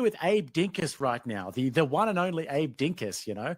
with Abe Dinkus right now, the one and only Abe Dinkus, you know?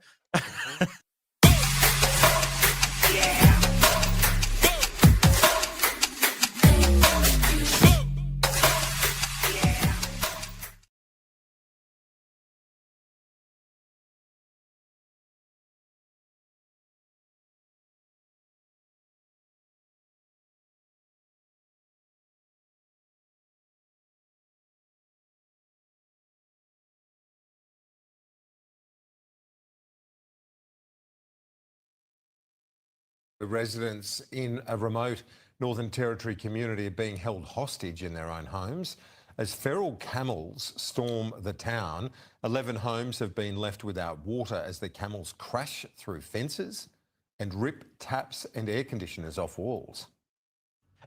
The residents in a remote Northern Territory community are being held hostage in their own homes as feral camels storm the town. 11 homes have been left without water as the camels crash through fences and rip taps and air conditioners off walls.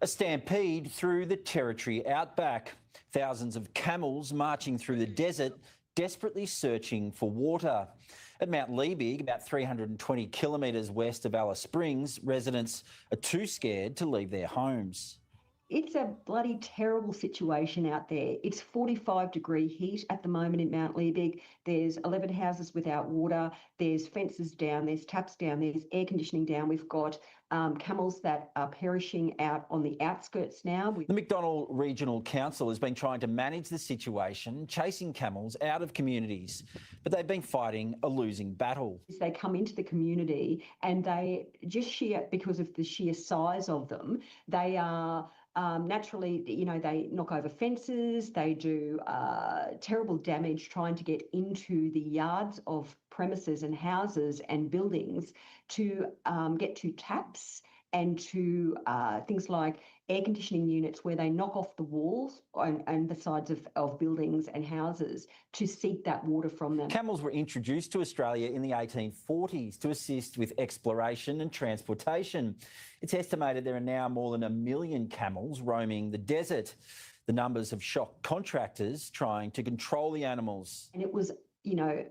A stampede through the Territory outback. Thousands of camels marching through the desert, desperately searching for water. At Mount Liebig, about 320 kilometres west of Alice Springs, residents are too scared to leave their homes. It's a bloody terrible situation out there. It's 45-degree heat at the moment in Mount Liebig. There's 11 houses without water. There's fences down. There's taps down. There's air conditioning down. We've got camels that are perishing out on the outskirts now. The Macdonald Regional Council has been trying to manage the situation, chasing camels out of communities, but they've been fighting a losing battle. They come into the community and they just because of the sheer size of them, they are naturally, you know, they knock over fences, they do terrible damage trying to get into the yards of premises and houses and buildings to get to taps and to things like air conditioning units where they knock off the walls and the sides of buildings and houses to seek that water from them. Camels were introduced to Australia in the 1840s to assist with exploration and transportation. It's estimated there are now more than 1 million camels roaming the desert. The numbers have shocked contractors trying to control the animals. And it was, you know,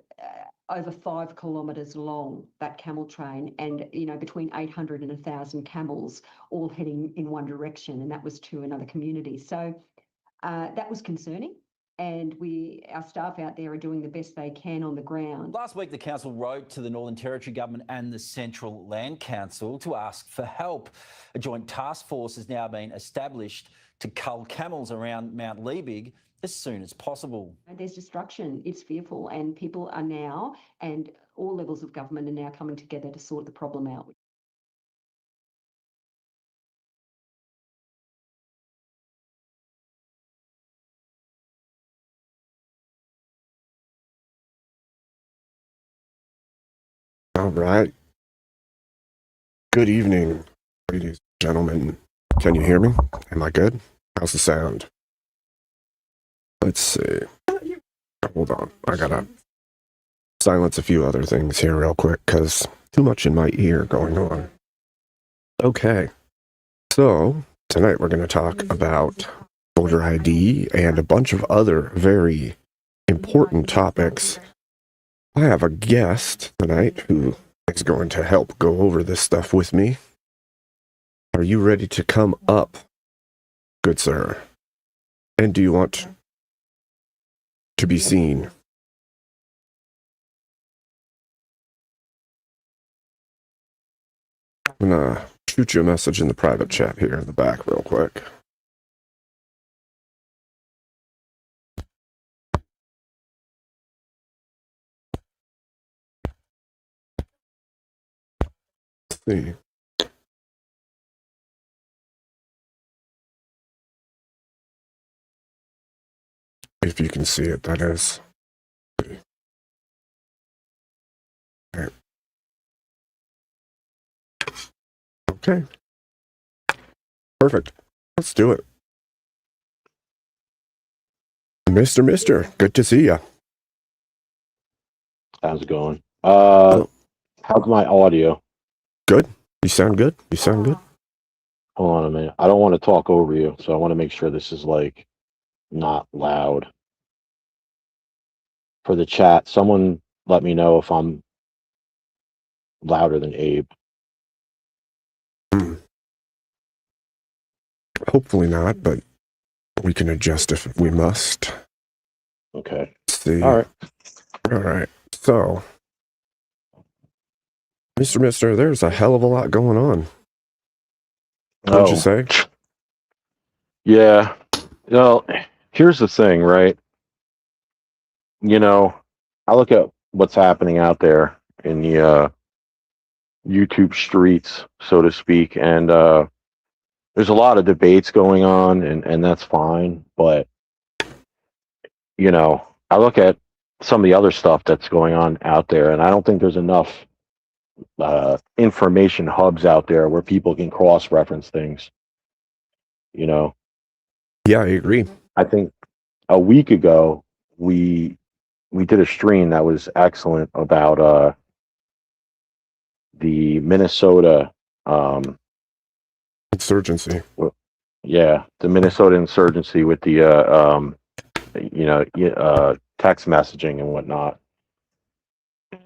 over 5 kilometres long, that camel train, and, you know, between 800 and 1,000 camels all heading in one direction, and that was to another community. So that was concerning. And our staff out there are doing the best they can on the ground. Last week, the council wrote to the Northern Territory Government and the Central Land Council to ask for help. A joint task force has now been established to cull camels around Mount Liebig as soon as possible. There's destruction, it's fearful, and people are now, and all levels of government are now coming together to sort the problem out. All right. Good evening, ladies and gentlemen. Can you hear me? Am I good? How's the sound? Let's see. Hold on. I gotta silence a few other things here real quick because too much in my ear going on. Okay. So tonight we're going to talk about voter ID and a bunch of other very important topics. I have a guest tonight who is going to help go over this stuff with me. Are you ready to come up, good sir? And do you want to be seen? I'm gonna shoot you a message in the private chat here in the back real quick. Let's see. If you can see it, that is. Okay. Okay. Perfect. Let's do it. Mister, good to see you. How's it going? How's my audio? Good. You sound good. You sound good. Hold on a minute. I don't want to talk over you, so I want to make sure this is like not loud. For the chat, someone let me know if I'm louder than Abe. Hopefully not, but we can adjust if we must. Okay. see. All right. All right. So, Mister, there's a hell of a lot going on. What did you say? Yeah. Well, here's the thing, right? You know, I look at what's happening out there in the YouTube streets, so to speak, and there's a lot of debates going on, and that's fine. But I look at some of the other stuff that's going on out there, and I don't think there's enough information hubs out there where people can cross-reference things. Yeah, I agree. I think a week ago we did a stream that was excellent about the Minnesota Insurgency. the Minnesota insurgency with the text messaging and whatnot,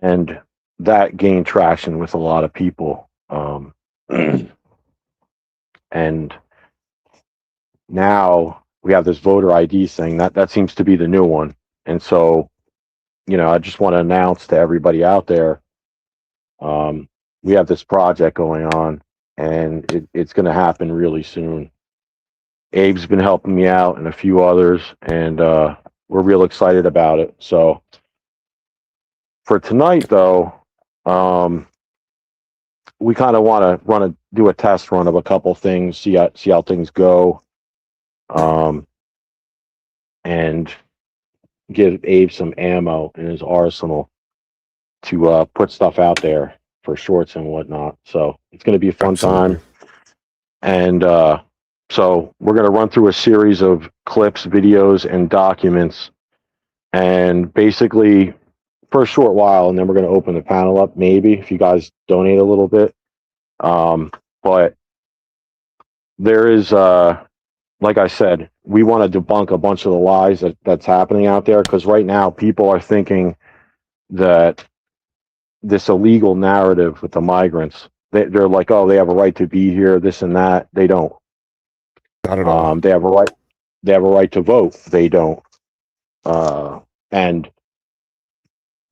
and that gained traction with a lot of people. And now we have this voter ID thing that seems to be the new one. And so, I just want to announce to everybody out there, we have this project going on, and it's going to happen really soon. Abe's been helping me out and a few others, and we're real excited about it. So for tonight, though, we kind of want to do a test run of a couple things, see how things go, and give Abe some ammo in his arsenal to put stuff out there for shorts and whatnot. So it's going to be a fun time. And so we're going to run through a series of clips, videos, and documents, and basically for a short while, and then we're going to open the panel up, maybe, if you guys donate a little bit. But there is, like I said, we want to debunk a bunch of the lies that's happening out there, because right now people are thinking that this illegal narrative with the migrants, they're like, oh, they have a right to be here, this and that. They don't. Not at all. They have a right. They have a right to vote. They don't. And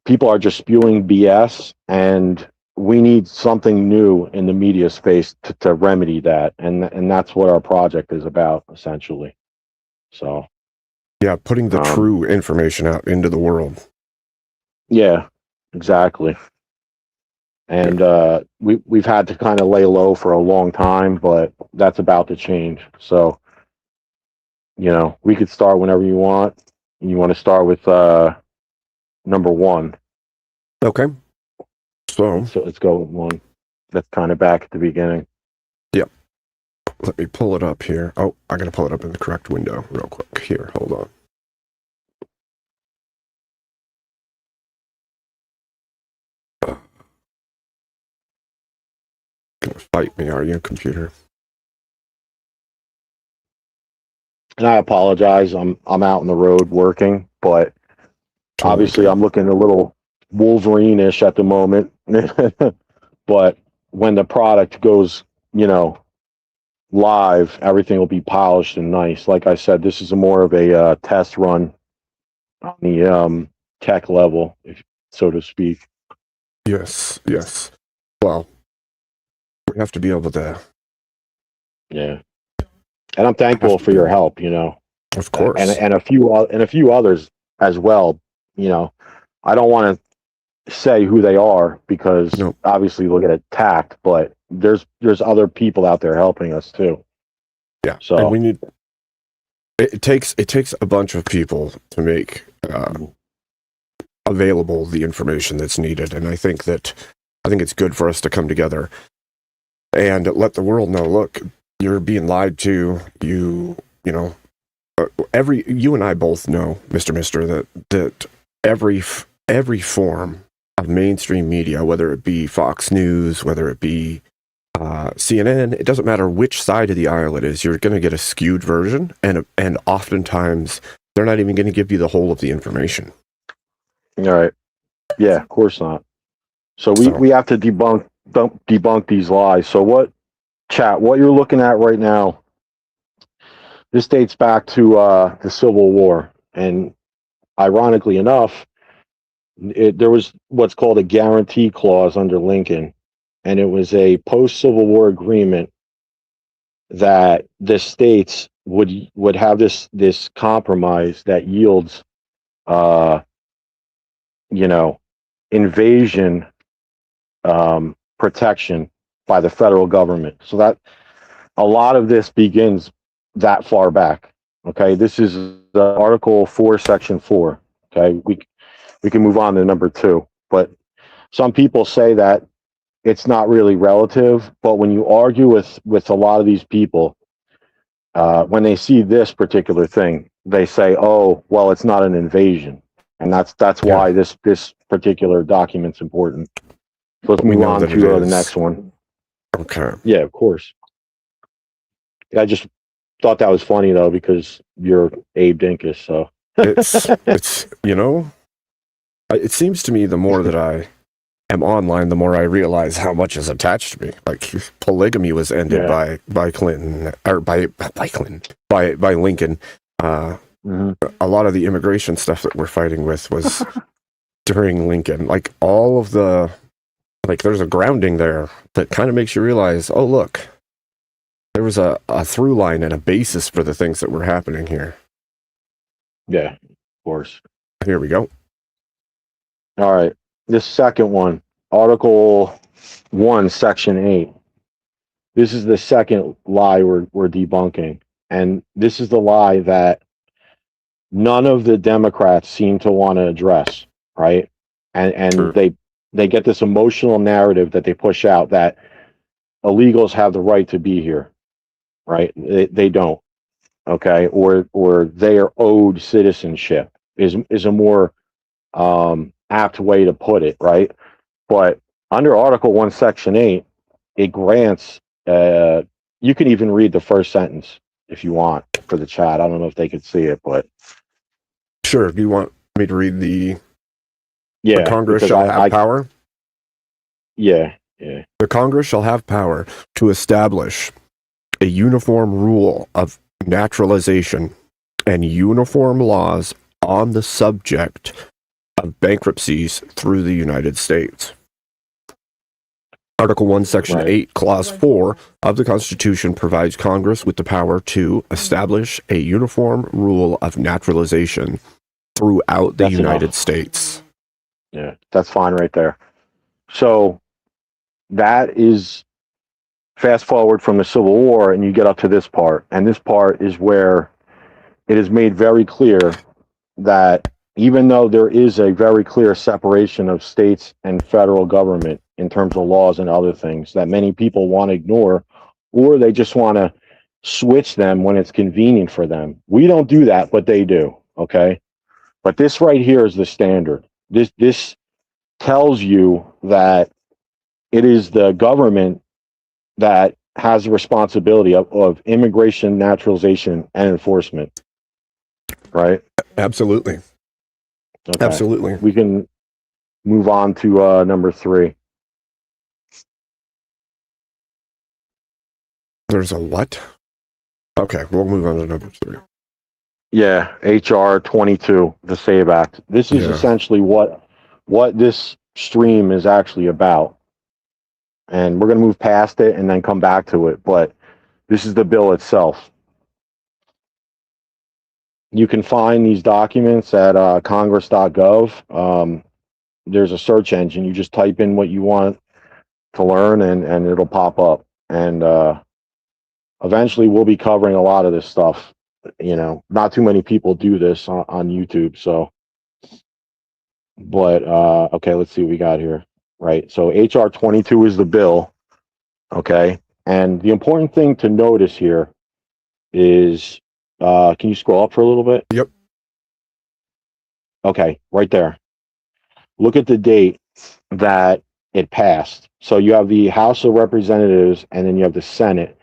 people are just spewing BS, and we need something new in the media space to remedy that, and that's what our project is about, essentially. So yeah, putting the true information out into the world. Yeah, exactly. And we've had to kind of lay low for a long time, but that's about to change. So we could start whenever you want. You want to start with number one. Okay. So let's go with one. That's kind of back at the beginning. Yep. Let me pull it up here. Oh, I got to pull it up in the correct window real quick. Here, hold on. Gonna fight me, are you, computer? And I apologize. I'm out on the road working, but obviously I'm looking a little Wolverine-ish at the moment. But when the product goes, live, everything will be polished and nice. Like I said, this is more of a test run on the tech level, so to speak. Yes. Well, we have to be able to. Yeah. And I'm thankful for your help, Of course. And a few others as well. I don't want to say who they are, because obviously we'll get attacked, but there's other people out there helping us too. Yeah. So and we need. It takes a bunch of people to make available the information that's needed, and I think it's good for us to come together and let the world know. Look, you're being lied to. You and I both know, Mister, that every form of mainstream media, whether it be Fox News, whether it be CNN, it doesn't matter which side of the aisle it is, you're going to get a skewed version, and oftentimes they're not even going to give you the whole of the information. All right. Yeah, of course not. So we have to debunk these lies. So what you're looking at right now, this dates back to the Civil War, and ironically enough, there was what's called a guarantee clause under Lincoln, and it was a post-Civil War agreement that the states would have this compromise that yields, you know, invasion protection by the federal government. So that a lot of this begins that far back. Okay, this is the Article 4, Section 4. Okay, we can move on to number 2, but some people say that it's not really relative. But when you argue with a lot of these people, when they see this particular thing, they say, "Oh, well, it's not an invasion," and that's why this particular document's important. So let's move on to the next one. Okay. Yeah, of course. I just thought that was funny though, because you're Abe Dinkus, so it's you know, it seems to me the more that I am online, the more I realize how much is attached to me. Like polygamy was ended by Clinton, or by Lincoln. A lot of the immigration stuff that we're fighting with was during Lincoln. Like all of the, like there's a grounding there that kind of makes you realize, oh look, there was a through line and a basis for the things that were happening here. Yeah, of course. Here we go. All right. This second one, Article 1, Section 8. This is the second lie we're debunking. And this is the lie that none of the Democrats seem to want to address, right? And Sure. they get this emotional narrative that they push out that illegals have the right to be here, right? They don't, okay? Or they are owed citizenship is a more apt way to put it, right? But under Article 1, Section 8, it grants, you can even read the first sentence if you want for the chat. I don't know if they could see it, but. Sure. Do you want me to read the Congress because shall have power? Yeah. The Congress shall have power to establish a uniform rule of naturalization and uniform laws on the subject of bankruptcies through the United States. Article 1, Section 8, Clause 4 of the Constitution provides Congress with the power to establish a uniform rule of naturalization throughout the United States. Yeah, that's fine right there. So that is, fast forward from the Civil War and you get up to this part. And this part is where it is made very clear that even though there is a very clear separation of states and federal government in terms of laws and other things that many people want to ignore, or they just want to switch them when it's convenient for them. We don't do that, but they do, okay? But this right here is the standard. This tells you that it is the government that has the responsibility of immigration, naturalization, and enforcement, right? Absolutely. Okay. Absolutely. We can move on to number 3. There's a what? Okay, we'll move on to number 3. Yeah, HR 22, the SAVE Act. This is essentially what this stream is actually about. And we're going to move past it and then come back to it. But this is the bill itself. You can find these documents at congress.gov. There's a search engine. You just type in what you want to learn and it'll pop up. And eventually we'll be covering a lot of this stuff. You know, not too many people do this on YouTube. So, but okay, let's see what we got here. Right. So HR 22 is the bill. Okay. And the important thing to notice here is, can you scroll up for a little bit? Yep. Okay. Right there. Look at the date that it passed. So you have the House of Representatives and then you have the Senate.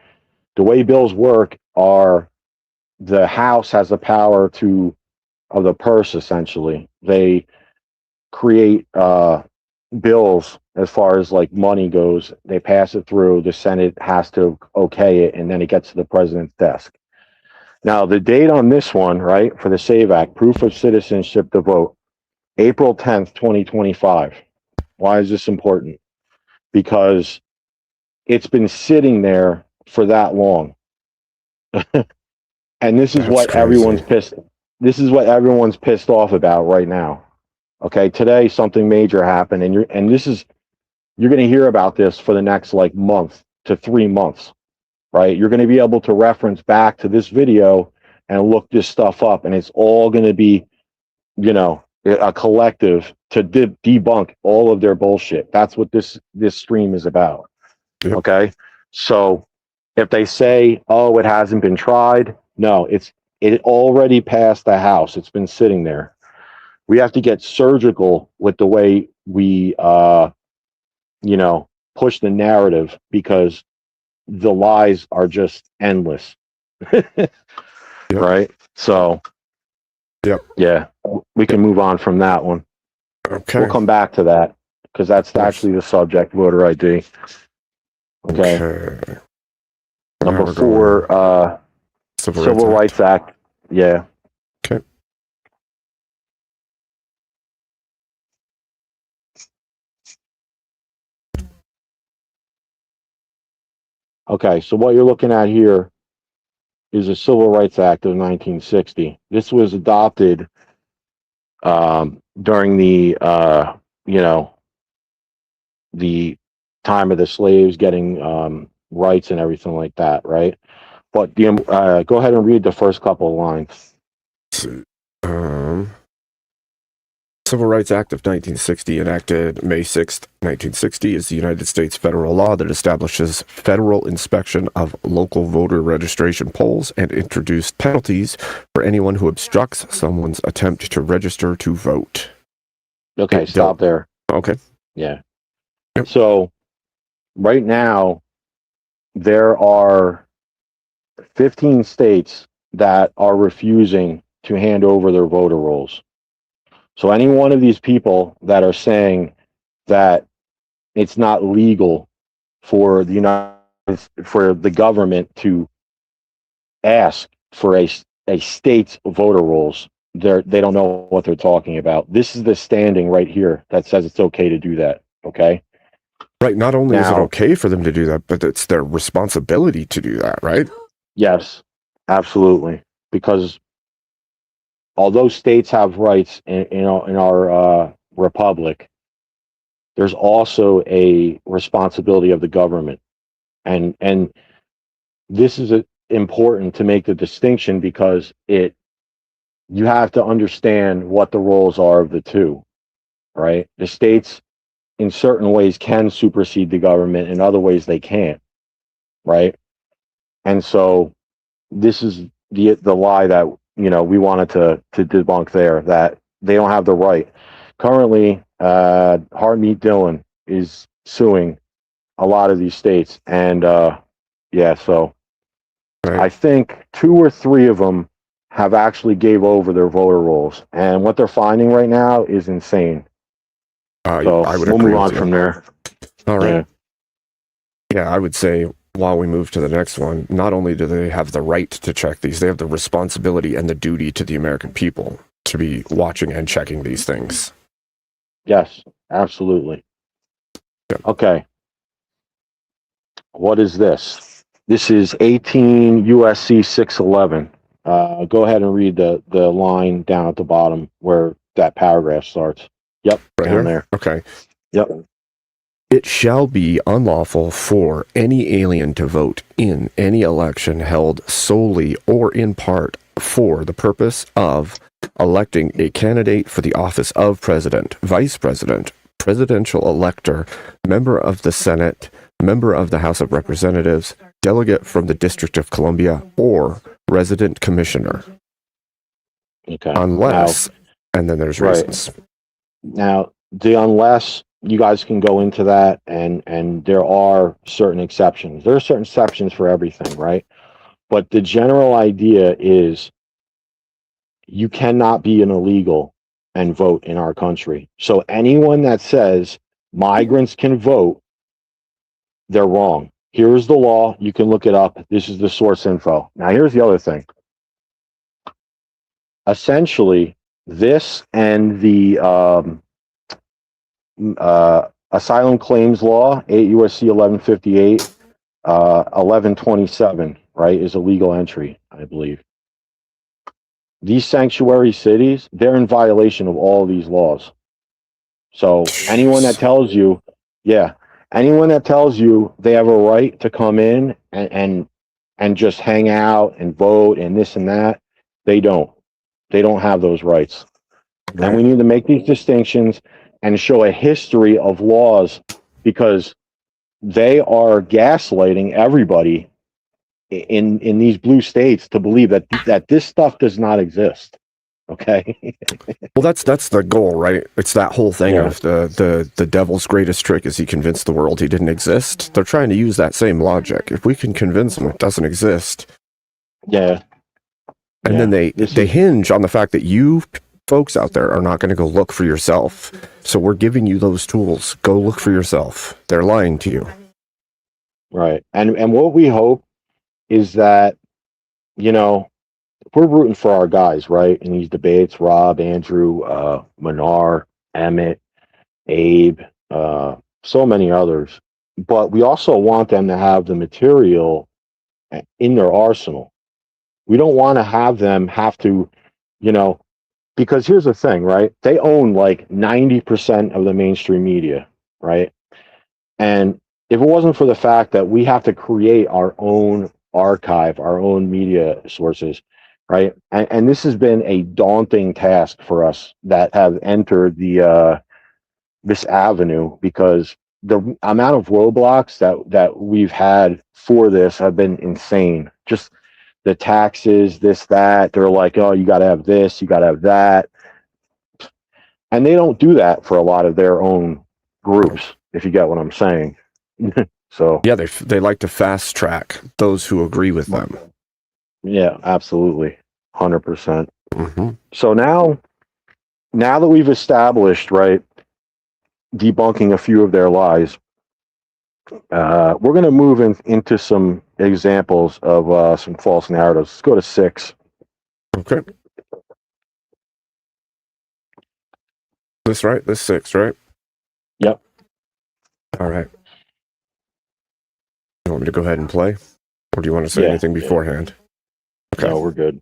The way bills work are the House has the power of the purse, essentially. They create bills as far as like money goes. They pass it through. The Senate has to okay it, and then it gets to the president's desk. Now, the date on this one, right, for the SAVE Act, proof of citizenship to vote, April 10th, 2025. Why is this important? Because it's been sitting there for that long. And this is That's what crazy. this is what everyone's pissed off about right now. Okay, today something major happened, and you're going to hear about this for the next like month to 3 months, right? You're going to be able to reference back to this video and look this stuff up, and it's all going to be, you know, a collective to debunk all of their bullshit. That's what this stream is about. Yep. Okay, so if they say, "Oh, it hasn't been tried," no, it already passed the House. It's been sitting there. We have to get surgical with the way we, you know, push the narrative, because the lies are just endless. Right? So, Yep. yeah, we can move on from that one. Okay. We'll come back to that because that's actually the subject, voter ID. Okay. Number We're 4, going Civil Rights Act. Yeah. Okay. Okay, so what you're looking at here is a Civil Rights Act of 1960. This was adopted during the, you know, the time of the slaves getting rights and everything like that, right? But the go ahead and read the first couple of lines. Civil Rights Act of 1960, enacted May 6, 1960, is the United States federal law that establishes federal inspection of local voter registration polls and introduced penalties for anyone who obstructs someone's attempt to register to vote. Okay, stop there. Okay. Yeah. Yep. So right now, there are 15 states that are refusing to hand over their voter rolls. So any one of these people that are saying that it's not legal for the government to ask for a state's voter rolls, they don't know what they're talking about. This is the standing right here that says it's okay to do that. Okay. Right. Not only is it Now, okay for them to do that, but it's their responsibility to do that, right? yes, absolutely. Because although states have rights in our republic, there's also a responsibility of the government, and this is important to make the distinction, because you have to understand what the roles are of the two, right? The states in certain ways can supersede the government, in other ways they can't, right? And so this is the lie that, you know, we wanted to debunk there, that they don't have the right. Currently, Heartmeat Dylan is suing a lot of these states, and yeah, so Right. I think 2 or 3 of them have actually gave over their voter rolls, and what they're finding right now is insane. So I would we'll agree move on with you. from there. All right. Yeah. Yeah, I would say while we move to the next one, not only do they have the right to check these, they have the responsibility and the duty to the American people to be watching and checking these things. Yes, absolutely. Yeah. Okay. What is this? This is 18 USC 611. Go ahead and read the line down at the bottom where that paragraph starts. Yep, Right down here? there. Okay. Yep. It shall be unlawful for any alien to vote in any election held solely or in part for the purpose of electing a candidate for the office of president, vice president, presidential elector, member of the Senate, member of the House of Representatives, delegate from the District of Columbia, or resident commissioner. Okay. Unless, and then there's Right. reasons. Now, the unless, you guys can go into that, and there are certain exceptions. There are certain exceptions for everything, right? But the general idea is you cannot be an illegal and vote in our country. So anyone that says migrants can vote, they're wrong. Here is the law. You can look it up. This is the source info. Now, here's the other thing. essentially this and the asylum claims law, 8 USC 1158, 1127, right, is a legal entry, I believe. These sanctuary cities, they're in violation of all these laws. So anyone that tells you, yeah, anyone that tells you they have a right to come in and just hang out and vote and this and that, they don't. They don't have those rights. And we need to make these distinctions and show a history of laws, because they are gaslighting everybody in these blue states to believe that this stuff does not exist. Okay. Well, that's the goal, right? It's that whole thing Yeah. of the devil's greatest trick is he convinced the world he didn't exist. They're trying to use that same logic. If we can convince them it doesn't exist, Yeah. and then they hinge on the fact that you folks out there are not going to go look for yourself. So we're giving you those tools. Go look for yourself. They're lying to you. Right. And what we hope is that, you know, we're rooting for our guys, right? In these debates, Rob, Andrew, Manar, Emmett, Abe, so many others. But we also want them to have the material in their arsenal. We don't want to have them have to, you know, because here's the thing, right? They own like 90% of the mainstream media, right? And if it wasn't for the fact that we have to create our own archive, our own media sources, right? And this has been a daunting task for us that have entered the this avenue, because the amount of roadblocks that we've had for this have been insane. Just the taxes, this, that. They're like, oh, you got to have this, you got to have that. And they don't do that for a lot of their own groups, if you get what I'm saying. So Yeah, they like to fast track those who agree with them. yeah, absolutely, 100%. Mm-hmm. So now that we've established, right, debunking a few of their lies, we're going to move into some examples of some false narratives. Let's go to 6. Okay. This right? This 6, right? Yep. All right. You want me to go ahead and play? Or do you want to say Yeah. anything beforehand? Okay. No, we're good.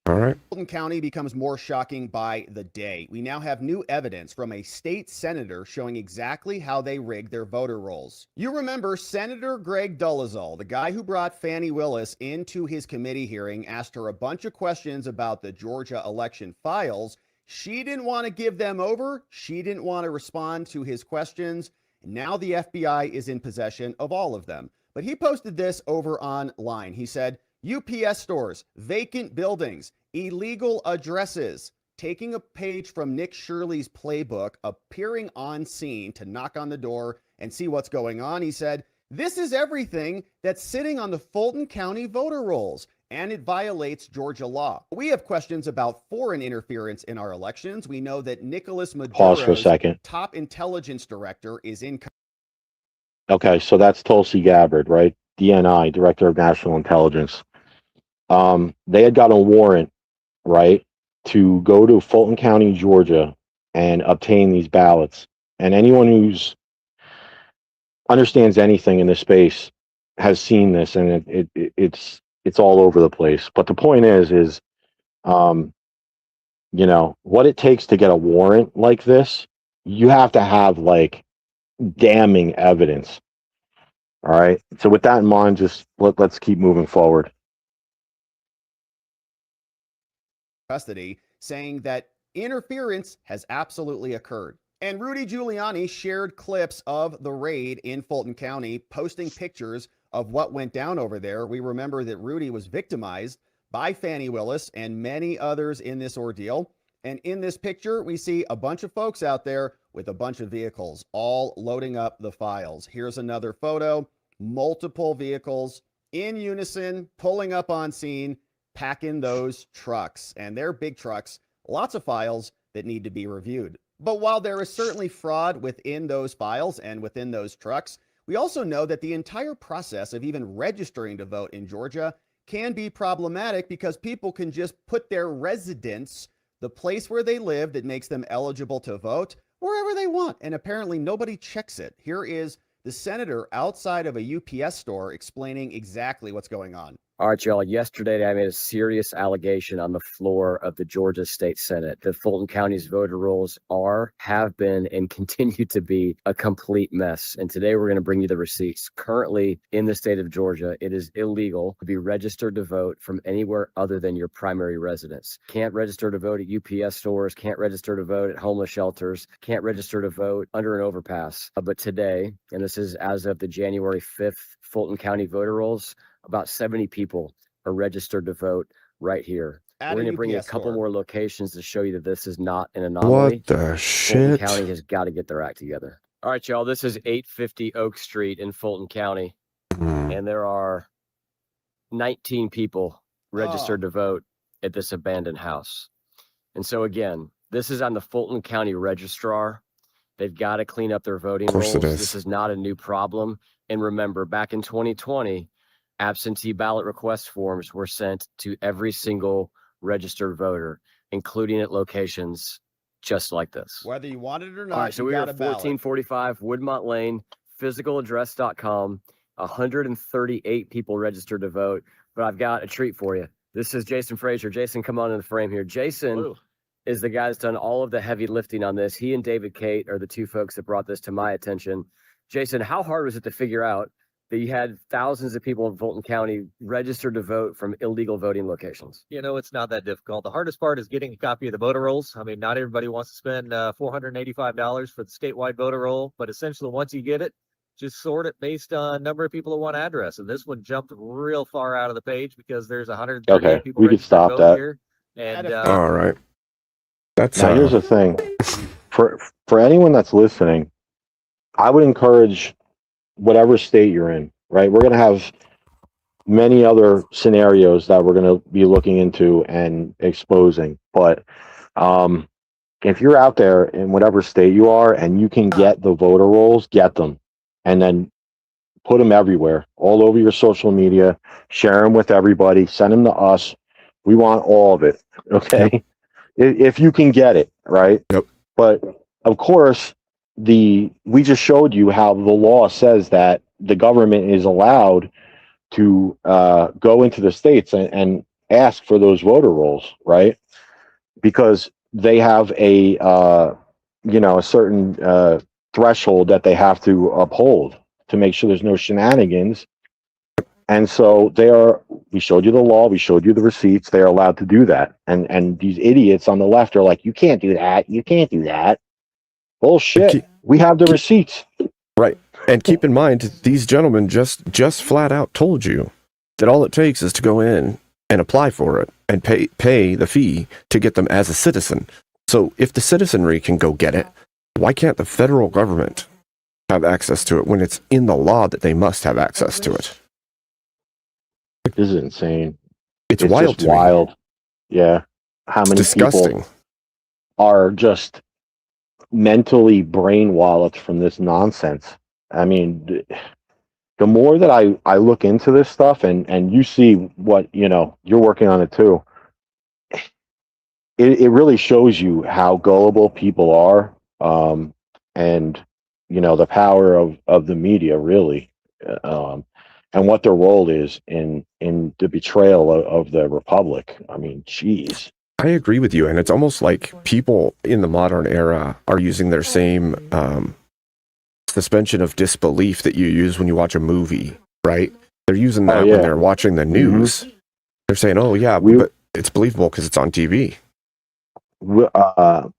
All right. Fulton County becomes more shocking by the day. We now have new evidence from a state senator showing exactly how they rigged their voter rolls. You remember Senator Greg Dolezal, the guy who brought Fani Willis into his committee hearing, asked her a bunch of questions about the Georgia election files. She didn't want to give them over. She didn't want to respond to his questions. Now the FBI is in possession of all of them. But he posted this over online. He said, UPS stores, vacant buildings, illegal addresses, taking a page from Nick Shirley's playbook, appearing on scene to knock on the door and see what's going on. He said, this is everything that's sitting on the Fulton County voter rolls, and it violates Georgia law. We have questions about foreign interference in our elections. We know that Nicolas Pause for a Maduro's second. top intelligence director is in. Okay, so that's Tulsi Gabbard, right? DNI, Director of National Intelligence. They had got a warrant, right, to go to Fulton County, Georgia, and obtain these ballots. And anyone who's understands anything in this space has seen this, and it's all over the place. But the point is, you know, what it takes to get a warrant like this, you have to have like damning evidence. All right. So with that in mind, just let's keep moving forward. Custody, saying that interference has absolutely occurred. And Rudy Giuliani shared clips of the raid in Fulton County, posting pictures of what went down over there. We remember that Rudy was victimized by Fani Willis and many others in this ordeal. And in this picture, we see a bunch of folks out there with a bunch of vehicles, all loading up the files. Here's another photo, multiple vehicles in unison, pulling up on scene, packing those trucks. And they're big trucks, lots of files that need to be reviewed. But while there is certainly fraud within those files and within those trucks, we also know that the entire process of even registering to vote in Georgia can be problematic because people can just put their residence, the place where they live that makes them eligible to vote, wherever they want. And apparently nobody checks it. Here is the senator outside of a UPS store explaining exactly what's going on. All right, y'all. Yesterday, I made a serious allegation on the floor of the Georgia State Senate that Fulton County's voter rolls have been, and continue to be a complete mess. And today we're going to bring you the receipts. Currently in the state of Georgia, it is illegal to be registered to vote from anywhere other than your primary residence. Can't register to vote at UPS stores, can't register to vote at homeless shelters, can't register to vote under an overpass. But today, and this is as of the January 5th Fulton County voter rolls, about 70 people are registered to vote right here. We're going to bring you a couple more locations to show you that this is not an anomaly. What the shit? Fulton County has got to get their act together. All right, y'all. This is 850 Oak Street in Fulton County, and there are 19 people registered to vote at this abandoned house. And so again, this is on the Fulton County Registrar. They've got to clean up their voting rolls. This is not a new problem. And remember, back in 2020, absentee ballot request forms were sent to every single registered voter, including at locations just like this. Whether you want it or not. All right, so we are at 1445 Woodmont Lane, physicaladdress.com. 138 people registered to vote, but I've got a treat for you. This is Jason Frazier. Jason, come on in the frame here. Jason is the guy that's done all of the heavy lifting on this. He and David Kate are the two folks that brought this to my attention. Jason, how hard was it to figure out that you had thousands of people in Fulton County registered to vote from illegal voting locations? You know, it's not that difficult. The hardest part is getting a copy of the voter rolls. I mean, not everybody wants to spend $485 for the statewide voter roll, but essentially once you get it, just sort it based on number of people who want address. And this one jumped real far out of the page because there's 138 people we could stop that here. And all right. That's now here's the thing. For anyone that's listening, I would encourage whatever state you're in, right? We're going to have many other scenarios that we're going to be looking into and exposing. But if you're out there in whatever state you are and you can get the voter rolls, get them. And then put them everywhere, all over your social media, share them with everybody, send them to us. We want all of it, okay? Yep. If you can get it, right? Yep. But of course, we just showed you how the law says that the government is allowed to go into the states and ask for those voter rolls, right? Because they have a certain threshold that they have to uphold to make sure there's no shenanigans. And so we showed you the law, we showed you the receipts, they're allowed to do that. And these idiots on the left are like, you can't do that, you can't do that. Bullshit. We have the receipts. Right. And keep in mind, these gentlemen just flat out told you that all it takes is to go in and apply for it and pay the fee to get them as a citizen. So if the citizenry can go get it, why can't the federal government have access to it when it's in the law that they must have access to it? This is insane. It's wild. Just wild. Yeah. How many people are just mentally brainwalled from this nonsense? I mean, the more that I look into this stuff and you see what, you're working on it too, it really shows you how gullible people are. And the power of the media really, and what their role is in the betrayal of the republic. I mean, geez. I agree with you, and it's almost like people in the modern era are using their same suspension of disbelief that you use when you watch a movie, right? They're using that when they're watching the news. Mm-hmm. They're saying, "Oh yeah, but it's believable because it's on TV." I'm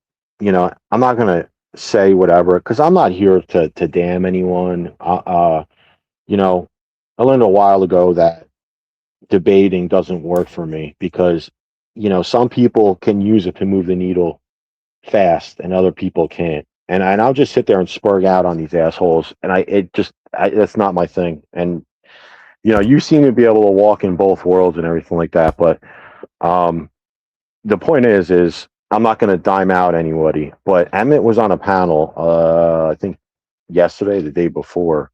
not gonna say whatever because I'm not here to damn anyone. I learned a while ago that debating doesn't work for me because some people can use it to move the needle fast and other people can't. And I'll just sit there and spurg out on these assholes. And that's not my thing. And, you seem to be able to walk in both worlds and everything like that. But the point is I'm not going to dime out anybody. But Emmett was on a panel, I think yesterday, the day before.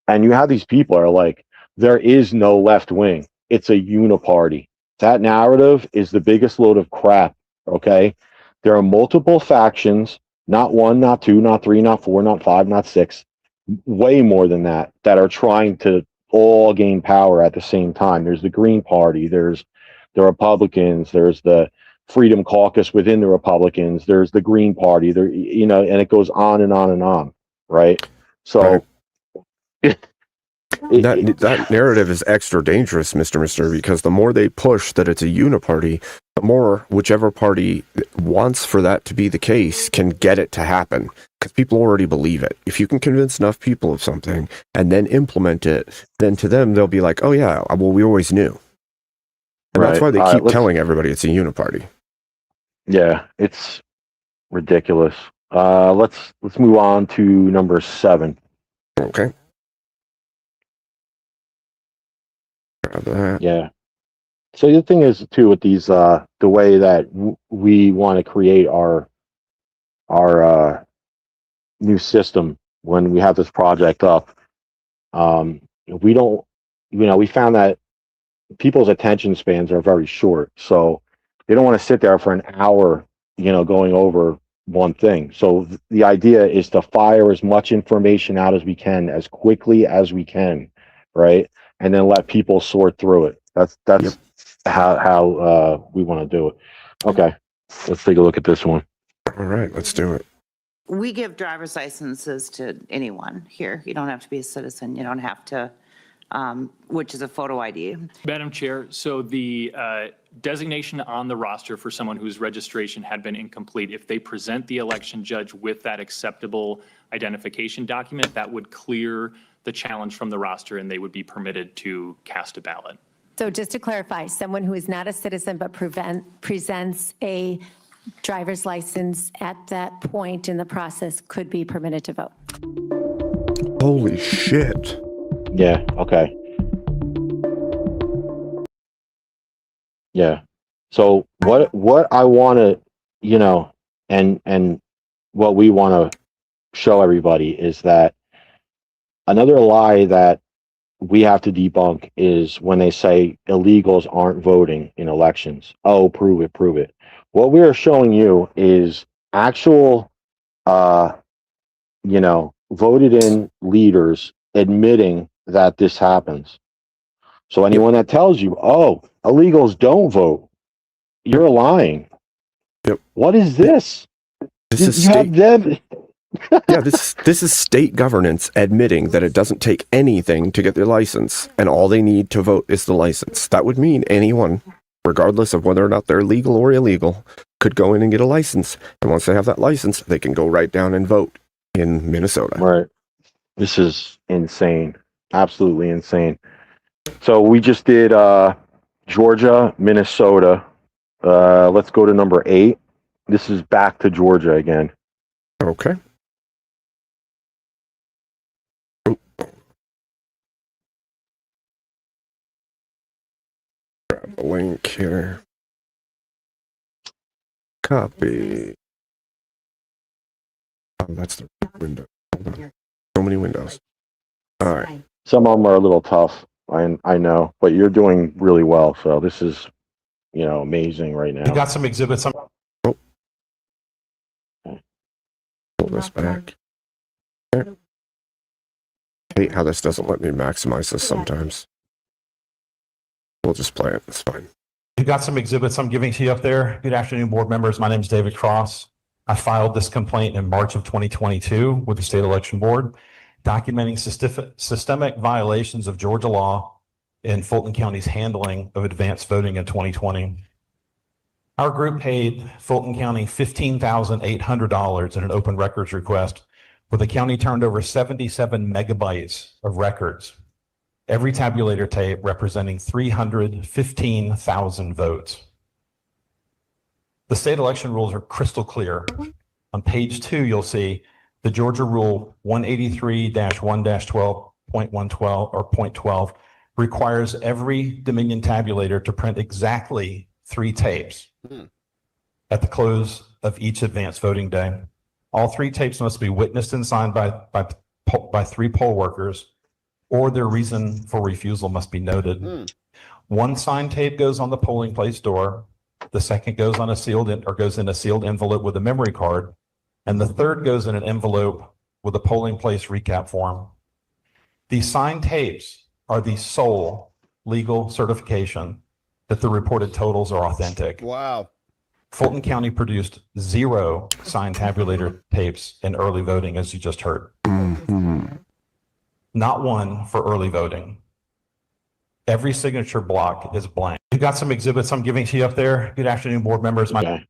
And you have these people are like, there is no left wing. it's a uniparty. That narrative is the biggest load of crap. Okay. There are multiple factions, not one, not two, not three, not four, not five, not six, way more than that are trying to all gain power at the same time. There's the Green Party, there's the Republicans, there's the Freedom Caucus within the Republicans, there's the Green Party, there, you know, and it goes on and on and on, right? So right. That narrative is extra dangerous, Mr. because the more they push that it's a uniparty, the more whichever party wants for that to be the case can get it to happen, because people already believe it. If you can convince enough people of something and then implement it, then to them they'll be like, oh yeah, well, we always knew. And that's why they keep telling everybody it's a uniparty. Yeah, it's ridiculous. Let's move on to number 7. Okay. Grab that. Yeah. So the thing is too with these, the way that we want to create our new system when we have this project up, we don't, you know, we found that people's attention spans are very short, so they don't want to sit there for an hour, you know, going over one thing. So the idea is to fire as much information out as we can, as quickly as we can, right? And then let people sort through it. That's Yep. how we want to do it. Okay, let's take a look at this one. All right, let's do it. We give driver's licenses to anyone here. You don't have to be a citizen. You don't have to, which is a photo ID. Madam Chair, so the designation on the roster for someone whose registration had been incomplete, if they present the election judge with that acceptable identification document, that would clear the challenge from the roster and they would be permitted to cast a ballot. So just to clarify, someone who is not a citizen but presents a driver's license at that point in the process could be permitted to vote. Holy shit. Yeah, okay. Yeah. So what I want to, you know, and what we want to show everybody is that another lie that we have to debunk is when they say illegals aren't voting in elections. Oh, prove it, prove it. What we are showing you is actual, you know, voted in leaders admitting that this happens. So anyone that tells you, oh, illegals don't vote, you're lying. Yep. What is this? This You is have state. them. Yeah, this is state governance admitting that it doesn't take anything to get their license, and all they need to vote is the license. That would mean anyone, regardless of whether or not they're legal or illegal, could go in and get a license. And once they have that license, they can go right down and vote in Minnesota. Right. This is insane. Absolutely insane. So we just did Georgia, Minnesota. Let's go to number 8. This is back to Georgia again. Okay. Grab a link here. Copy. Oh, that's the window. Hold on. So many windows. All right. Some of them are a little tough. I know, but you're doing really well. So this is, you know, amazing right now. You got some exhibits. Pull this back. Okay. Hate how this doesn't let me maximize this sometimes. We'll just play it. It's fine. You got some exhibits I'm giving to you up there. Good afternoon, board members. My name is David Cross. I filed this complaint in March of 2022 with the state election board, documenting systemic violations of Georgia law in Fulton County's handling of advanced voting in 2020. Our group paid Fulton County $15,800 in an open records request, where the county turned over 77 megabytes of records, every tabulator tape representing 315,000 votes. The state election rules are crystal clear. On page 2, you'll see the Georgia Rule 183-1-12.112 or .12 requires every Dominion tabulator to print exactly 3 tapes at the close of each advanced voting day. All 3 tapes must be witnessed and signed by 3 poll workers, or their reason for refusal must be noted. One signed tape goes on the polling place door. The second goes on goes in a sealed envelope with a memory card. And the third goes in an envelope with a polling place recap form. These signed tapes are the sole legal certification that the reported totals are authentic. Wow. Fulton County produced 0 signed tabulator tapes in early voting, as you just heard. Not one for early voting. Every signature block is blank. We've got some exhibits I'm giving to you up there. Good afternoon, board members. Okay.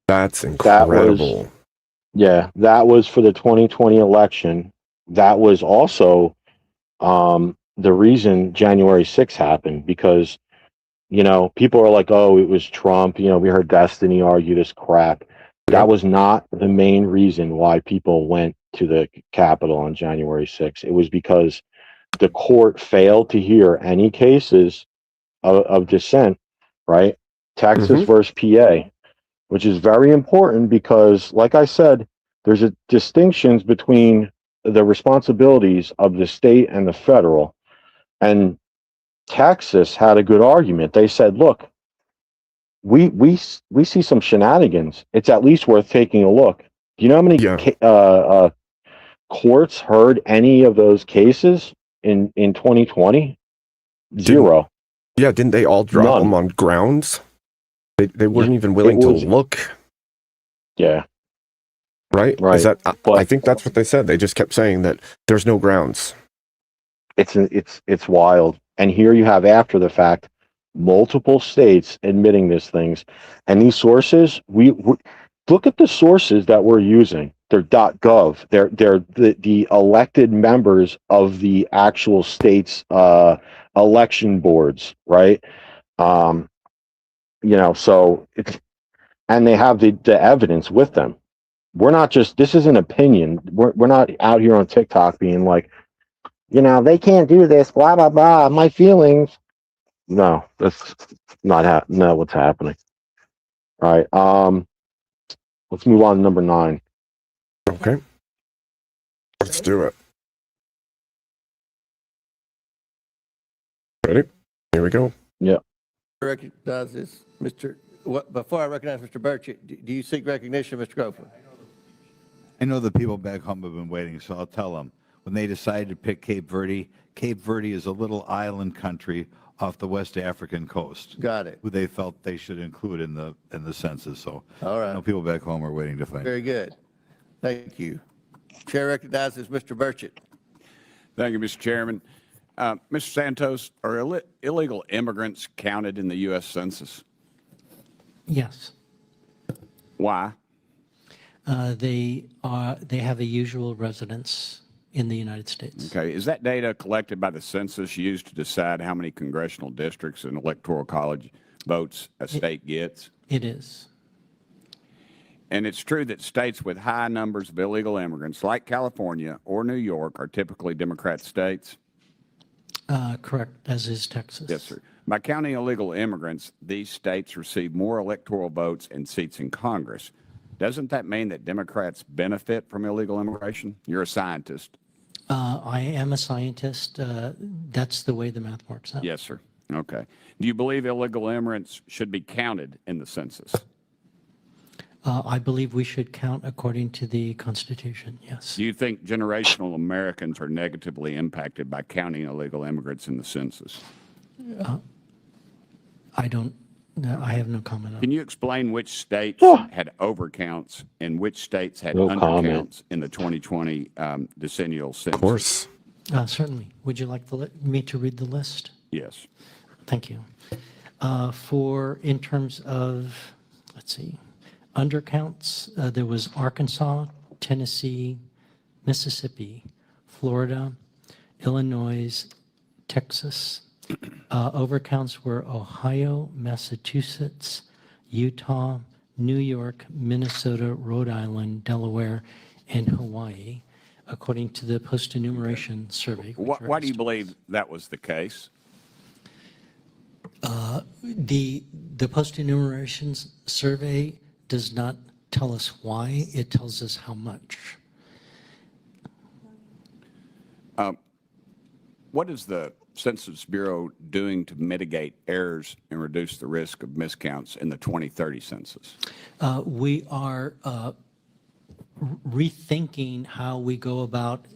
That's incredible. That was for the 2020 election. That was also the reason January 6th happened, because, you know, people are like, oh, it was Trump. You know, we heard Destiny argue this crap. That was not the main reason why people went to the Capitol on January 6th. It was because the court failed to hear any cases of dissent, right? Texas versus PA, which is very important because, like I said, there's a distinctions between the responsibilities of the state and the federal. And Texas had a good argument. They said, look, we see some shenanigans. It's at least worth taking a look. Do you know how many courts heard any of those cases in 2020? Zero. Didn't they all drop them on grounds? They weren't even willing to look. Yeah. Right? Is that, I think that's what they said. They just kept saying that there's no grounds. It's wild. And here you have, after the fact, multiple states admitting these things. And these sources, we look at the sources that we're using. They're .gov. They're the elected members of the actual state's election boards, right? You know, so it's, and they have the evidence with them. We're not just, this is an opinion. We're not out here on TikTok being like, you know, they can't do this, blah, blah, blah, my feelings. No, that's not what's happening. All right. Let's move on to number 9. Okay. Let's do it. Ready? Here we go. Yeah. Recognizes Mr. Before I recognize Mr. Burchett, do you seek recognition, Mr. Grover? I know the people back home have been waiting, so I'll tell them. When they decided to pick Cape Verde is a little island country off the West African coast. Got it. Who they felt they should include in the census. So all right. I know people back home are waiting to find. Very good. Thank you. Chair recognizes Mr. Burchett. Thank you, Mr. Chairman. Mr. Santos, are illegal immigrants counted in the U.S. Census? Yes. Why? They have a usual residence in the United States. Okay. Is that data collected by the census used to decide how many congressional districts and electoral college votes a state gets? It is. And it's true that states with high numbers of illegal immigrants, like California or New York, are typically Democrat states? Correct, as is Texas. Yes, sir. By counting illegal immigrants, these states receive more electoral votes and seats in Congress. Doesn't that mean that Democrats benefit from illegal immigration? You're a scientist. I am a scientist. That's the way the math works out. Yes, sir. Okay. Do you believe illegal immigrants should be counted in the census? I believe we should count according to the Constitution, yes. Do you think generational Americans are negatively impacted by counting illegal immigrants in the census? I have no comment on Can you explain which states had overcounts and which states had No undercounts comment. in the 2020 decennial census? Of course. Certainly. Would you like me to read the list? Yes. Thank you. In terms of, let's see, undercounts, there was Arkansas, Tennessee, Mississippi, Florida, Illinois, Texas. Overcounts were Ohio, Massachusetts, Utah, New York, Minnesota, Rhode Island, Delaware, and Hawaii, according to the post-enumeration survey. Why do you believe that was the case? The post-enumeration survey does not tell us why, it tells us how much. What is the Census Bureau doing to mitigate errors and reduce the risk of miscounts in the 2030 census? We are rethinking how we go about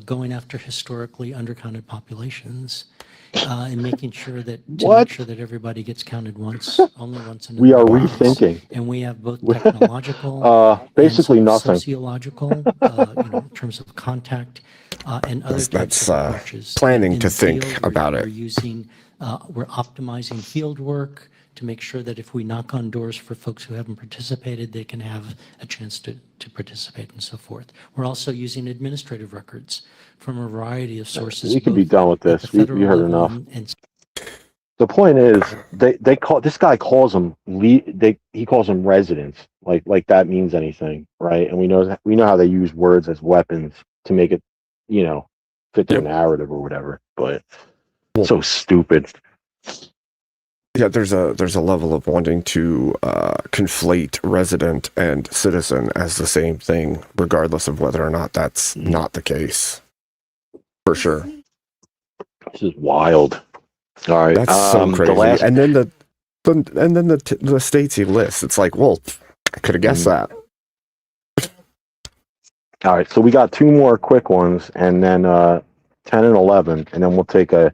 going after historically undercounted populations and making sure that make sure that everybody gets counted once, only once in We are the rethinking. and we have both technological, basically and nothing. sociological, in terms of contact and other types That's of approaches. planning In to the think field, about we're it. using, we're optimizing field work to make sure that if we knock on doors for folks who haven't participated, they can have a chance to participate and so forth. We're also using administrative records from a variety of sources. We can be done with this. We heard level enough. and The point is, they call this guy calls them he calls them residents, like that means anything, right? And we know how they use words as weapons to make it, fit their narrative or whatever. But so stupid. Yeah, there's a level of wanting to conflate resident and citizen as the same thing, regardless of whether or not that's not the case. For sure. This is wild. All right, That's so crazy. And then the states he lists, it's like, well, I could have guessed that. All right, so we got two more quick ones, and then 10 and 11, and then we'll take a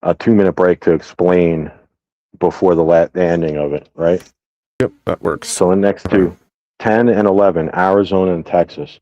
2-minute break to explain before the ending of it, right? Yep, that works. So the next two, 10 and 11, Arizona and Texas.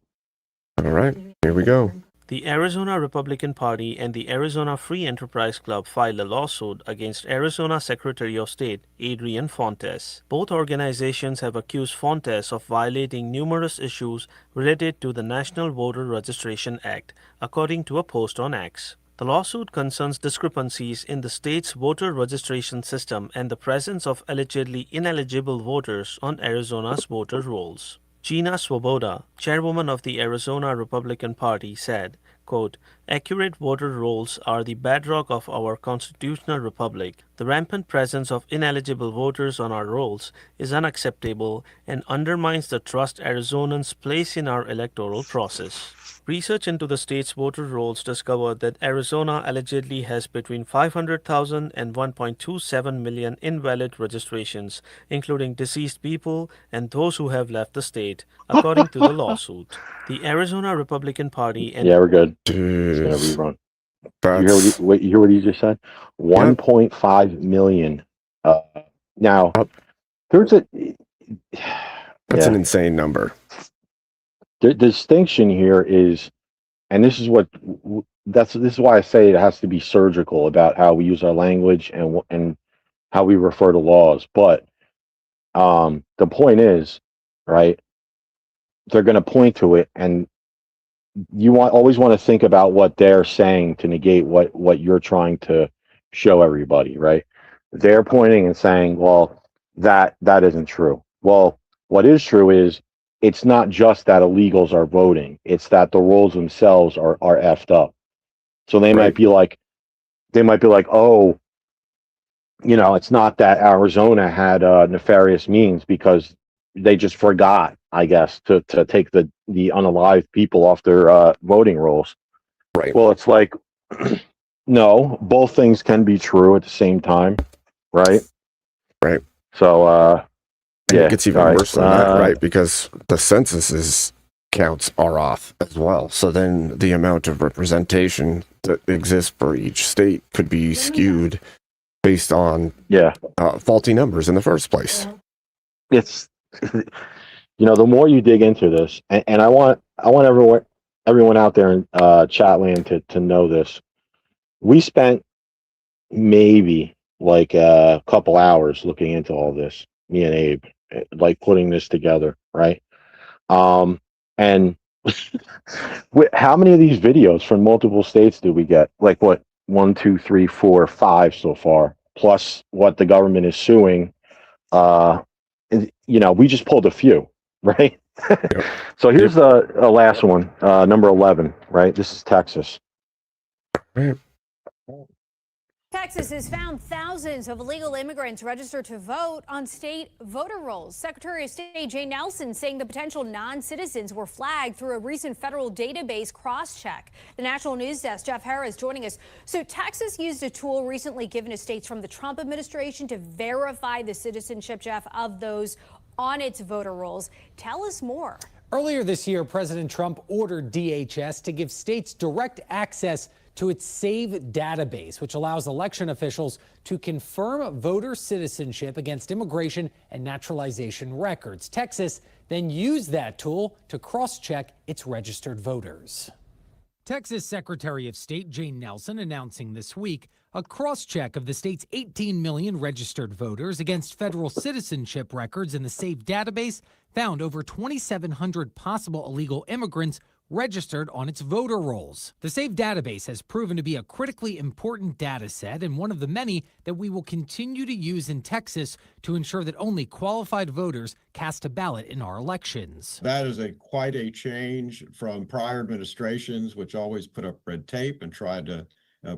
All right, here we go. The Arizona Republican Party and the Arizona Free Enterprise Club filed a lawsuit against Arizona Secretary of State Adrian Fontes. Both organizations have accused Fontes of violating numerous issues related to the National Voter Registration Act, according to a post on X. The lawsuit concerns discrepancies in the state's voter registration system and the presence of allegedly ineligible voters on Arizona's voter rolls. Gina Swoboda, chairwoman of the Arizona Republican Party, said, quote, "Accurate voter rolls are the bedrock of our constitutional republic. The rampant presence of ineligible voters on our rolls is unacceptable and undermines the trust Arizonans place in our electoral process." Research into the state's voter rolls discovered that Arizona allegedly has between 500,000 and 1.27 million invalid registrations, including deceased people and those who have left the state, according to the lawsuit. The Arizona Republican Party and We're good. Dude, It's gonna rerun. that's, You hear what he just said? 1.5 million. Now, there's that's an insane number. The distinction here is, and this is why I say it has to be surgical about how we use our language and how we refer to laws. But the point is, right? They're going to point to it, and you always want to think about what they're saying to negate what you're trying to show everybody, right? They're pointing and saying, well, that isn't true. Well, what is true is it's not just that illegals are voting; it's that the rolls themselves are effed up. So they might be like, oh, it's not that Arizona had nefarious means because they just forgot, I guess, to take the unalived people off their voting rolls. Right. Well, it's like, no, both things can be true at the same time, right? Right. So, and yeah, it gets even worse than that, right? Because the census's counts are off as well. So then the amount of representation that exists for each state could be skewed based on faulty numbers in the first place. It's the more you dig into this, and I want everyone out there in chat land to know this. We spent maybe like a couple hours looking into all this, me and Abe, like putting this together, right? And how many of these videos from multiple states did we get? Like what? 1, 2, 3, 4, 5 so far, plus what the government is suing. We just pulled a few, right? So here's the last one, number 11, right? This is Texas. Right. Texas has found thousands of illegal immigrants registered to vote on state voter rolls. Secretary of State Jay Nelson saying the potential non-citizens were flagged through a recent federal database cross-check. The National News Desk, Jeff Harris, joining us. So Texas used a tool recently given to states from the Trump administration to verify the citizenship, Jeff, of those on its voter rolls. Tell us more. Earlier this year, President Trump ordered DHS to give states direct access to its SAVE database, which allows election officials to confirm voter citizenship against immigration and naturalization records. Texas then used that tool to cross-check its registered voters. Texas Secretary of State Jay Nelson announcing this week a cross-check of the state's 18 million registered voters against federal citizenship records in the SAVE database found over 2,700 possible illegal immigrants registered on its voter rolls. The SAVE database has proven to be a critically important data set and one of the many that we will continue to use in Texas to ensure that only qualified voters cast a ballot in our elections. That is quite a change from prior administrations, which always put up red tape and tried to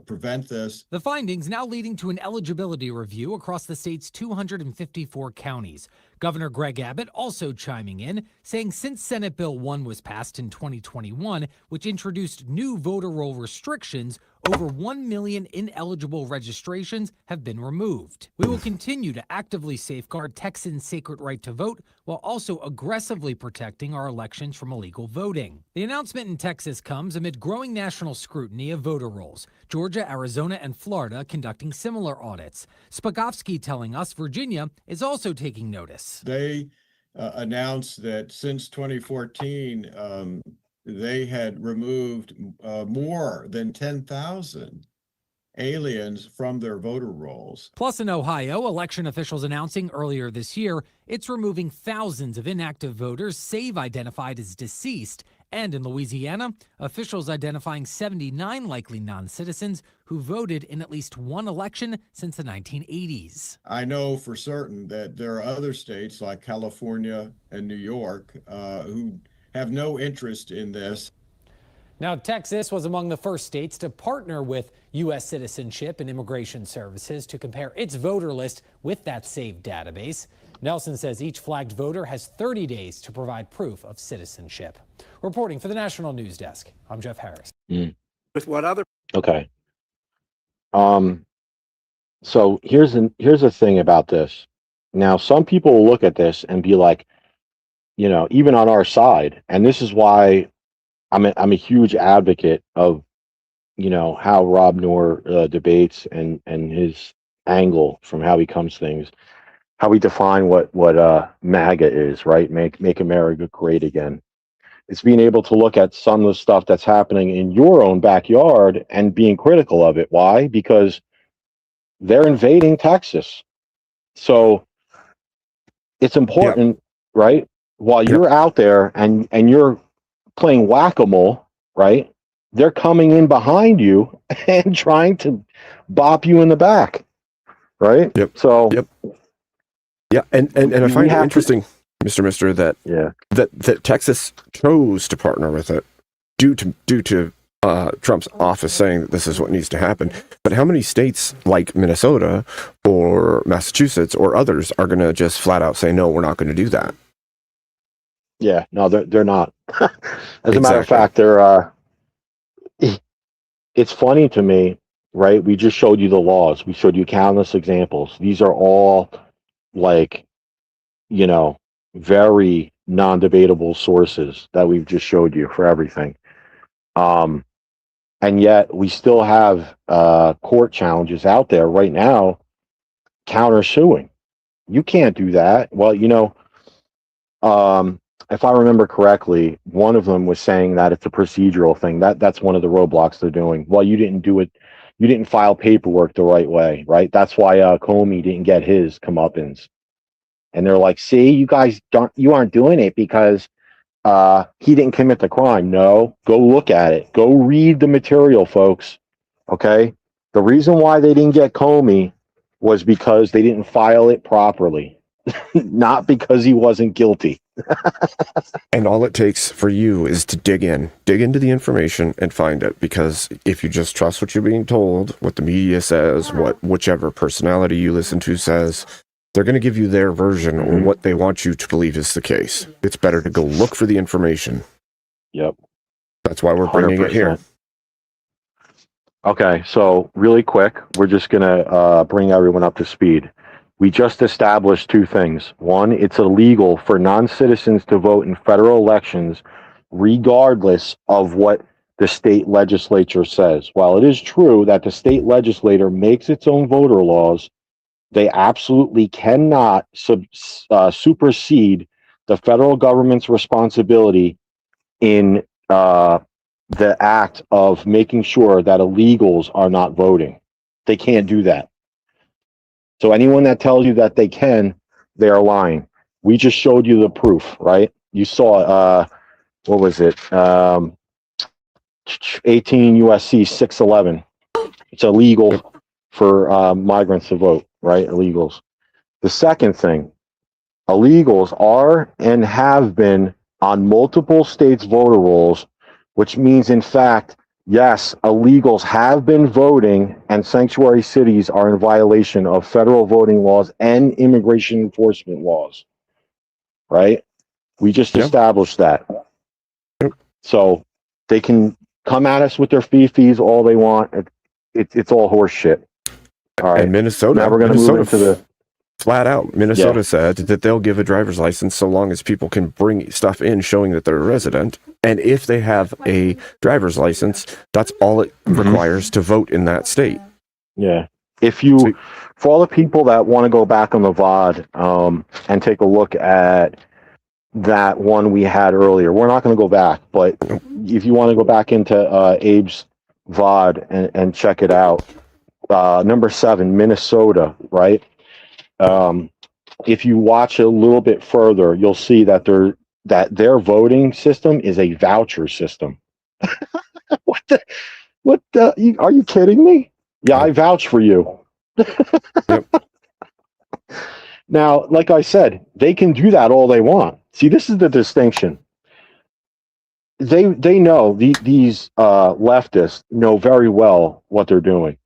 prevent this. The findings now leading to an eligibility review across the state's 254 counties. Governor Greg Abbott also chiming in, saying since Senate Bill 1 was passed in 2021, which introduced new voter roll restrictions, over 1 million ineligible registrations have been removed. We will continue to actively safeguard Texans' sacred right to vote while also aggressively protecting our elections from illegal voting. The announcement in Texas comes amid growing national scrutiny of voter rolls. Georgia, Arizona, and Florida conducting similar audits. Spagovsky telling us Virginia is also taking notice. They announced that since 2014, they had removed more than 10,000 aliens from their voter rolls. Plus in Ohio, election officials announcing earlier this year it's removing thousands of inactive voters SAVE identified as deceased. And in Louisiana, officials identifying 79 likely non-citizens who voted in at least one election since the 1980s. I know for certain that there are other states like California and New York who have no interest in this. Now, Texas was among the first states to partner with U.S. Citizenship and Immigration Services to compare its voter list with that SAVE database. Nelson says each flagged voter has 30 days to provide proof of citizenship. Reporting for the National News Desk, I'm Jeff Harris. With what other? Okay. So here's the thing about this. Now, some people will look at this and be like, you know, even on our side, and this is why I'm a huge advocate of, you know, how Rob Noor debates and his angle from how he comes things, how we define what MAGA is, right? Make America great again. It's being able to look at some of the stuff that's happening in your own backyard and being critical of it. Why? Because they're invading Texas. So it's important, right? While you're out there and you're playing whack-a-mole, right? They're coming in behind you and trying to bop you in the back, right? Yep. So yeah, and I find it interesting, Mister, that that Texas chose to partner with it due to Trump's office saying that this is what needs to happen. But how many states like Minnesota or Massachusetts or others are going to just flat out say no, we're not going to do that? Yeah, no, they're not. As a matter of fact, they're. It's funny to me, right? We just showed you the laws. We showed you countless examples. These are all like, you know, very non-debatable sources that we've just showed you for everything. And yet we still have court challenges out there right now countersuing. You can't do that. Well, you know, if I remember correctly, one of them was saying that it's a procedural thing. That's one of the roadblocks they're doing. Well, you didn't do it. You didn't file paperwork the right way, right? That's why Comey didn't get his comeuppance. And they're like, see, you guys aren't doing it because he didn't commit the crime. No, go look at it. Go read the material, folks. Okay? The reason why they didn't get Comey was because they didn't file it properly. not because he wasn't guilty. And all it takes for you is to dig into the information and find it. Because if you just trust what you're being told, what the media says, what whichever personality you listen to says, they're going to give you their version or what they want you to believe is the case. It's better to go look for the information. Yep. That's why we're bringing it here. Okay, so really quick, we're just going to bring everyone up to speed. We just established two things. One, it's illegal for non-citizens to vote in federal elections, regardless of what the state legislature says. While it is true that the state legislature makes its own voter laws, they absolutely cannot supersede the federal government's responsibility in the act of making sure that illegals are not voting. They can't do that. So anyone that tells you that they can, they are lying. We just showed you the proof, right? You saw, what was it? 18 USC 611. It's illegal for migrants to vote, right? Illegals. The second thing, illegals are and have been on multiple states' voter rolls, which means, in fact, yes, illegals have been voting and sanctuary cities are in violation of federal voting laws and immigration enforcement laws, right? We just established that. So they can come at us with their fees all they want. It's all horse shit. All right. And Minnesota, now we're going to move into the flat out. Minnesota said that they'll give a driver's license so long as people can bring stuff in showing that they're a resident. And if they have a driver's license, that's all it requires to vote in that state. Yeah. If you, for all the people that want to go back on the VOD and take a look at that one we had earlier, we're not going to go back, but if you want to go back into Abe's VOD and check it out, number 7, Minnesota, right? If you watch a little bit further, you'll see that their voting system is a voucher system. Are you kidding me? Yeah, I vouch for you. Now, like I said, they can do that all they want. See, this is the distinction. They know, these leftists know very well what they're doing.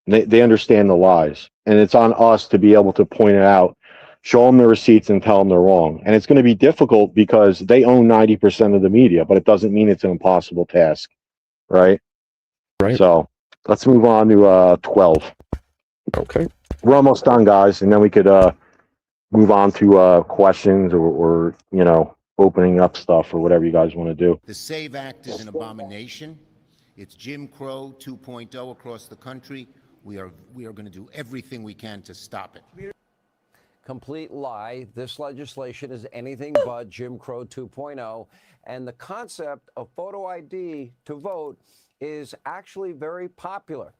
They understand the lies, and it's on us to be able to point it out, show them the receipts, and tell them they're wrong. And it's going to be difficult because they own 90% of the media, but it doesn't mean it's an impossible task, right? Right. So let's move on to 12. Okay. We're almost done, guys, and then we could move on to questions or opening up stuff or whatever you guys want to do. The SAVE Act is an abomination. It's Jim Crow 2.0 across the country. We are going to do everything we can to stop it. Complete lie. This legislation is anything but Jim Crow 2.0. And the concept of photo ID to vote is actually very popular.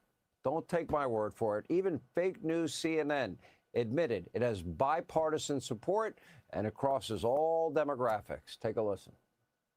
Don't take my word for it. Even fake news CNN admitted it has bipartisan support and it crosses all demographics. Take a listen.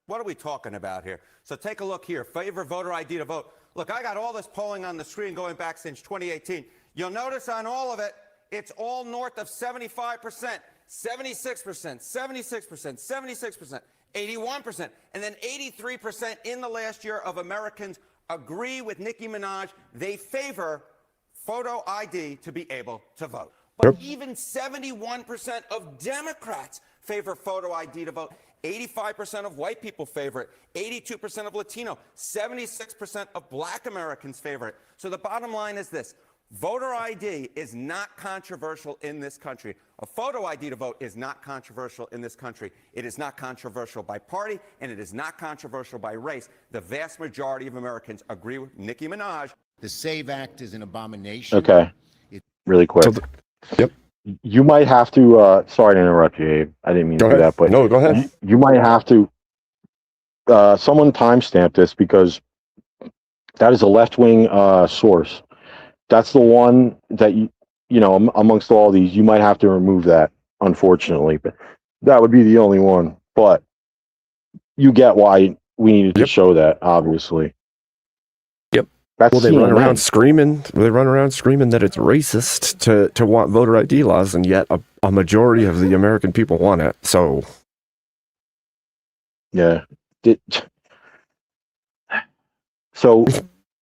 What are we talking about here? So take a look here. Favor voter ID to vote. Look, I got all this polling on the screen going back since 2018. You'll notice on all of it, it's all north of 75%, 76%, 76%, 76%, 81%, and then 83% in the last year of Americans agree with Nicki Minaj. They favor photo ID to be able to vote. But even 71% of Democrats favor photo ID to vote. 85% of white people favor it. 82% of Latino. 76% of Black Americans favor it. So the bottom line is this. Voter ID is not controversial in this country. A photo ID to vote is not controversial in this country. It is not controversial by party, and it is not controversial by race. The vast majority of Americans agree with Nicki Minaj. The SAVE Act is an abomination. Okay. Really quick. Yep. You might have to, sorry to interrupt you, Abe. I didn't mean to do that, but no, go ahead. You might have to, someone timestamp this because that is a left-wing source. That's the one that, amongst all these, you might have to remove that, unfortunately. But that would be the only one. But you get why we needed to show that, obviously. Yep. That's Well, they CNN. run around screaming. They run around screaming that it's racist to want voter ID laws, and yet a a majority of the American people want it. So, Yeah. So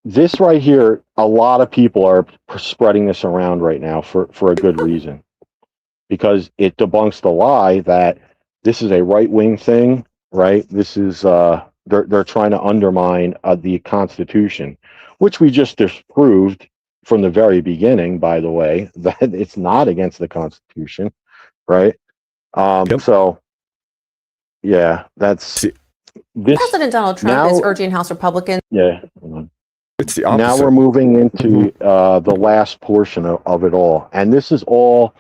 this right here, a lot of people are spreading this around right now for a good reason, because it debunks the lie that this is a right-wing thing, right? This is they're trying to undermine the Constitution, which we just disproved from the very beginning, by the way, that it's not against the Constitution, right? So, yeah, that's this. President Donald Trump now, is urging House Republicans. Yeah. It's the Now opposite. we're moving into the last portion of it all. And this is all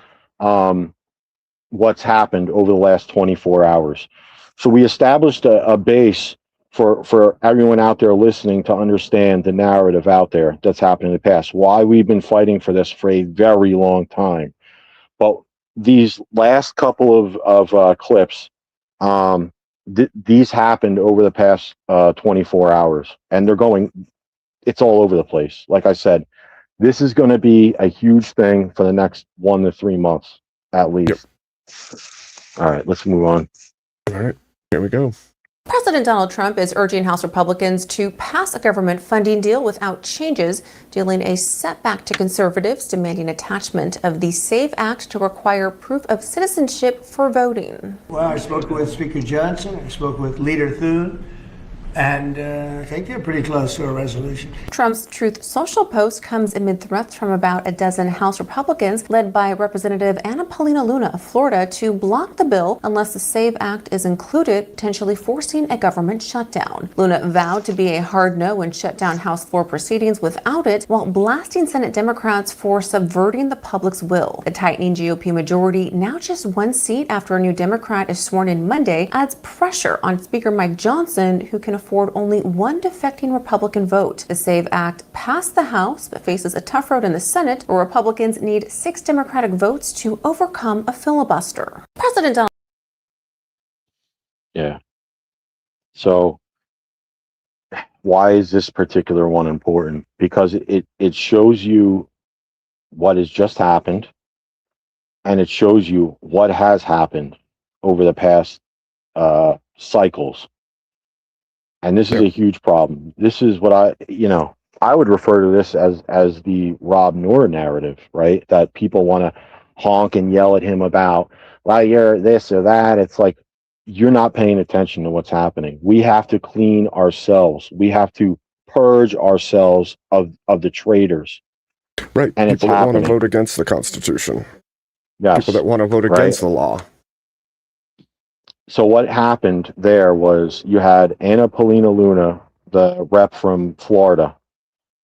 what's happened over the last 24 hours. So we established a base for everyone out there listening to understand the narrative out there that's happened in the past, why we've been fighting for this for a very long time. But these last couple of clips, these happened over the past 24 hours, and they're going, it's all over the place. Like I said, this is going to be a huge thing for the next 1 to 3 months at least. All right, let's move on. All right, here we go. President Donald Trump is urging House Republicans to pass a government funding deal without changes, dealing a setback to conservatives demanding attachment of the SAVE Act to require proof of citizenship for voting. Well, I spoke with Speaker Johnson, I spoke with Leader Thune, and I think they're pretty close to a resolution. Trump's Truth Social post comes amid threats from about a dozen House Republicans, led by Representative Anna Paulina Luna of Florida, to block the bill unless the SAVE Act is included, potentially forcing a government shutdown. Luna vowed to be a hard no and shut down House floor proceedings without it, while blasting Senate Democrats for subverting the public's will. The tightening GOP majority, now just one seat after a new Democrat is sworn in Monday, adds pressure on Speaker Mike Johnson, who can afford only one defecting Republican vote. The SAVE Act passed the House, but faces a tough road in the Senate, where Republicans need 6 Democratic votes to overcome a filibuster. President Donald. Yeah. So why is this particular one important? Because it shows you what has just happened, and it shows you what has happened over the past cycles. And this is a huge problem. This is what I would refer to this as the Rob Noor narrative, right? That people want to honk and yell at him about, well, you're this or that. It's like, you're not paying attention to what's happening. We have to clean ourselves. We have to purge ourselves of the traitors. Right. And people that want to vote against the Constitution. Yes. People that want to vote against the law. So what happened there was you had Anna Paulina Luna, the rep from Florida,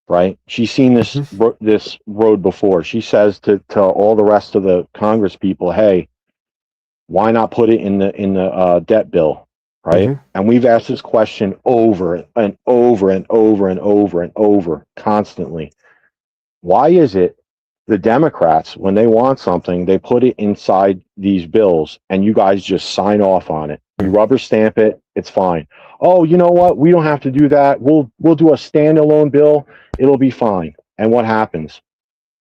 right? She's seen this this road before. She says to all the rest of the Congress people, hey, why not put it in the debt bill, right? And we've asked this question over and over and over and over and over constantly. Why is it the Democrats, when they want something, they put it inside these bills and you guys just sign off on it? You rubber stamp it, it's fine. Oh, you know what? We don't have to do that. We'll do a standalone bill. It'll be fine. And what happens?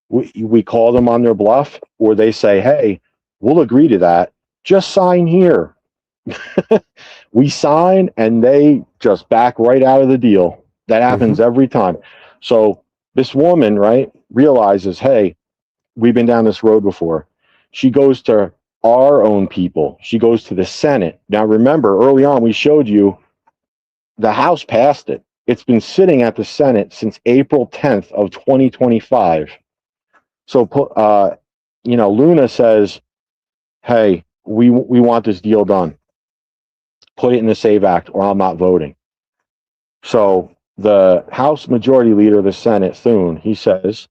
We call them on their bluff, or they say, hey, we'll agree to that. Just sign here. We sign and they just back right out of the deal. That happens every time. So this woman, right, realizes, hey, we've been down this road before. She goes to our own people. She goes to the Senate. Now, remember, early on, we showed you the House passed it. It's been sitting at the Senate since April 10th of 2025. So, Luna says, hey, we want this deal done. Put it in the SAVE Act or I'm not voting. So the House Majority Leader of the Senate, Thune, he says,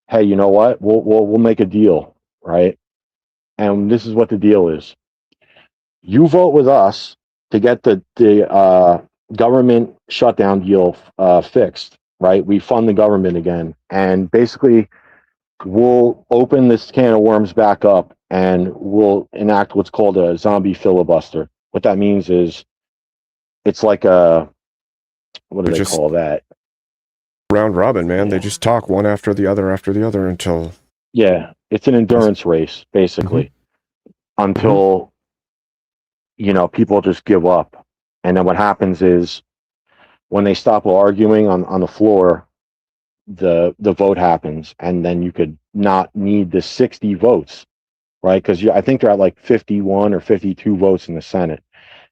hey, you know what? We'll make a deal, right? And this is what the deal is. You vote with us to get the government shutdown deal fixed, right? We fund the government again. And basically, we'll open this can of worms back up and we'll enact what's called a zombie filibuster. What that means is it's like a, what do they call that? Round robin, man. They just talk one after the other until. Yeah, it's an endurance race, basically. until, people just give up. And then what happens is when they stop arguing on the floor, the vote happens, and then you could not need the 60 votes, right? Because I think they're at like 51 or 52 votes in the Senate.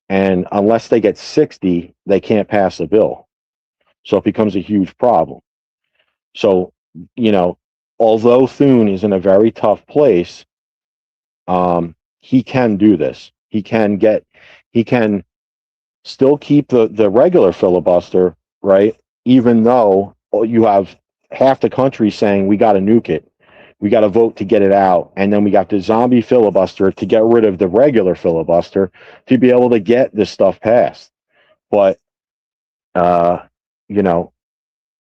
And unless they get 60, they can't pass the bill. So it becomes a huge problem. So, although Thune is in a very tough place, he can do this. He can still keep the regular filibuster, right? Even though you have half the country saying we got to nuke it, we got to vote to get it out, and then we got the zombie filibuster to get rid of the regular filibuster to be able to get this stuff passed. But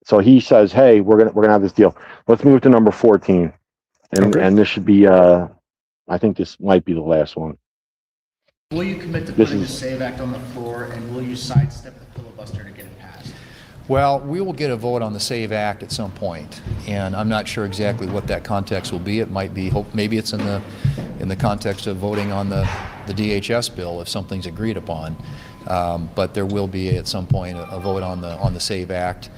so he says, "Hey, we're gonna have this deal. Let's move to number 14, and this should be I think this might be the last one." Will you commit to putting the SAVE Act on the floor, and will you sidestep the filibuster to get it passed? Well, we will get a vote on the SAVE Act at some point, and I'm not sure exactly what that context will be. It might be, maybe it's in the context of voting on the DHS bill if something's agreed upon. But there will be at some point a vote on the SAVE Act.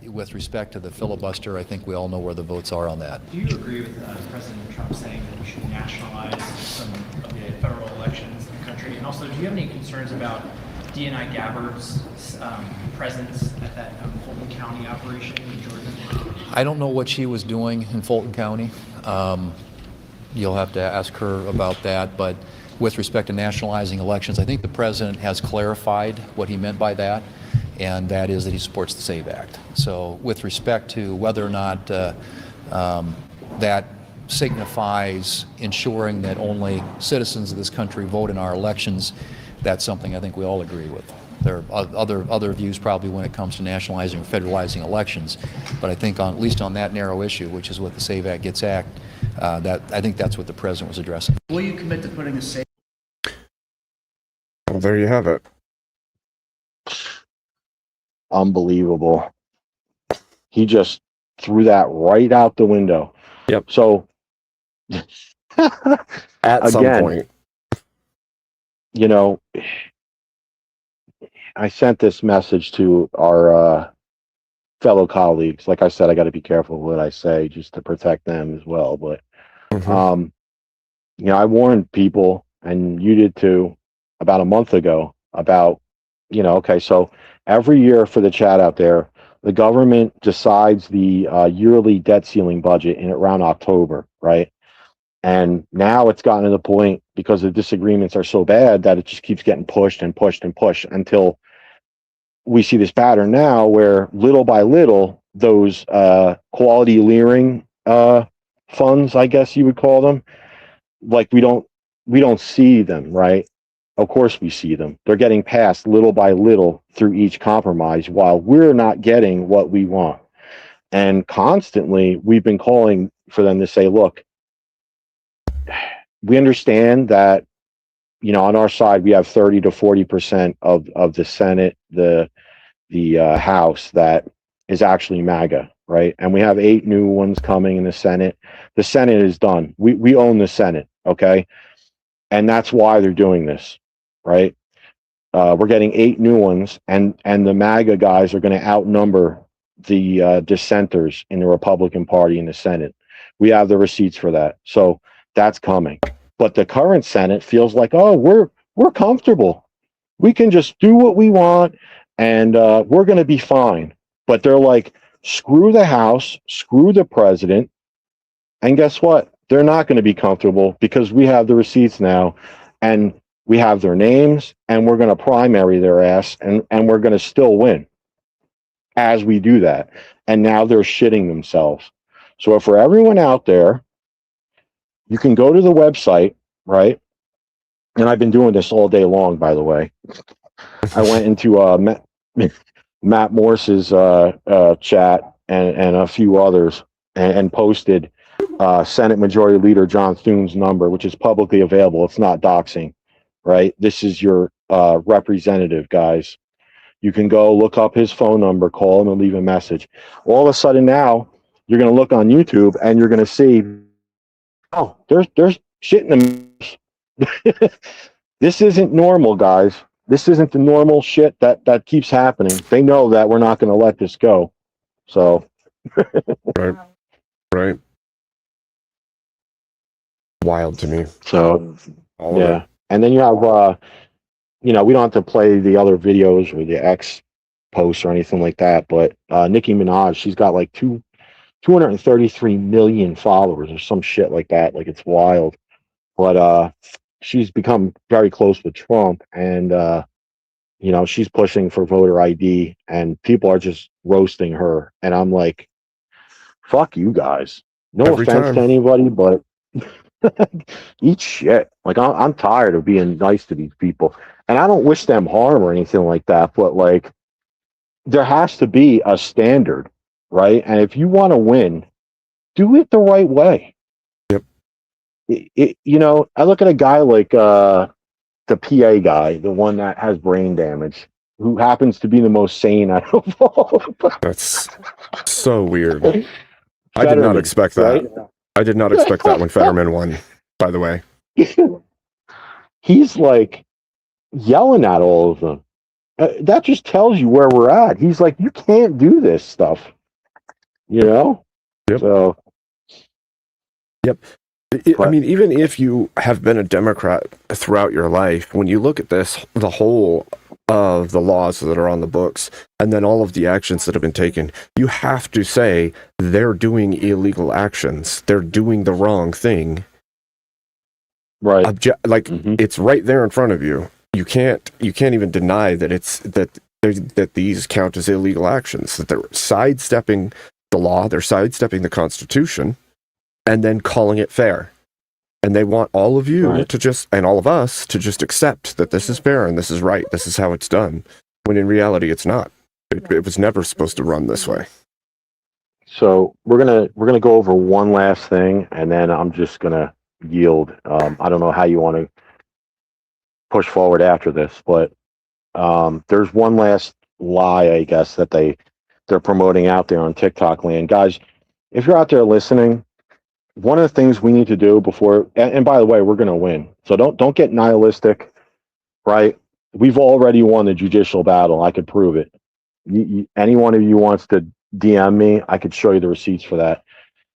With respect to the filibuster, I think we all know where the votes are on that. Do you agree with President Trump saying that we should nationalize some of the federal elections in the country? And also, do you have any concerns about DNI Gabbard's presence at that Fulton County operation in Georgia? I don't know what she was doing in Fulton County. You'll have to ask her about that. But with respect to nationalizing elections, I think the president has clarified what he meant by that, and that is that he supports the SAVE Act. So with respect to whether or not that signifies ensuring that only citizens of this country vote in our elections, that's something I think we all agree with. There are other views probably when it comes to nationalizing or federalizing elections, but I think at least on that narrow issue, which is what the SAVE Act gets at, I think that's what the president was addressing. Will you commit to putting the SAVE? Well, there you have it. Unbelievable. He just threw that right out the window. Yep. So at some point, I sent this message to our fellow colleagues. Like I said, I got to be careful what I say just to protect them as well. But, I warned people, and you did too, about a month ago about, okay, so every year for the chat out there, the government decides the yearly debt ceiling budget in around October, right? And now it's gotten to the point, because the disagreements are so bad, that it just keeps getting pushed and pushed and pushed until we see this pattern now where little by little, those quality leering funds, I guess you would call them, like we don't see them, right? Of course we see them. They're getting passed little by little through each compromise while we're not getting what we want. And constantly we've been calling for them to say, look, we understand that, on our side, we have 30 to 40% of the Senate, the House that is actually MAGA, right? And we have 8 new ones coming in the Senate. The Senate is done. We own the Senate, okay? And that's why they're doing this, right? We're getting 8 new ones, and the MAGA guys are going to outnumber the dissenters in the Republican Party in the Senate. We have the receipts for that. So that's coming. But the current Senate feels like, oh, we're comfortable. We can just do what we want, and we're going to be fine. But they're like, screw the House, screw the president. And guess what? They're not going to be comfortable, because we have the receipts now, and we have their names, and we're going to primary their ass, and we're going to still win as we do that. And now they're shitting themselves. So for everyone out there, you can go to the website, right? And I've been doing this all day long, by the way. I went into Matt Morse's chat and a few others, and posted Senate Majority Leader John Thune's number, which is publicly available. It's not doxing, right? This is your representative, guys. You can go look up his phone number, call him, and leave a message. All of a sudden now, you're going to look on YouTube, and you're going to see, oh, there's shit in the This isn't normal, guys. This isn't the normal shit that keeps happening. They know that we're not going to let this go. So, right. Wild to me. So, All of yeah. it. And then you have, we don't have to play the other videos or the X posts or anything like that, but Nicki Minaj, she's got like 233 million followers or some shit like that. Like, it's wild. But she's become very close with Trump, and she's pushing for voter ID, and people are just roasting her. And I'm like, fuck you guys. No Every offense to time. anybody, but eat shit. Like, I'm tired of being nice to these people, and I don't wish them harm or anything like that. But like, there has to be a standard, right? And if you want to win, do it the right way. Yep. I look at a guy like the PA guy, the one that has brain damage, who happens to be the most sane out of all. That's so weird. I did not Fetterman, expect that. right? I did not expect that when Fetterman won, by the way. He's like yelling at all of them. That just tells you where we're at. He's like, you can't do this stuff. Yep. So. Yep. I mean, even if you have been a Democrat throughout your life, when you look at this, the whole of the laws that are on the books, and then all of the actions that have been taken, you have to say they're doing illegal actions. They're doing the wrong thing. Right. It's right there in front of you. You can't even deny that that these count as illegal actions, that they're sidestepping the law, they're sidestepping the Constitution, and then calling it fair. And they want all of you and all of us to just accept that this is fair and this is right, this is how it's done, when in reality it's not. It was never supposed to run this way. So we're gonna go over one last thing, and then I'm just gonna yield. I don't know how you want to push forward after this, but there's one last lie, I guess, that they're promoting out there on TikTok land. Guys, if you're out there listening, one of the things we need to do before, and by the way, we're going to win. So don't get nihilistic, right? We've already won the judicial battle. I could prove it. Any one of you wants to DM me, I could show you the receipts for that.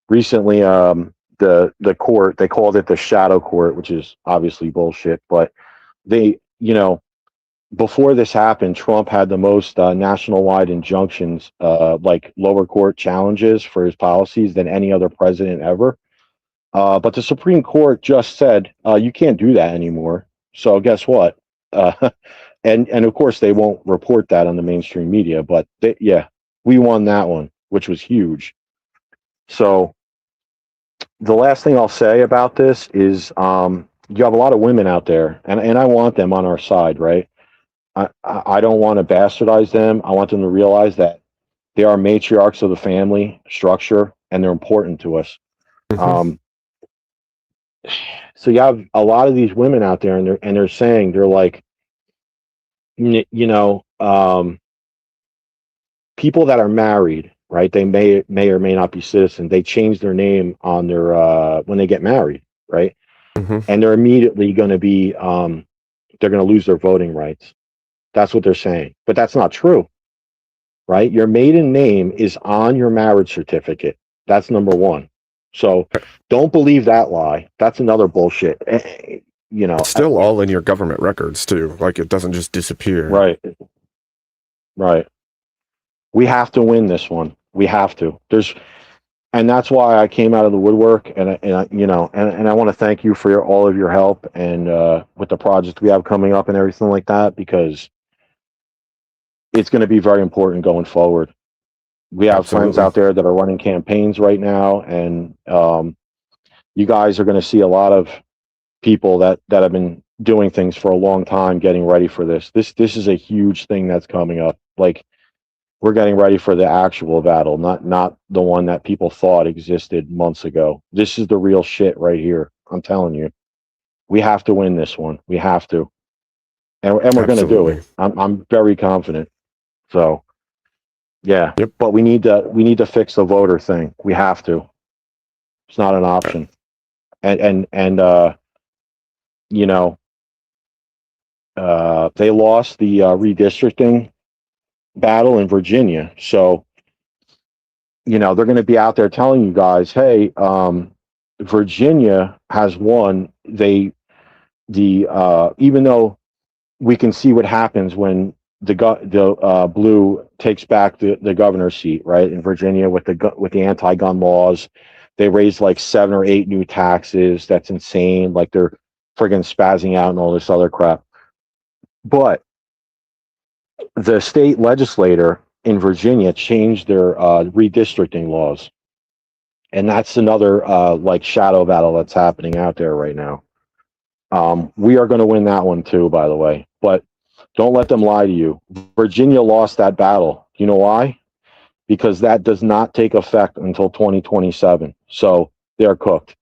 Recently, the court, they called it the shadow court, which is obviously bullshit, but before this happened, Trump had the most national-wide injunctions, like lower court challenges for his policies than any other president ever. But the Supreme Court just said you can't do that anymore. So guess what? And of course they won't report that on the mainstream media. But we won that one, which was huge. So the last thing I'll say about this is you have a lot of women out there, and I want them on our side, right? I don't want to bastardize them. I want them to realize that they are matriarchs of the family structure, and they're important to us. Mm-hmm. So you have a lot of these women out there, and they're saying, they're like, people that are married, right? They may or may not be citizens. They change their name on their when they get married, right? Mm-hmm. And they're immediately going to be they're going to lose their voting rights. That's what they're saying, but that's not true, right? Your maiden name is on your marriage certificate. That's number one. So don't believe that lie. That's another bullshit. It's still all in your government records too. Like, it doesn't just disappear. Right. We have to win this one. We have to. And that's why I came out of the woodwork, and I want to thank you for all of your help, and with the project we have coming up and everything like that, because it's going to be very important going forward. We have friends out there that are running campaigns right now, and you guys are going to see a lot of people that have been doing things for a long time getting ready for this. This is a huge thing that's coming up. Like, we're getting ready for the actual battle, not the one that people thought existed months ago. This is the real shit right here. I'm telling you, we have to win this one. We have to, and we're going to do it. I'm very confident. So, yeah. Yep. But we need to fix the voter thing. We have to. It's not an option. And you know, they lost the redistricting battle in Virginia. So, you know, they're going to be out there telling you guys, hey, Virginia has won. Even though we can see what happens when the blue takes back the governor's seat, right, in Virginia with the anti-gun laws. They raised like 7 or 8 new taxes. That's insane. Like they're friggin' spazzing out and all this other crap. But the state legislator in Virginia changed their redistricting laws, and that's another like shadow battle that's happening out there right now. We are going to win that one too, by the way. But don't let them lie to you. Virginia lost that battle. You know why? Because that does not take effect until 2027. So they're cooked.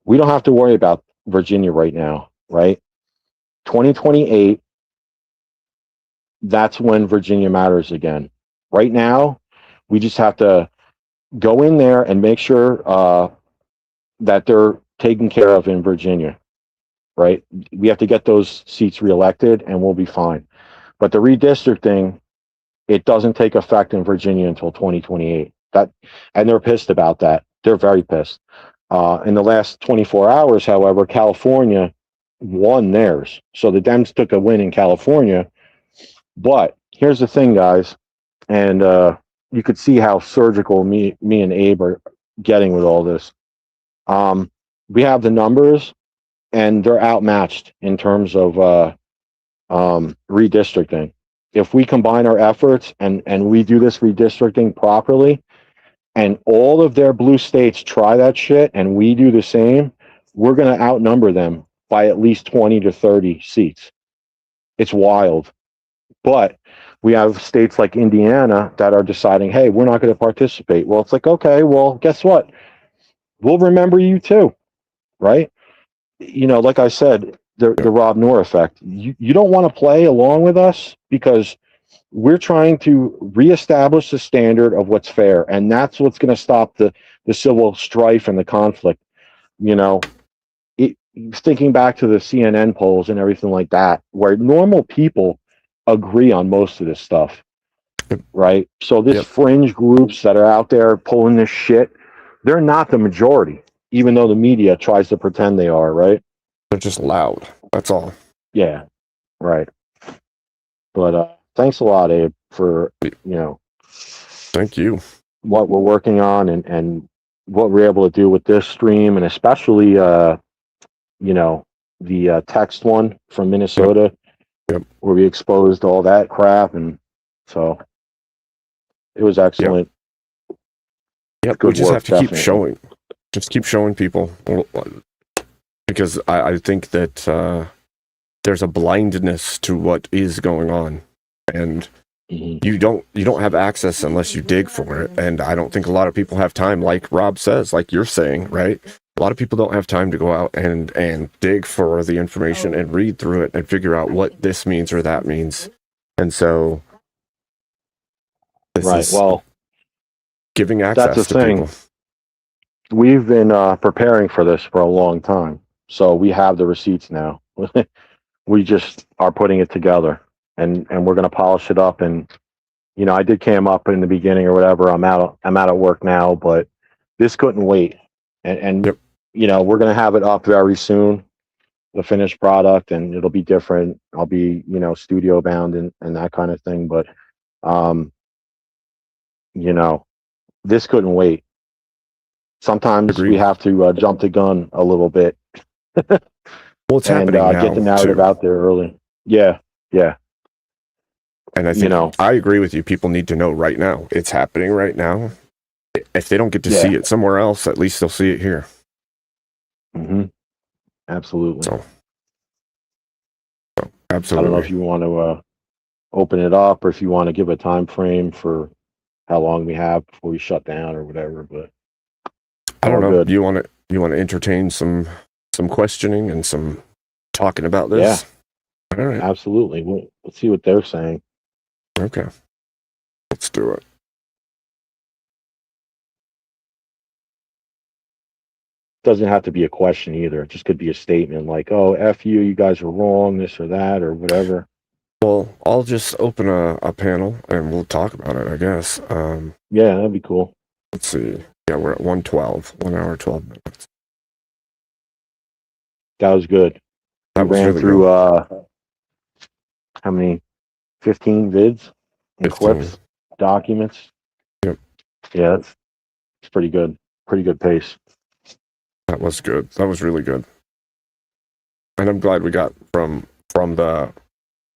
We don't have to worry about Virginia right now, right? 2028, that's when Virginia matters again. Right now, we just have to go in there and make sure that they're taken care of in Virginia, right? We have to get those seats reelected and we'll be fine. But the redistricting, it doesn't take effect in Virginia until 2028. And they're pissed about that. They're very pissed. In the last 24 hours, however, California won theirs. So the Dems took a win in California. But here's the thing, guys, and you could see how surgical me and Abe are getting with all this. We have the numbers, and they're outmatched in terms of redistricting. If we combine our efforts and we do this redistricting properly, and all of their blue states try that shit, and we do the same, we're going to outnumber them by at least 20 to 30 seats. It's wild. But we have states like Indiana that are deciding, hey, we're not going to participate. Well, it's like, okay, well, guess what? We'll remember you too, right? You know, like I said, the Rob Noor effect. You don't want to play along with us because we're trying to reestablish the standard of what's fair, and that's what's going to stop the civil strife and the conflict. You know, thinking back to the CNN polls and everything like that, where normal people agree on most of this stuff, right? So this fringe groups that are out there pulling this shit, they're not the majority, even though the media tries to pretend they are, right? They're just loud. That's all. Yeah, right. But thanks a lot, Abe, for, thank you. What we're working on and what we're able to do with this stream, and especially, the text one from Minnesota, where we exposed all that crap, and so it was excellent. Yep, Good we just work, have to keep definitely. keep showing people, because I think that there's a blindness to what is going on, and you don't have access unless you dig for it. And I don't think a lot of people have time, like Rob says, like you're saying, right? A lot of people don't have time to go out and dig for the information and read through it and figure out what this means or that means. And so this is giving access That's the to thing. people. We've been preparing for this for a long time, so we have the receipts now. We just are putting it together, and we're going to polish it up. And I did cam up in the beginning or whatever. I'm out of work now, but this couldn't wait. And we're going to have it up very soon, the finished product, and it'll be different. I'll be studio bound and that kind of thing. But this couldn't wait. Sometimes we have to jump the gun a little bit. Well, it's and happening now, get the narrative too. out there early. Yeah. And I think I agree with you. People need to know right now. It's happening right now. If they don't get to see it somewhere else, at least they'll see it here. Mm-hmm. Absolutely. So, I absolutely. don't know if you want to open it up or if you want to give a time frame for how long we have before we shut down or whatever. But I don't know. good. You want to entertain some questioning and some talking about this? Yeah. All right. Absolutely. Let's see what they're saying. Okay. Let's do it. doesn't have to be a question either. It just could be a statement like, "Oh, F you, you guys are wrong," this or that, or whatever. Well, I'll just open a panel and we'll talk about it, I guess. Yeah, that'd be cool. Let's see. Yeah, we're at 1:12, 1 hour, 12 minutes. That was good. That We was ran really through, good. how many? 15 vids and 15. clips, documents. Yep. Yeah, it's pretty good. Pretty good pace. That was good. That was really good. And I'm glad we got from the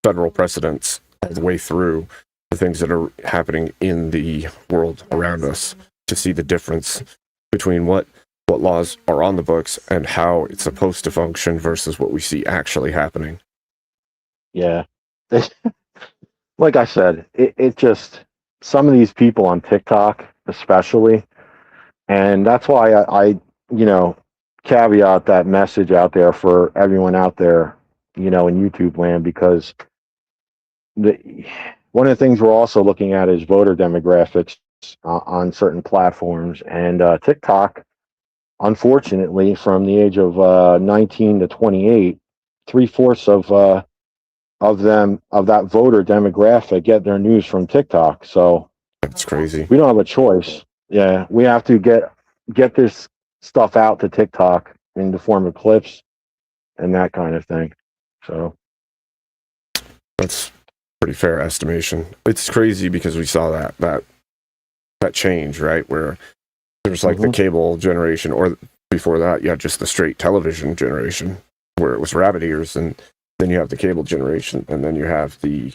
federal precedents all the way through the things that are happening in the world around us to see the difference between what laws are on the books and how it's supposed to function versus what we see actually happening. Yeah. Like I said, it just, some of these people on TikTok, especially, and that's why I caveat that message out there for everyone out there, in YouTube land, because one of the things we're also looking at is voter demographics on certain platforms, and TikTok, unfortunately, from the age of 19 to 28, 3/4 of that voter demographic get their news from TikTok. So that's crazy. We don't have a choice. Yeah, we have to get this stuff out to TikTok in the form of clips and that kind of thing. So that's pretty fair estimation. It's crazy because we saw that change, right? Where there's like the cable generation, or before that, you had just the straight television generation where it was rabbit ears, and then you have the cable generation, and then you have the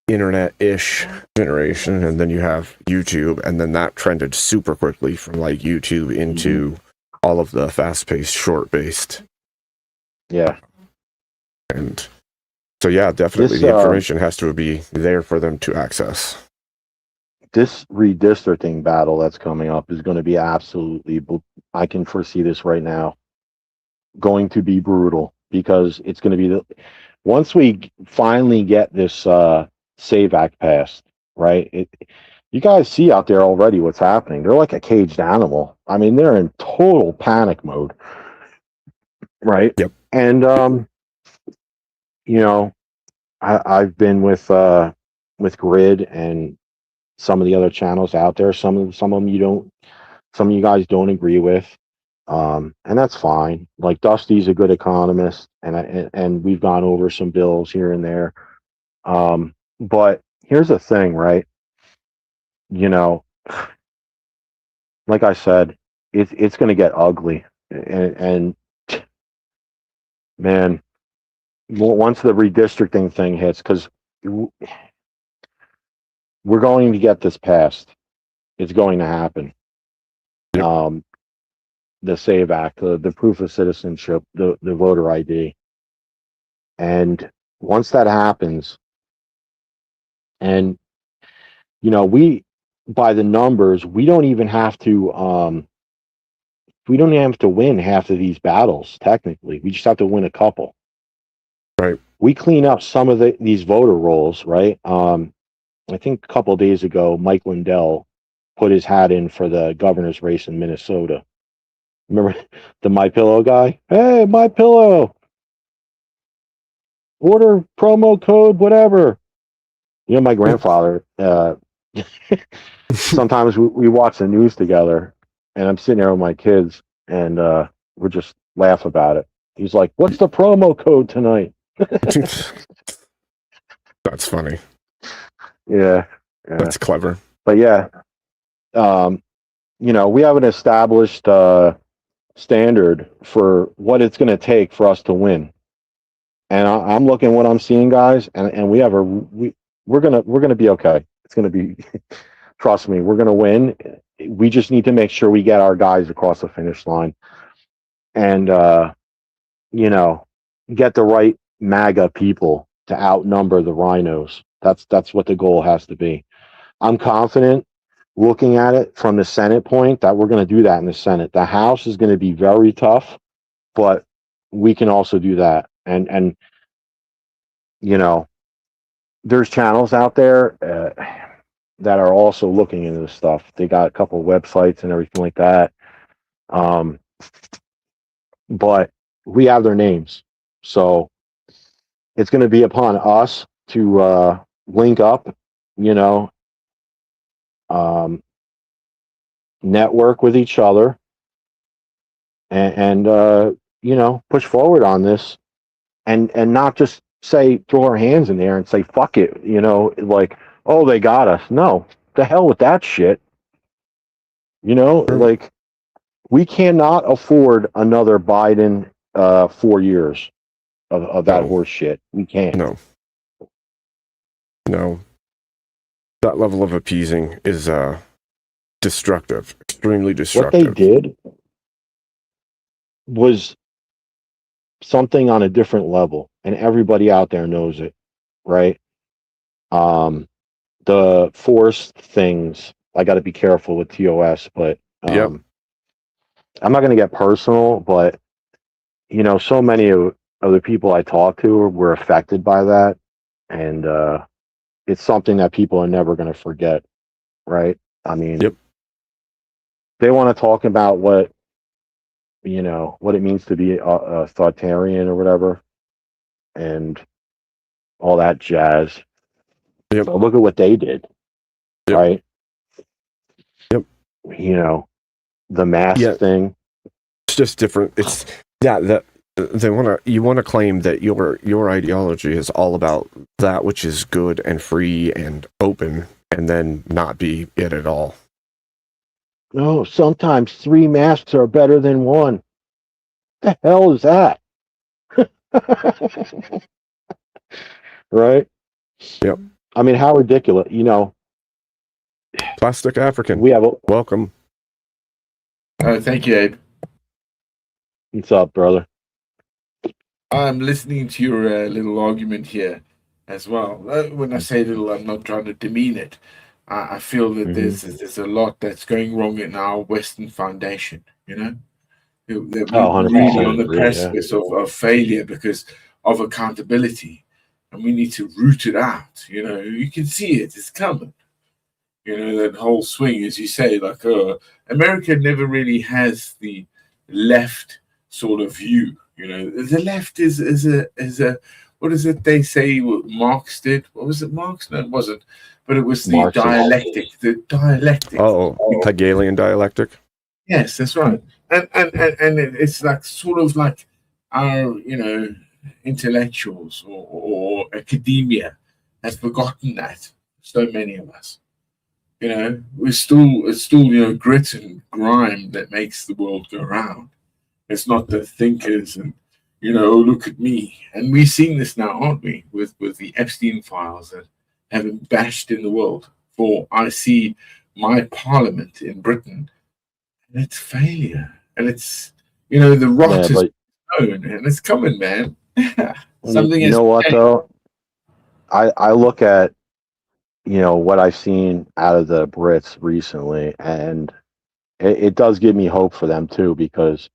internet-ish generation, and then you have YouTube, and then that trended super quickly from like YouTube into all of the fast-paced, short-based. Yeah. And so, yeah, definitely the information has to be there for them to access. This redistricting battle that's coming up is going to be absolutely, I can foresee this right now, going to be brutal, because it's going to be once we finally get this SAVE Act passed, right? You guys see out there already what's happening. They're like a caged animal. I mean, they're in total panic mode, right? Yep. And I've been with Grid and some of the other channels out there. Some of them some of you guys don't agree with. And that's fine. Like Dusty's a good economist, and we've gone over some bills here and there. But here's the thing, right? Like I said, it's going to get ugly, and man, once the redistricting thing hits, because we're going to get this passed. It's going to happen. Yep. The SAVE Act, the proof of citizenship, the voter ID. And once that happens, and by the numbers, we don't even have to win half of these battles, technically. We just have to win a couple. Right. We clean up some of these voter rolls, right? I think a couple of days ago, Mike Lindell put his hat in for the governor's race in Minnesota. Remember the My Pillow guy? Hey, My Pillow. Order promo code, whatever. My grandfather, sometimes we watch the news together, and I'm sitting there with my kids, and we're just laugh about it. He's like, "What's the promo code tonight?" That's funny. Yeah. That's clever. But yeah, we have an established standard for what it's going to take for us to win. And I'm looking what I'm seeing, guys, and we're gonna be okay. It's gonna be, trust me, we're gonna win. We just need to make sure we get our guys across the finish line, and get the right MAGA people to outnumber the rhinos. That's what the goal has to be. I'm confident, looking at it from the Senate point, that we're going to do that in the Senate. The House is going to be very tough, but we can also do that. And there's channels out there that are also looking into this stuff. They got a couple of websites and everything like that. But we have their names. So it's going to be upon us to link up, you know, network with each other and you know, push forward on this and not just say, throw our hands in the air and say, fuck it, you know, like, oh, they got us. No, the hell with that shit. You know, like, we cannot afford another Biden 4 years of that horse shit. We can't. No. That level of appeasing is destructive, extremely What destructive. they did was something on a different level, and everybody out there knows it, right? The forced things, I got to be careful with TOS, but I'm not going to get personal, but you know, so many of the people I talk to were affected by that, and it's something that people are never going to forget, right? I mean, they want to talk about what, you know, what it means to be a authoritarian or whatever, and all that jazz. So look at what they did, right? You know, the mask thing. It's just different. It's that you want to claim that your ideology is all about that which is good and free and open, and then not be it at all. No, sometimes 3 masks are better than 1. The hell is that? Right? Yep. I mean, how ridiculous, you know. Plastic African. We have welcome. Thank you, Abe. What's up, brother? I'm listening to your little argument here as well. When I say little, I'm not trying to demean it. I feel that there's a lot that's going wrong in our Western foundation, you know? That we're really on the precipice of failure because of accountability. And we need to root it out. You know, you can see it, it's coming. You know, that whole swing, as you say, like America never really has the left sort of view. You know, the left is a what is it they say Marx did? What was it, Marx? No, it wasn't. But it was the dialectic. The dialectic. Oh, Hegelian dialectic. Yes, that's right. And it's like sort of like our, you know, intellectuals or academia has forgotten that. So many of us. You know, it's still, you know, grit and grime that makes the world go round. It's not the thinkers and, you know, oh, look at me. And we've seen this now, aren't we, with the Epstein files that have been bashed in the world. For I see my parliament in Britain, and it's failure. And it's, you know, the rot is known, and it's coming, man. Something you know what, though? I look at, you know, what I've seen out of the Brits recently, and it does give me hope for them too, because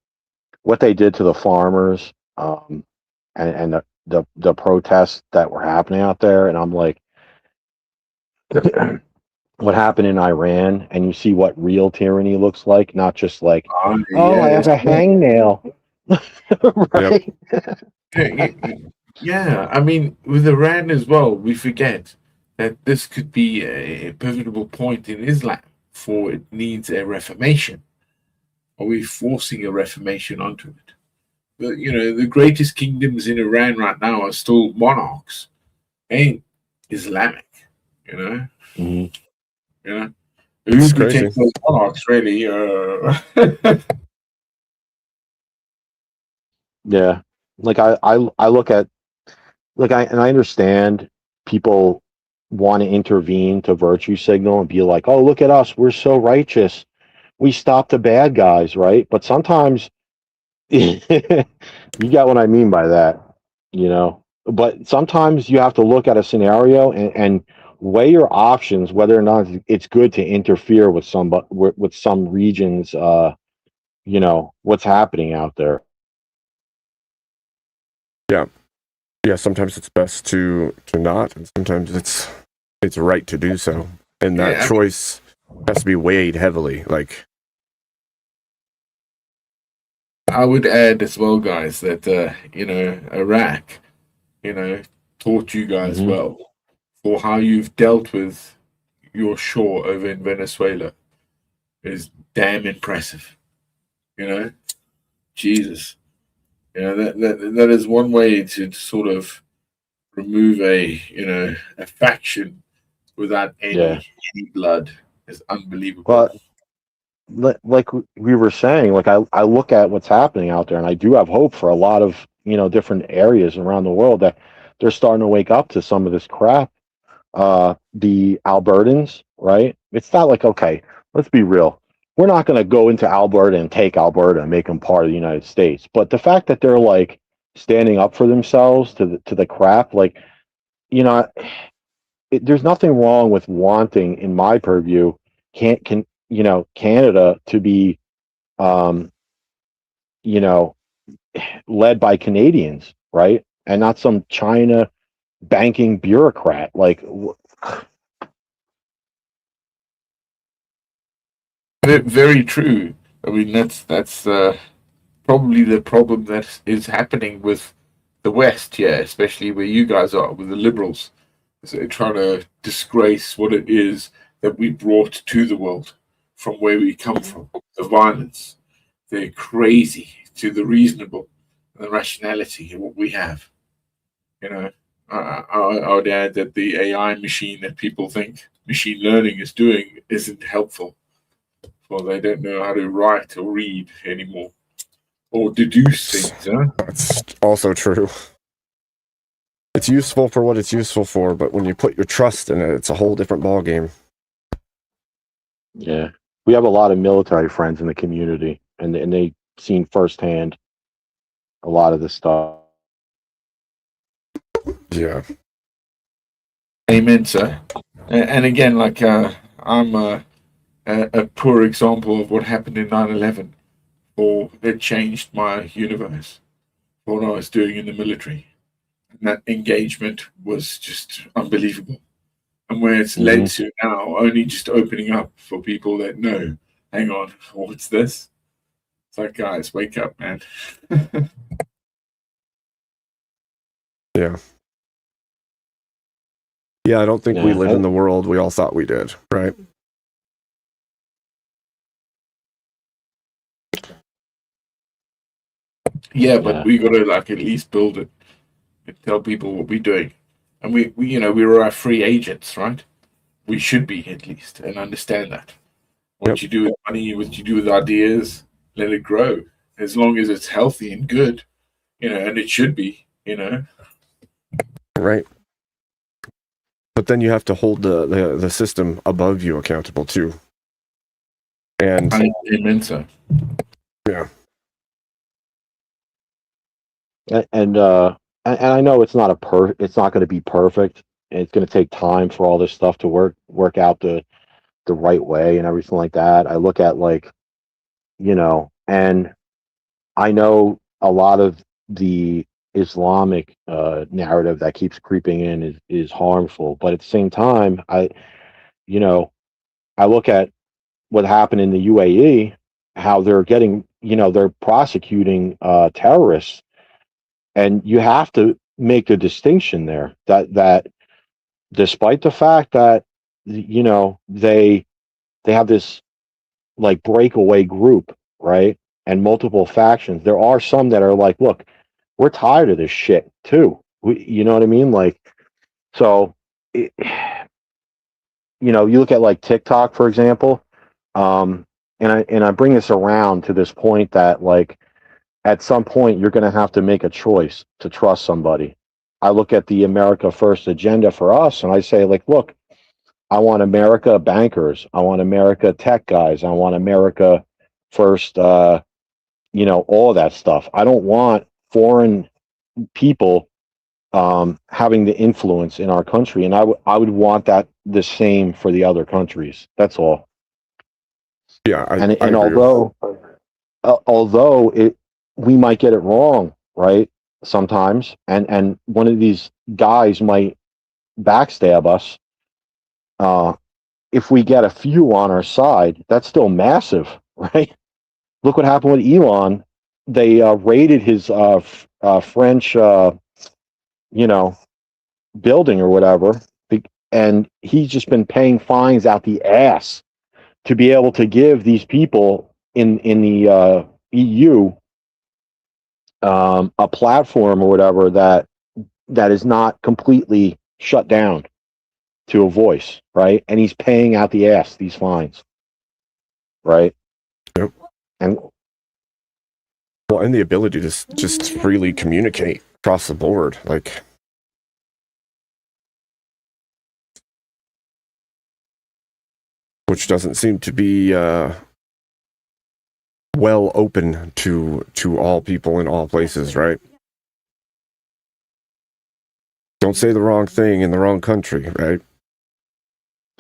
what they did to the farmers and the protests that were happening out there, and I'm like, what happened in Iran, and you see what real tyranny looks like, not just like, I have a hangnail. Right? Yeah, I mean, with Iran as well, we forget that this could be a pivotal point in Islam, for it needs a reformation. Are we forcing a reformation onto it? But, you know, the greatest kingdoms in Iran right now are still monarchs, ain't Islamic, you know? You know? Who protects those monarchs, really? Yeah. Like I look at, like, I understand people want to intervene to virtue signal and be like, oh, look at us, we're so righteous, we stop the bad guys, right? But sometimes you got what I mean by that, you know. But sometimes you have to look at a scenario and weigh your options, whether or not it's good to interfere with some regions, you know, what's happening out there. Yeah, sometimes it's best to not, and sometimes it's right to do so, and that choice has to be weighed heavily. Like, I would add as well, guys, that Iraq, taught you guys well for how you've dealt with your shore over in Venezuela is damn impressive. Jesus, that is one way to sort of remove a faction without any blood. Is unbelievable. But like we were saying, like I look at what's happening out there, and I do have hope for a lot of different areas around the world that they're starting to wake up to some of this crap. The Albertans, right? It's not like, okay, let's be real. We're not going to go into Alberta and take Alberta and make them part of the United States. But the fact that they're like standing up for themselves to the crap, like there's nothing wrong with wanting, in my purview, Canada to be, you know, led by Canadians, right? And not some China banking bureaucrat. Like, very true. I mean, that's probably the problem that is happening with the West, yeah, especially where you guys are with the liberals. So they're trying to disgrace what it is that we brought to the world from where we come from, the violence. They're crazy to the reasonable and the rationality of what we have. I would add that the AI machine that people think machine learning is doing isn't helpful. Well, they don't know how to write or read anymore or deduce things. That's also true. It's useful for what it's useful for, but when you put your trust in it, it's a whole different ballgame. yeah, we have a lot of military friends in the community, and they've seen firsthand a lot of this stuff. Yeah. Amen, sir. And again, like I'm a poor example of what happened in 9/11, or it changed my universe, what I was doing in the military. And that engagement was just unbelievable. And where it's led to now, only just opening up for people that know, hang on, what's this? It's like, guys, wake up, man. Yeah. Yeah, I don't think we live in the world we all thought we did, right? Yeah, but we got to like at least build it and tell people what we're doing. And we we were our free agents, right? We should be at least and understand that. What you do with money, what you do with ideas, let it grow. As long as it's healthy and good, and it should be, Right. But then you have to hold the system above you accountable too. And amen, sir. Yeah. And I know it's not it's not going to be perfect. And it's going to take time for all this stuff to work out the right way and everything like that. I look at and I know a lot of the Islamic narrative that keeps creeping in is harmful, but at the same time, I look at what happened in the UAE, how they're getting, they're prosecuting terrorists, and you have to make the distinction there that despite the fact that they have this like breakaway group, right, and multiple factions, there are some that are like, look, we're tired of this shit too. You know what I mean? Like, so you look at like TikTok, for example, and I bring this around to this point that like at some point you're going to have to make a choice to trust somebody. I look at the America First agenda for us, and I say, like, look, I want America bankers, I want America tech guys, I want America First, all of that stuff. I don't want foreign people having the influence in our country, and I would want that the same for the other countries. That's all. Yeah, and I although we might get it wrong, right, sometimes, and one of these guys might backstab us. If we get a few on our side, that's still massive, right? Look what happened with Elon, they raided his French, building or whatever, and he's just been paying fines out the ass to be able to give these people in the EU a platform or whatever that is not completely shut down to a voice, right? And he's paying out the ass these fines, right? Yep. And well, and the ability to just freely communicate across the board, like. Which doesn't seem to be well open to all people in all places, right? Don't say the wrong thing in the wrong country, right?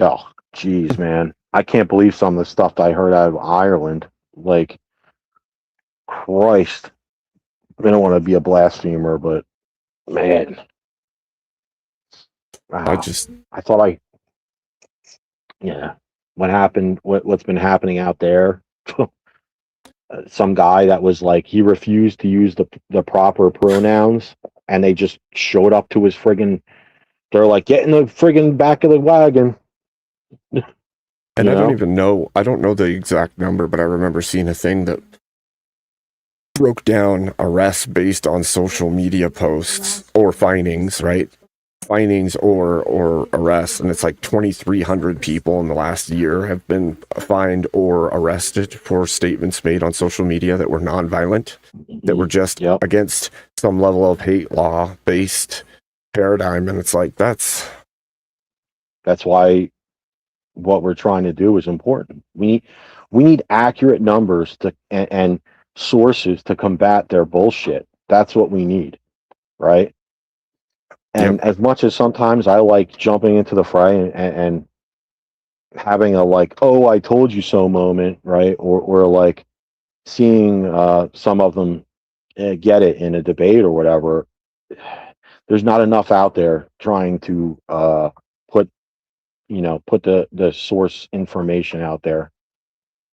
oh, geez, man, I can't believe some of the stuff that I heard out of Ireland. Like, Christ, I don't want to be a blasphemer, but man, I thought what's been happening out there. Some guy that was like, he refused to use the proper pronouns, and they just showed up to his friggin', they're like, get in the friggin' back of the wagon. And I don't know the exact number, but I remember seeing a thing that broke down arrests based on social media posts or findings, right? Findings or arrests, and it's like 2,300 people in the last year have been fined or arrested for statements made on social media that were nonviolent, that were just against some level of hate law based paradigm. And it's like, that's why what we're trying to do is important. We need accurate numbers and sources to combat their bullshit. That's what we need, right? And as much as sometimes I like jumping into the fray and having a like, oh, I told you so moment, right? Or like seeing some of them get it in a debate or whatever, there's not enough out there trying to put the source information out there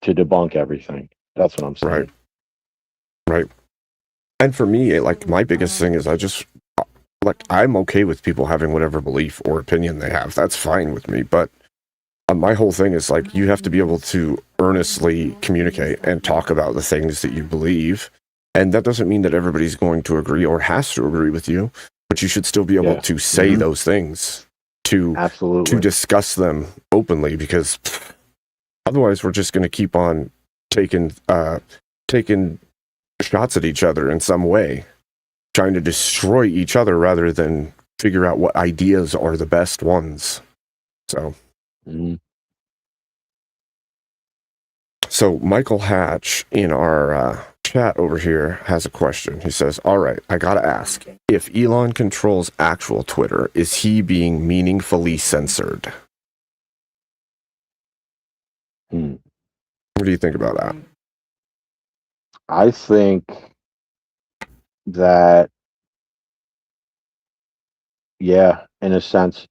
to debunk everything. That's what I'm saying. Right. And for me, like, my biggest thing is I'm okay with people having whatever belief or opinion they have. That's fine with me. But my whole thing is like, you have to be able to earnestly communicate and talk about the things that you believe. And that doesn't mean that everybody's going to agree or has to agree with you, but you should still be able to say those things, to discuss them openly, because otherwise we're just going to keep on taking shots at each other in some way, trying to destroy each other rather than figure out what ideas are the best ones. So, So Michael Hatch in our chat over here has a question. He says, all right, I gotta ask, if Elon controls actual Twitter, is he being meaningfully censored? What do you think about that? I think that, yeah, in a sense,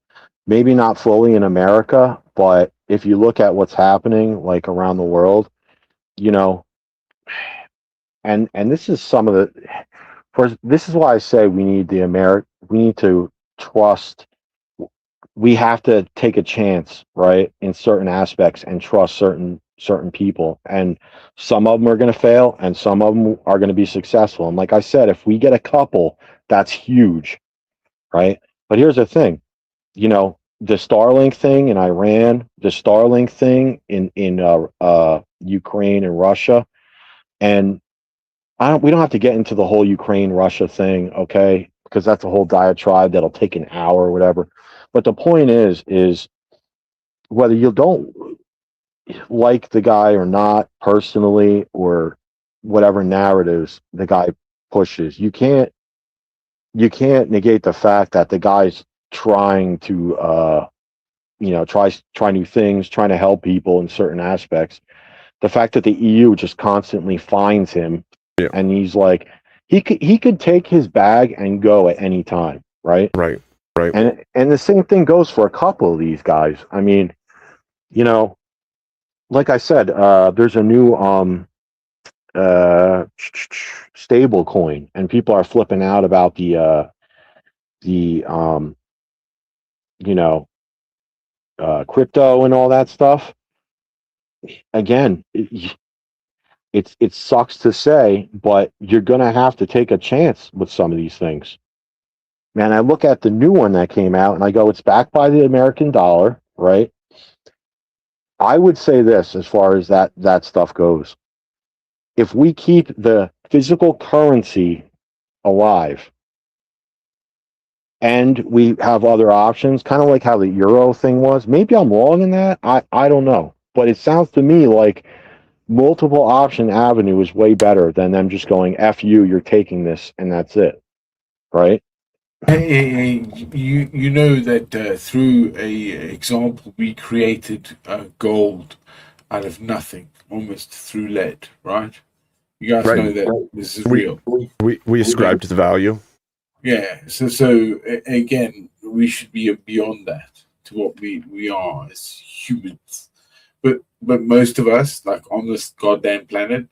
maybe not fully in America, but if you look at what's happening like around the world, and this is some of this is why I say we need we need to trust. We have to take a chance, right, in certain aspects and trust certain people, and some of them are going to fail and some of them are going to be successful. And like I said, if we get a couple, that's huge, right? But here's the thing, the Starlink thing in Iran, the Starlink thing in Ukraine and Russia, and we don't have to get into the whole Ukraine Russia thing, okay? Because that's a whole diatribe that'll take an hour or whatever. But the point is whether you don't like the guy or not personally, or whatever narratives the guy pushes, you can't negate the fact that the guy's trying to try new things, trying to help people in certain aspects. The fact that the EU just constantly fines him, and he's like, he could take his bag and go at any time, right? Right. And the same thing goes for a couple of these guys. I mean, like I said, there's a new stable coin, and people are flipping out about the crypto and all that stuff. Again, it sucks to say, but you're gonna have to take a chance with some of these things. Man, I look at the new one that came out and I go, it's backed by the American dollar, right? I would say this as far as that stuff goes. If we keep the physical currency alive and we have other options, kind of like how the euro thing was, maybe I'm wrong in that. I don't know. But it sounds to me like multiple option avenue is way better than them just going, F you, you're taking this, and that's it. Right? Hey, you know that through a example we created gold out of nothing, almost through lead, right? You guys know that this is real. We ascribe to the value. Yeah. So again, we should be beyond that to what we are as humans. But most of us, like on this goddamn planet,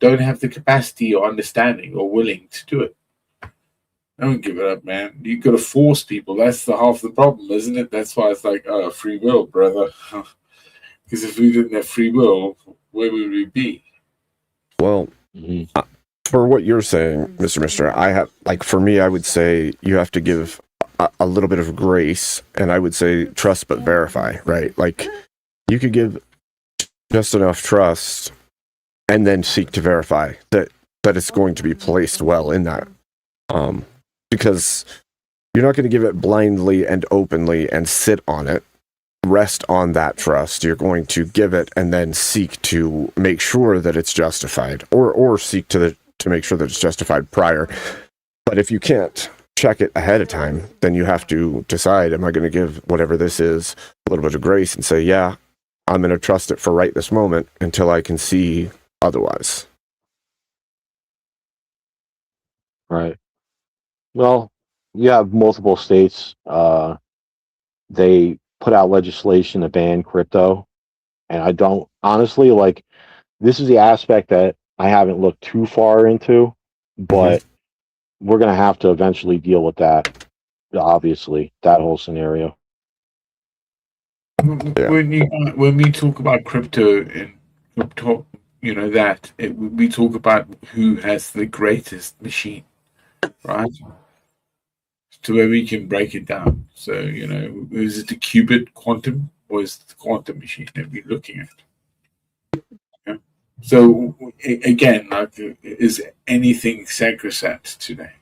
don't have the capacity or understanding or willing to do it. Don't give it up, man. You got to force people. That's the half the problem, isn't it? That's why it's like, free will, brother. Because if we didn't have free will, where would we be? Well, for what you're saying, Mr. Mister, I have, like, for me, I would say you have to give a little bit of grace, and I would say trust but verify, right? Like, you could give just enough trust and then seek to verify that it's going to be placed well in that. Because you're not going to give it blindly and openly and sit on it, rest on that trust. You're going to give it and then seek to make sure that it's justified, or seek to make sure that it's justified prior. But if you can't check it ahead of time, then you have to decide, am I going to give whatever this is a little bit of grace and say, yeah, I'm going to trust it for right this moment until I can see otherwise. Right. Well, you have multiple states. They put out legislation to ban crypto, and I don't honestly like. This is the aspect that I haven't looked too far into, but we're going to have to eventually deal with that. Obviously, that whole scenario. When we talk about crypto and crypto, we talk about who has the greatest machine, right? To where we can break it down. So, is it the qubit quantum or is it the quantum machine that we're looking at? Yeah. So, again, like, is anything sacrosanct today?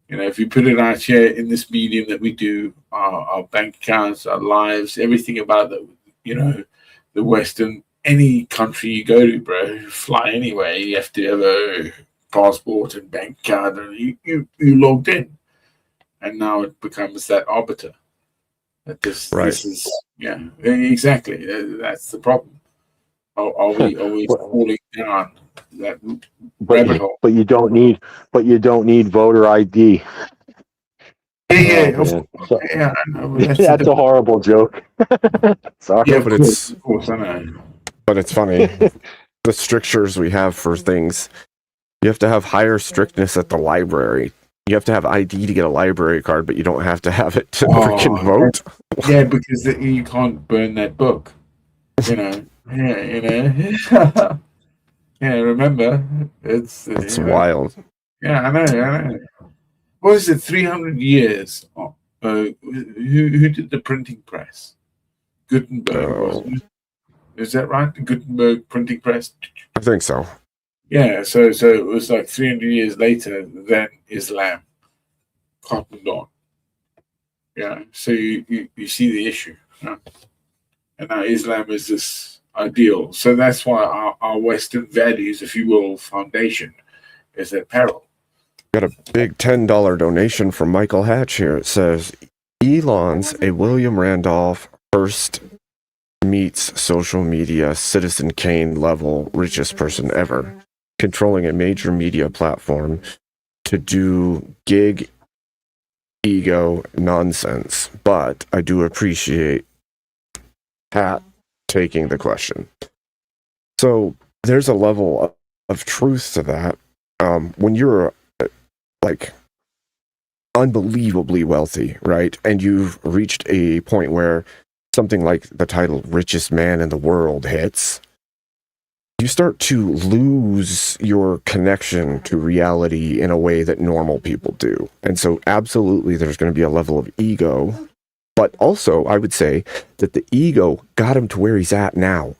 If you put it out here in this medium that we do, our bank accounts, our lives, everything about the Western, any country you go to, bro, you fly anywhere, you have to have a passport and bank card, and you logged in. And now it becomes that arbiter. That this is, yeah, exactly. That's the problem. Are we falling down that rabbit hole? But you don't need voter ID. Yeah, That's a horrible joke. Sorry, yeah, but of course, I know. But it's funny. The strictures we have for things, you have to have higher strictness at the library. You have to have ID to get a library card, but you don't have to have it to freaking vote. Yeah, because you can't burn that book. Yeah, yeah, remember? It's wild. Yeah, I know. What is it, 300 years? Who did the printing press? Gutenberg, wasn't it? Is that right? The Gutenberg printing press? I think so. Yeah, so it was like 300 years later than Islam cottoned on. Yeah, so you see the issue. Yeah? And now Islam is this ideal. So that's why our Western values, if you will, foundation is at peril. Got a big $10 donation from Michael Hatch here. It says, Elon's a William Randolph Hearst meets social media Citizen Kane level richest person ever, controlling a major media platform to do gig ego nonsense. But I do appreciate Pat taking the question. So there's a level of truth to that. When you're like unbelievably wealthy, right, and you've reached a point where something like the title richest man in the world hits, you start to lose your connection to reality in a way that normal people do. And so absolutely there's going to be a level of ego, but also I would say that the ego got him to where he's at now.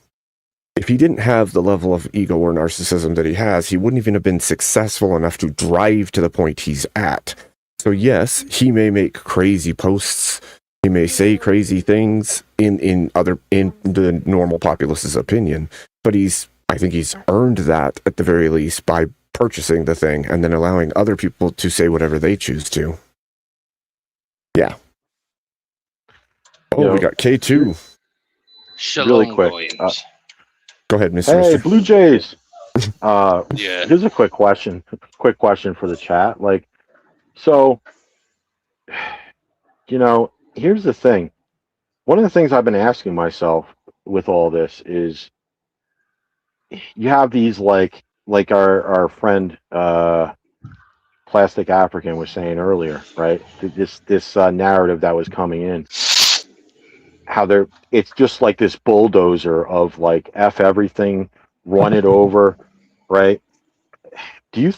If he didn't have the level of ego or narcissism that he has, he wouldn't even have been successful enough to drive to the point he's at. So yes, he may make crazy posts, he may say crazy things in the normal populace's opinion, but I think he's earned that at the very least by purchasing the thing and then allowing other people to say whatever they choose to. Yeah. Oh, we got K2. Shalom, really quick. Williams. Go ahead, Mr. Hey, Richard. Blue Jays. Yeah. Here's a quick question. Quick question for the chat. Like, so, here's the thing. One of the things I've been asking myself with all this is, you have these like our friend Plastic African was saying earlier, right? This narrative that was coming in, how it's just like this bulldozer of like F everything, run it over, right? Do you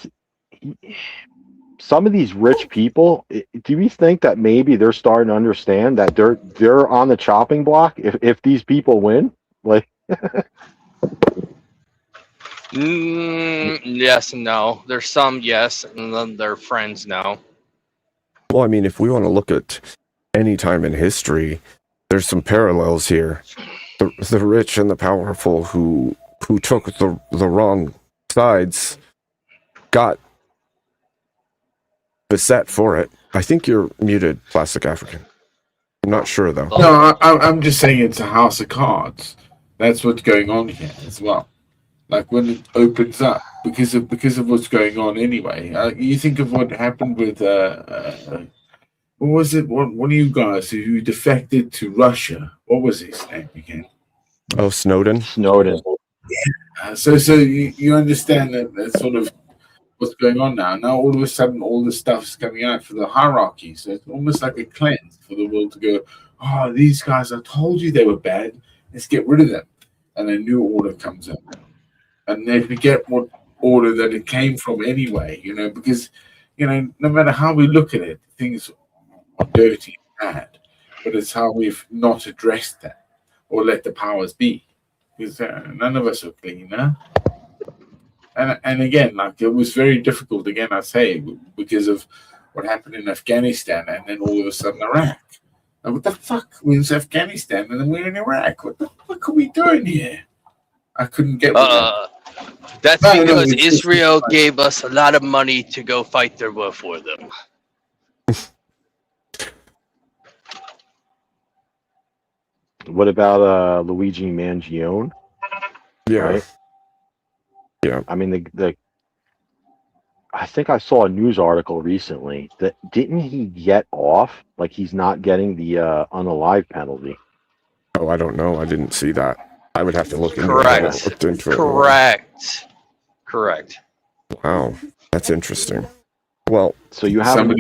some of these rich people, do you think that maybe they're starting to understand that they're on the chopping block if these people win? Like Yes and no. There's some yes, and then their friends no. Well, I mean, if we want to look at any time in history, there's some parallels here. The rich and the powerful who took the wrong sides got beset for it. I think you're muted, Plastic African. I'm not sure, though. No, I'm just saying it's a house of cards. That's what's going on here as well. Like when it opens up, because of what's going on anyway. You think of what happened with what was it? One of you guys who defected to Russia. What was his name again? Oh, Snowden. Yeah. So you understand that sort of what's going on now. Now all of a sudden all this stuff's coming out for the hierarchy. So it's almost like a cleanse for the world to go, oh, these guys, I told you they were bad. Let's get rid of them. And a new order comes up. And they forget what order that it came from anyway, because, no matter how we look at it, things are dirty and bad, but it's how we've not addressed that or let the powers be. Because none of us are clean, huh? And again, like, it was very difficult, again, I say, because of what happened in Afghanistan and then all of a sudden Iraq. And what the fuck? We're in Afghanistan and then we're in Iraq. What the fuck are we doing here? I couldn't get That's because Israel gave us a lot of money to go fight their war for them. what about Luigi Mangione? Yeah. Right? Yeah. I mean, I think I saw a news article recently that didn't he get off? Like he's not getting the unalive penalty. Oh, I don't know. I didn't see that. I would have to look into Correct. it. Into Correct. Wow, that's interesting. Well, so you have an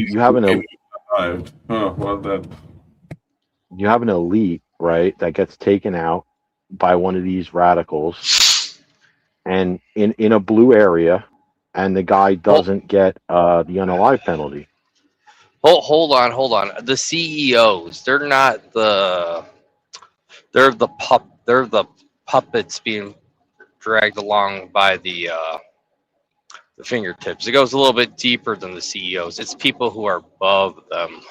elite, right, that gets taken out by one of these radicals, and in a blue area, and the guy doesn't get the unalive penalty. Hold on. The CEOs, they're the puppets being dragged along by the fingertips. It goes a little bit deeper than the CEOs. It's people who are above them,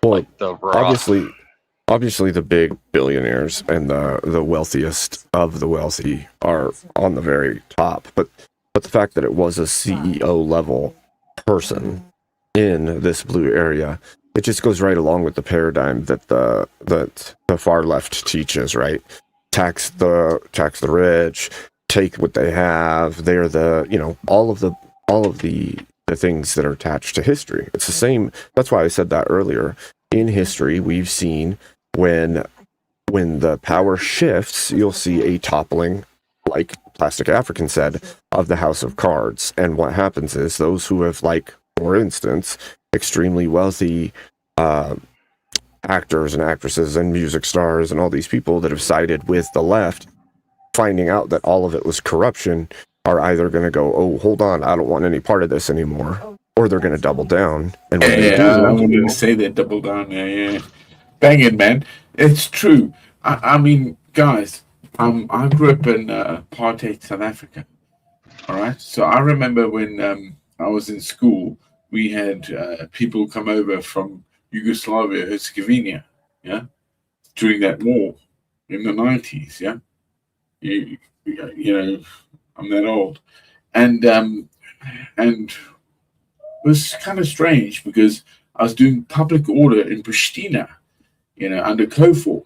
like the obviously the big billionaires and the wealthiest of the wealthy are on the very top. But the fact that it was a CEO level person in this blue area, it just goes right along with the paradigm that the far left teaches, right? Tax the rich, take what they have. They're all of the things that are attached to history. It's the same. That's why I said that earlier. In history, we've seen when the power shifts, you'll see a toppling like Plastic African said, of the house of cards. And what happens is those who have, like, for instance, extremely wealthy actors and actresses and music stars and all these people that have sided with the left, finding out that all of it was corruption, are either going to go, oh, hold on, I don't want any part of this anymore, or they're going to double down. And when they do, I was going to say they double down. Yeah. Bang it, man. It's true. I mean, guys, I grew up in apartheid South Africa. All right. So I remember when I was in school, we had people come over from Yugoslavia, Herzegovina, yeah, during that war in the 90s, yeah. You know, I'm that old, and it was kind of strange because I was doing public order in Pristina, you know, under KFOR,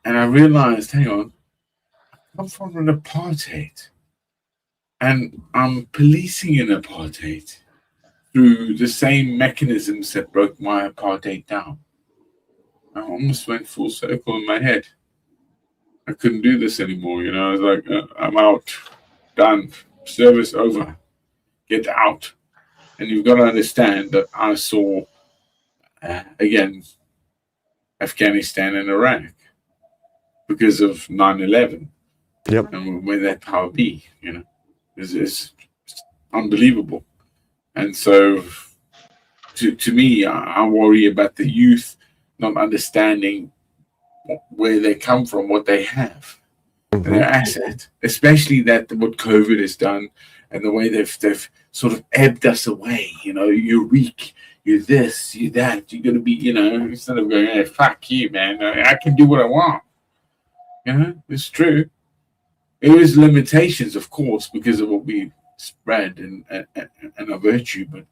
and I realized, hang on, I'm from an apartheid, and I'm policing an apartheid through the same mechanisms that broke my apartheid down. I almost went full circle in my head. I couldn't do this anymore, you know. I was like, I'm out, done, service over, get out. And you've got to understand that I saw, again, Afghanistan and Iraq because of 9/11. Yep. And where that power be, you know, is unbelievable. And so, to me, I worry about the youth not understanding where they come from, what they have, their asset, especially that what COVID has done and the way they've sort of ebbed us away. You know, you're weak, you're this, you're that, you're going to be, you know, instead of going, hey, fuck you, man, I can do what I want. You know, it's true. There is limitations, of course, because of what we spread and our virtue, but,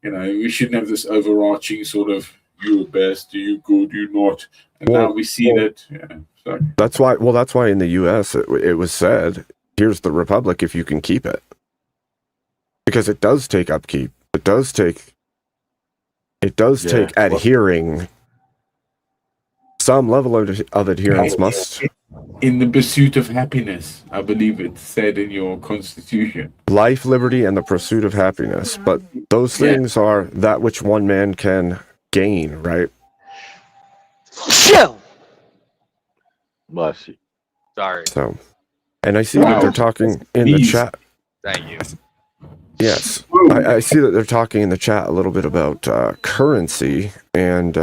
you know, we shouldn't have this overarching sort of, you're best, you're good, you're not. And now we see that. Yeah, sorry. That's why in the U.S. it was said, here's the republic if you can keep it. Because it does take upkeep. It does take adhering. Some level of adherence must. In the pursuit of happiness, I believe it's said in your constitution. Life, liberty, and the pursuit of happiness. But those things are that which one man can gain, right? Chill. Bless you. Sorry. So, and I see that they're talking in the chat. Thank you. Yes, I see that they're talking in the chat a little bit about currency, and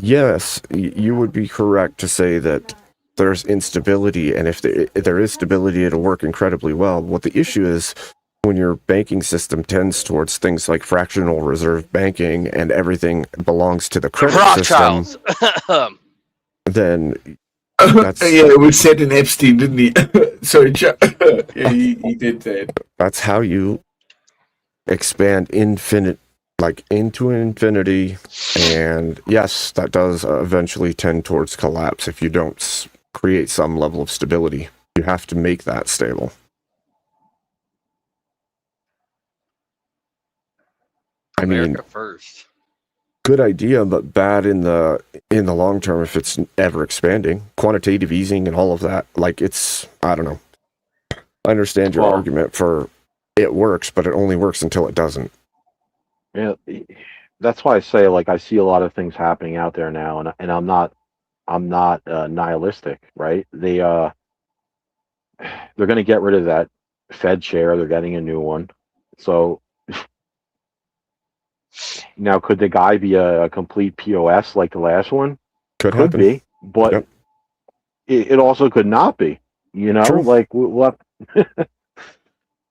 yes, you would be correct to say that there's instability, and if there is stability, it'll work incredibly well. What the issue is, when your banking system tends towards things like fractional reserve banking and everything belongs to the credit system, then that's, yeah, it was said in Epstein, didn't he? Sorry, Chuck. Yeah, he did say it. That's how you expand into infinity, and yes, that does eventually tend towards collapse if you don't create some level of stability. You have to make that stable. America first. Good idea, but bad in the long term if it's ever expanding. Quantitative easing and all of that, like, it's, I don't know. I understand your argument for it works, but it only works until it doesn't. Yeah, that's why I say, like, I see a lot of things happening out there now, and I'm not nihilistic, right? They're going to get rid of that Fed chair. They're getting a new one. So now, could the guy be a complete POS like the last one? Could be, but it also could not be. You know, like what?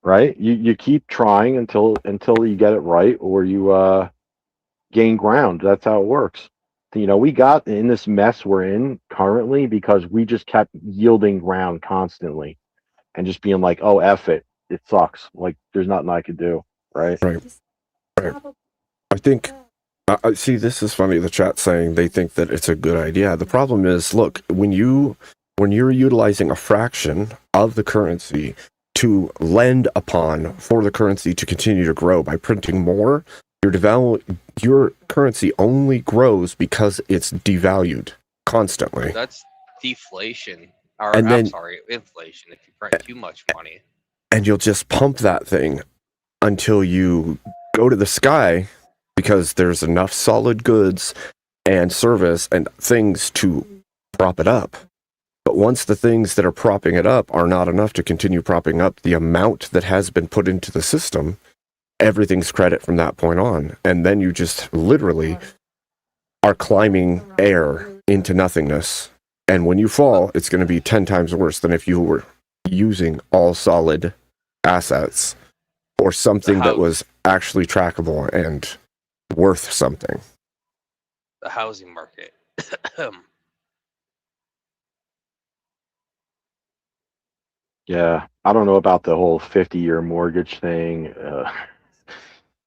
Right? You keep trying until you get it right, or you gain ground. That's how it works. You know, we got in this mess we're in currently because we just kept yielding ground constantly and just being like, oh, F it. It sucks. Like, there's nothing I could do. Right. I think, I see, this is funny, the chat saying they think that it's a good idea. The problem is, look, when you're utilizing a fraction of the currency to lend upon for the currency to continue to grow by printing more, your currency only grows because it's devalued constantly. That's deflation. Or, And I'm then, sorry, inflation, if you print too much money. and you'll just pump that thing until you go to the sky because there's enough solid goods and service and things to prop it up. But once the things that are propping it up are not enough to continue propping up the amount that has been put into the system, everything's credit from that point on. And then you just literally are climbing air into nothingness. And when you fall, it's going to be 10 times worse than if you were using all solid assets or something that was actually trackable and worth something. The housing market. Yeah, I don't know about the whole 50-year mortgage thing.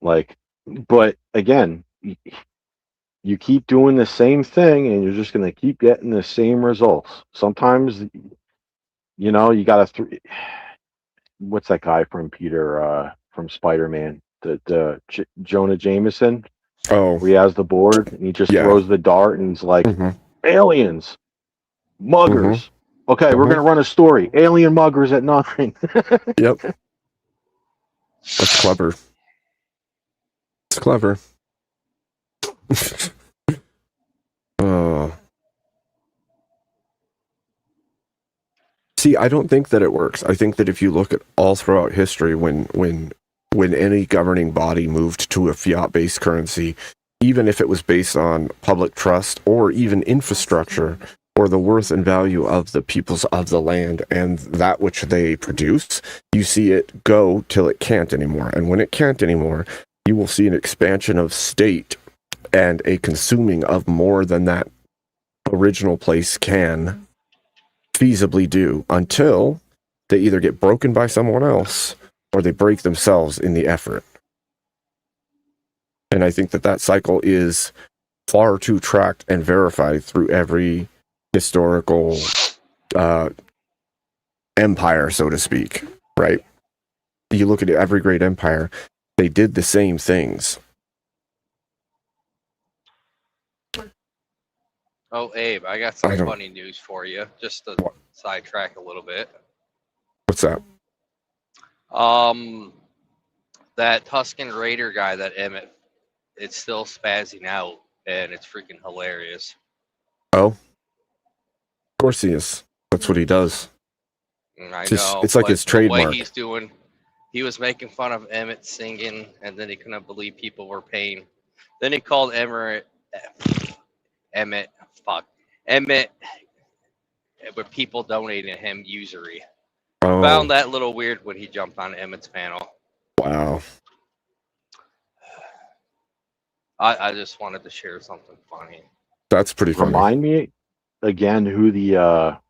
But again, you keep doing the same thing and you're just going to keep getting the same results. Sometimes, you got to, what's that guy from from Spider-Man? Jonah Jameson? Oh. Where he has the board and he just throws the dart and he's like, aliens, muggers. Okay, we're going to run a story. Alien muggers at nothing. Yep. That's clever. It's clever. See, I don't think that it works. I think that if you look at all throughout history, when any governing body moved to a fiat-based currency, even if it was based on public trust or even infrastructure or the worth and value of the peoples of the land and that which they produce, you see it go till it can't anymore. And when it can't anymore, you will see an expansion of state and a consuming of more than that original place can feasibly do until they either get broken by someone else or they break themselves in the effort. And I think that cycle is far too tracked and verified through every historical empire, so to speak, right? You look at every great empire, they did the same things. Oh, Abe, I got some funny news for you, just to sidetrack a little bit. What's that? That Tuscan Raider guy that Emmett, it's still spazzing out, and it's freaking hilarious. Oh? Of course he is. That's what he does. I know. It's like his trademark. The way he's doing, he was making fun of Emmett singing, and then he couldn't believe people were paying. Then he called Emmett, with people donating to him usury. Oh. Found that a little weird when he jumped on Emmett's panel. Wow. I just wanted to share something funny. That's pretty funny. Remind me again who the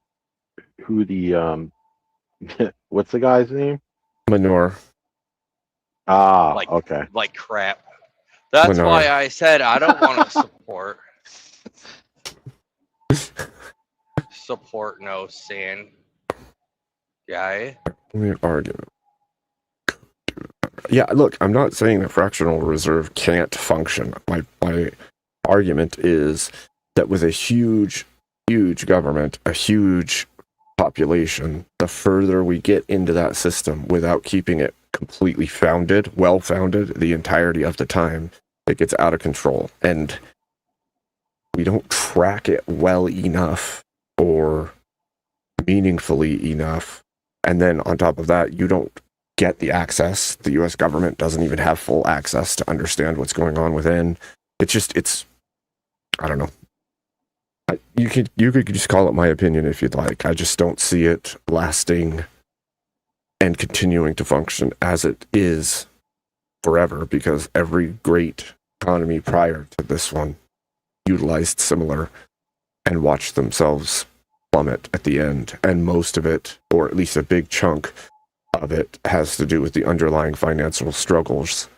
what's the guy's name? Manure. Okay. Like crap. That's Manure. why I said I don't want to support no sand guy. Let me argue. Yeah, look, I'm not saying that fractional reserve can't function. My argument is that with a huge government, a huge population, the further we get into that system without keeping it completely well-founded the entirety of the time, it gets out of control. And we don't track it well enough or meaningfully enough. And then on top of that, you don't get the access. The US government doesn't even have full access to understand what's going on within. It's I don't know. You could just call it my opinion if you'd like. I just don't see it lasting and continuing to function as it is forever, because every great economy prior to this one utilized similar and watched themselves plummet at the end. And most of it, or at least a big chunk of it, has to do with the underlying financial struggles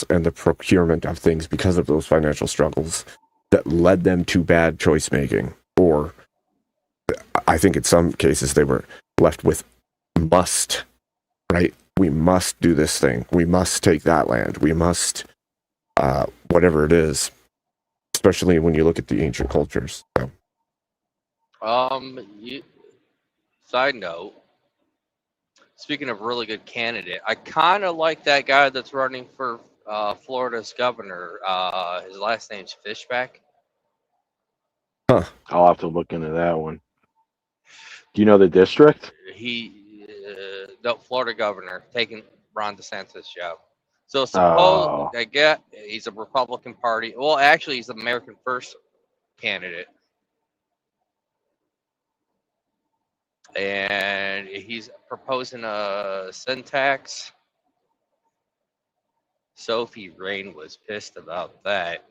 and the procurement of things because of those financial struggles that led them to bad choice making. Or I think in some cases they were left with must, right? We must do this thing. We must take that land. We must, whatever it is, especially when you look at the ancient cultures. So. Side note, speaking of really good candidate, I kind of like that guy that's running for Florida's governor. His last name's Fishback. Huh. I'll have to look into that one. Do you know the district? No, Florida governor, taking Ron DeSantis' job. So Oh. I get he's a Republican Party. Well, actually, he's the American First candidate, and he's proposing a sin tax. Sophie Rain was pissed about that.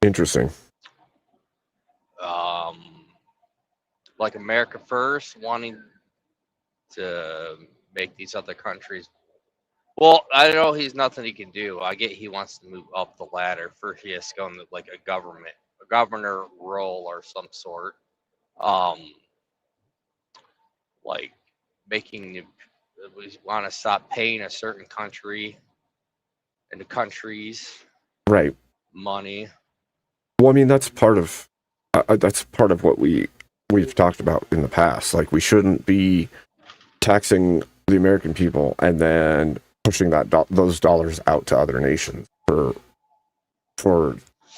Interesting. Like America First, wanting to make these other countries. Well, I know he's nothing he can do. I get he wants to move up the ladder. First, he has to go into like a governor role or some sort. Like making we want to stop paying a certain country and the countries Right. money. Well, I mean, that's part of what we've talked about in the past. Like, we shouldn't be taxing the American people and then pushing those dollars out to other nations for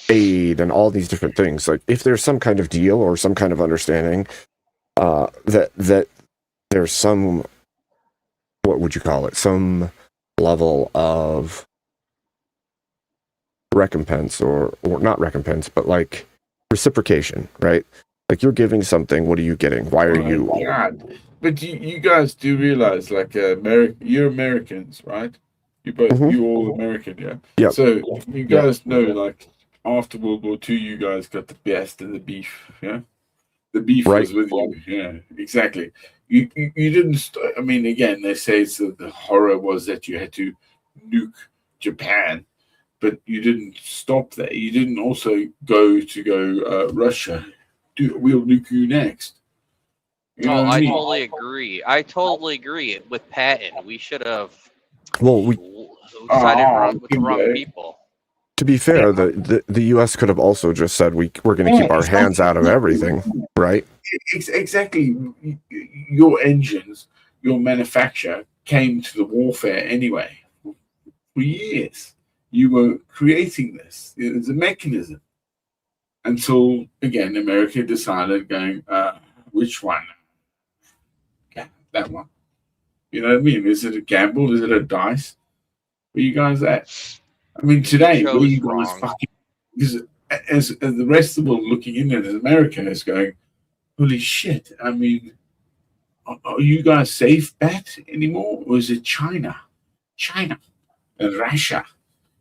aid and all these different things. Like, if there's some kind of deal or some kind of understanding that there's some, what would you call it, some level of recompense or not recompense, but like reciprocation, right? Like, you're giving something, what are you getting? Why are you? God. But you guys do realize, like, you're Americans, right? You both, you all American, yeah? Yep. So you guys know, like, after World War II, you guys got the best of the beef, yeah? The beef was with you, yeah, exactly. You didn't, I mean, again, they say the horror was that you had to nuke Japan, but you didn't stop there. You didn't also go Russia. We'll nuke you next. You know what I mean? Totally agree. I totally agree with Patton. We should have Well, sided with the wrong people. To be fair, the U.S. could have also just said we're going to keep our hands out of everything, right? Exactly. Your engines, your manufacture came to the warfare anyway. For years, you were creating this. It's a mechanism. Until, again, America decided which one? Yeah, that one. You know what I mean? Is it a gamble? Is it a dice? Where you guys at? I mean, today, where you guys fucking... Because as the rest of the world looking in at America is going, holy shit, I mean, are you guys safe bet anymore? Or is it China? China and Russia.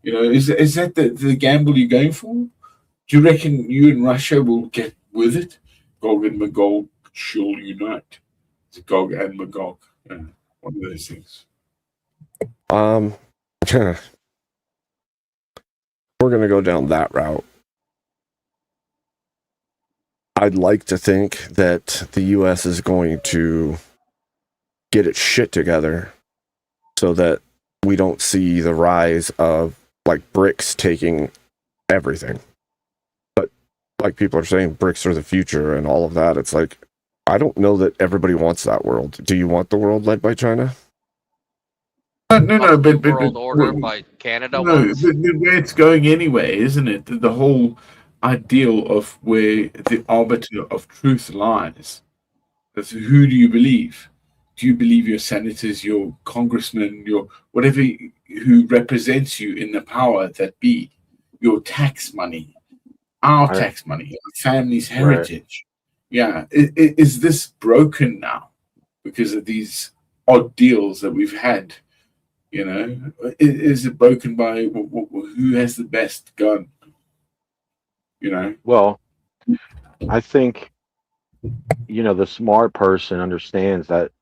You know, is that the gamble you're going for? Do you reckon you and Russia will get with it? Gog and Magog shall unite. It's Gog and Magog. Yeah, one of those things. We're going to go down that route. I'd like to think that the U.S. is going to get its shit together so that we don't see the rise of, like, BRICS taking everything. But like people are saying, BRICS are the future and all of that. It's like, I don't know that everybody wants that world. Do you want the world led by China? No, but World order by Canada. No, the way it's going anyway, isn't it? The whole ideal of where the arbiter of truth lies. That's who do you believe? Do you believe your senators, your congressmen, your whatever who represents you in the power that be? Your tax money, our tax money, our family's heritage. Yeah, is this broken now because of these odd deals that we've had? You know, is it broken by who has the best gun? You know? Well, I think, the smart person understands that,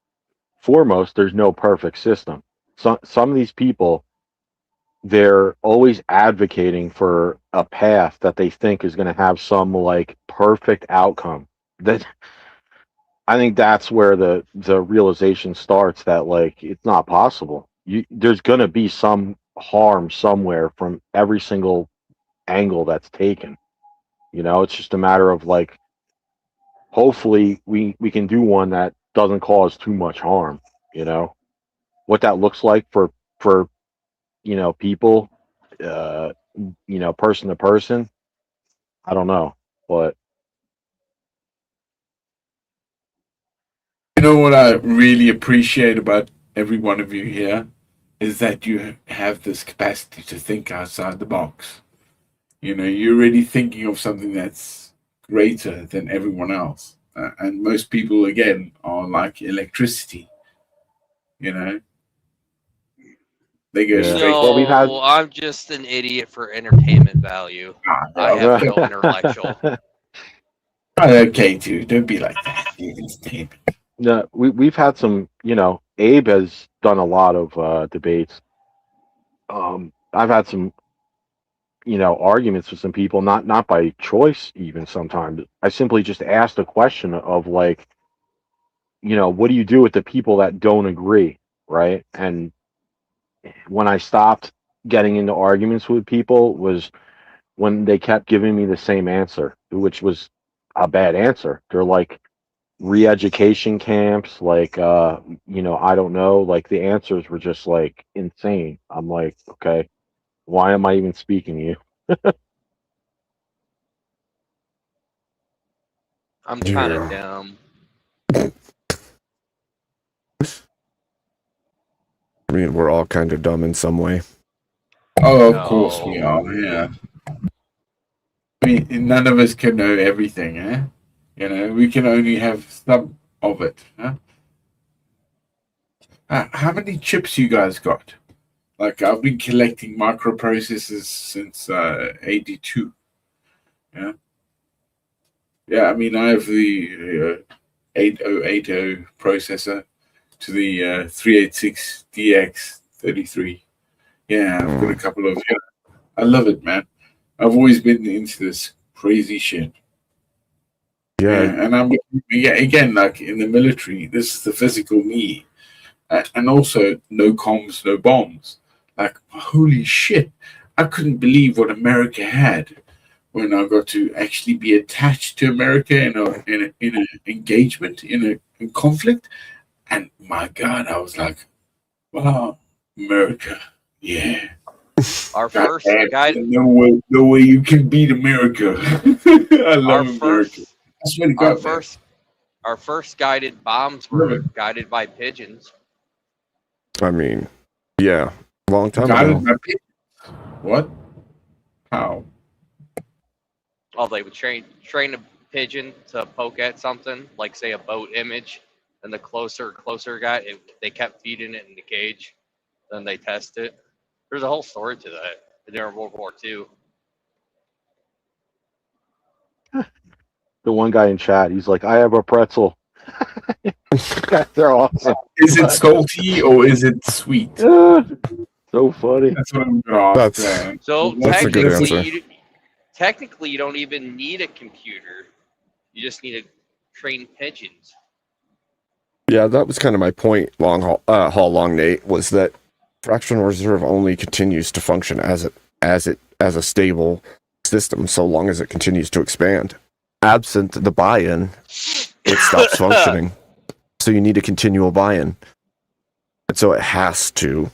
foremost, there's no perfect system. Some of these people, they're always advocating for a path that they think is going to have some, like, perfect outcome. That I think that's where the realization starts that, like, it's not possible. There's going to be some harm somewhere from every single angle that's taken. It's just a matter of, like, hopefully we can do one that doesn't cause too much harm. What that looks like for people, uh, person to person. I don't know, but You know what I really appreciate about every one of you here is that you have this capacity to think outside the box. You're already thinking of something that's greater than everyone else. And most people, again, are like electricity. They go yeah. straight. Well, we've had. No, I'm just an idiot for entertainment value. I have no intellectual. Okay, dude, don't be like that. Entertainment. No, we've had some. Abe has done a lot of debates. I've had some arguments with some people, not by choice even sometimes. I simply just asked a question of like, what do you do with the people that don't agree, right? And when I stopped getting into arguments with people was when they kept giving me the same answer, which was a bad answer. They're like re-education camps, like I don't know, like the answers were just like insane. I'm like, okay, why am I even speaking to you? I'm kind of Yeah. dumb. I mean, we're all kind of dumb in some way. Oh, of course we are. Yeah. I mean, none of us can know everything, eh? We can only have some of it. Huh? How many chips you guys got? Like I've been collecting microprocessors since '82. Yeah, yeah. I mean, I have the 8080 processor to the 386 DX33. Yeah, I've got a couple of. Yeah, I love it, man. I've always been into this crazy shit. Yeah. Yeah, and again, like in the military, this is the physical me, and also no comms, no bombs. Like holy shit, I couldn't believe what America had when I got to actually be attached to America in an engagement in a conflict, and my God, I was like, wow, America, yeah. Our God, first guide, no way you can beat America. I our love America. first, I swear to our God, man. first, our first guided bombs Love were it. guided by pigeons. I mean, yeah, long time Guided ago. by pigeons. What? How? Oh, they would train a pigeon to poke at something, like say a boat image, and the closer it got, they kept feeding it in the cage. Then they test it. There's a whole story to that during World War II. The one guy in chat, he's like, I have a pretzel. They're awesome. Is it salty or is it sweet? So funny. That's what I'm gonna ask. So That's a good answer. technically, you don't even need a computer. You just need to train pigeons. Yeah, that was kind of my point. Long Nate was that fractional reserve only continues to function as a stable system so long as it continues to expand. Absent the buy-in, it stops functioning. So you need a continual buy-in, and so it has to,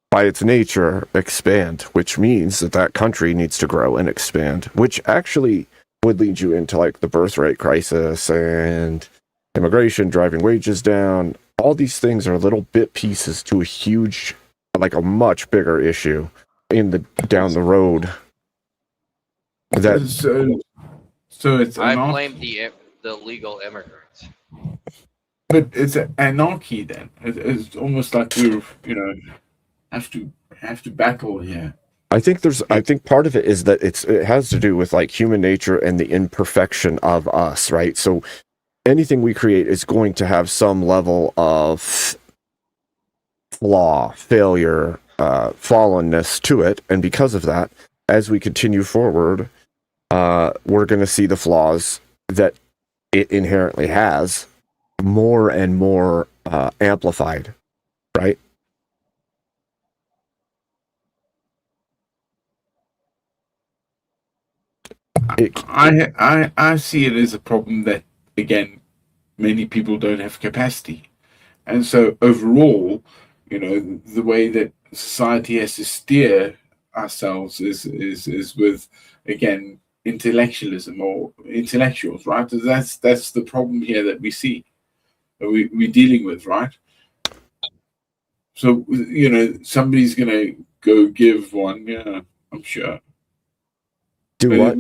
by its nature, expand, which means that country needs to grow and expand, which actually would lead you into like the birth rate crisis and immigration driving wages down. All these things are little bit pieces to a huge, like a much bigger issue down the road. So it's I anarchy. blame the illegal immigrants. But it's anarchy then. It's almost like we're have to battle here. I think part of it is that it has to do with like human nature and the imperfection of us, right? So anything we create is going to have some level of flaw, failure, fallenness to it, and because of that, as we continue forward, we're going to see the flaws that it inherently has more and more amplified, right? I see it as a problem that again, many people don't have capacity. And so overall, the way that society has to steer ourselves is with, again, intellectualism or intellectuals, right? That's the problem here that we see, that we're dealing with, right? So, somebody's going to go give one, yeah, I'm sure. Do what?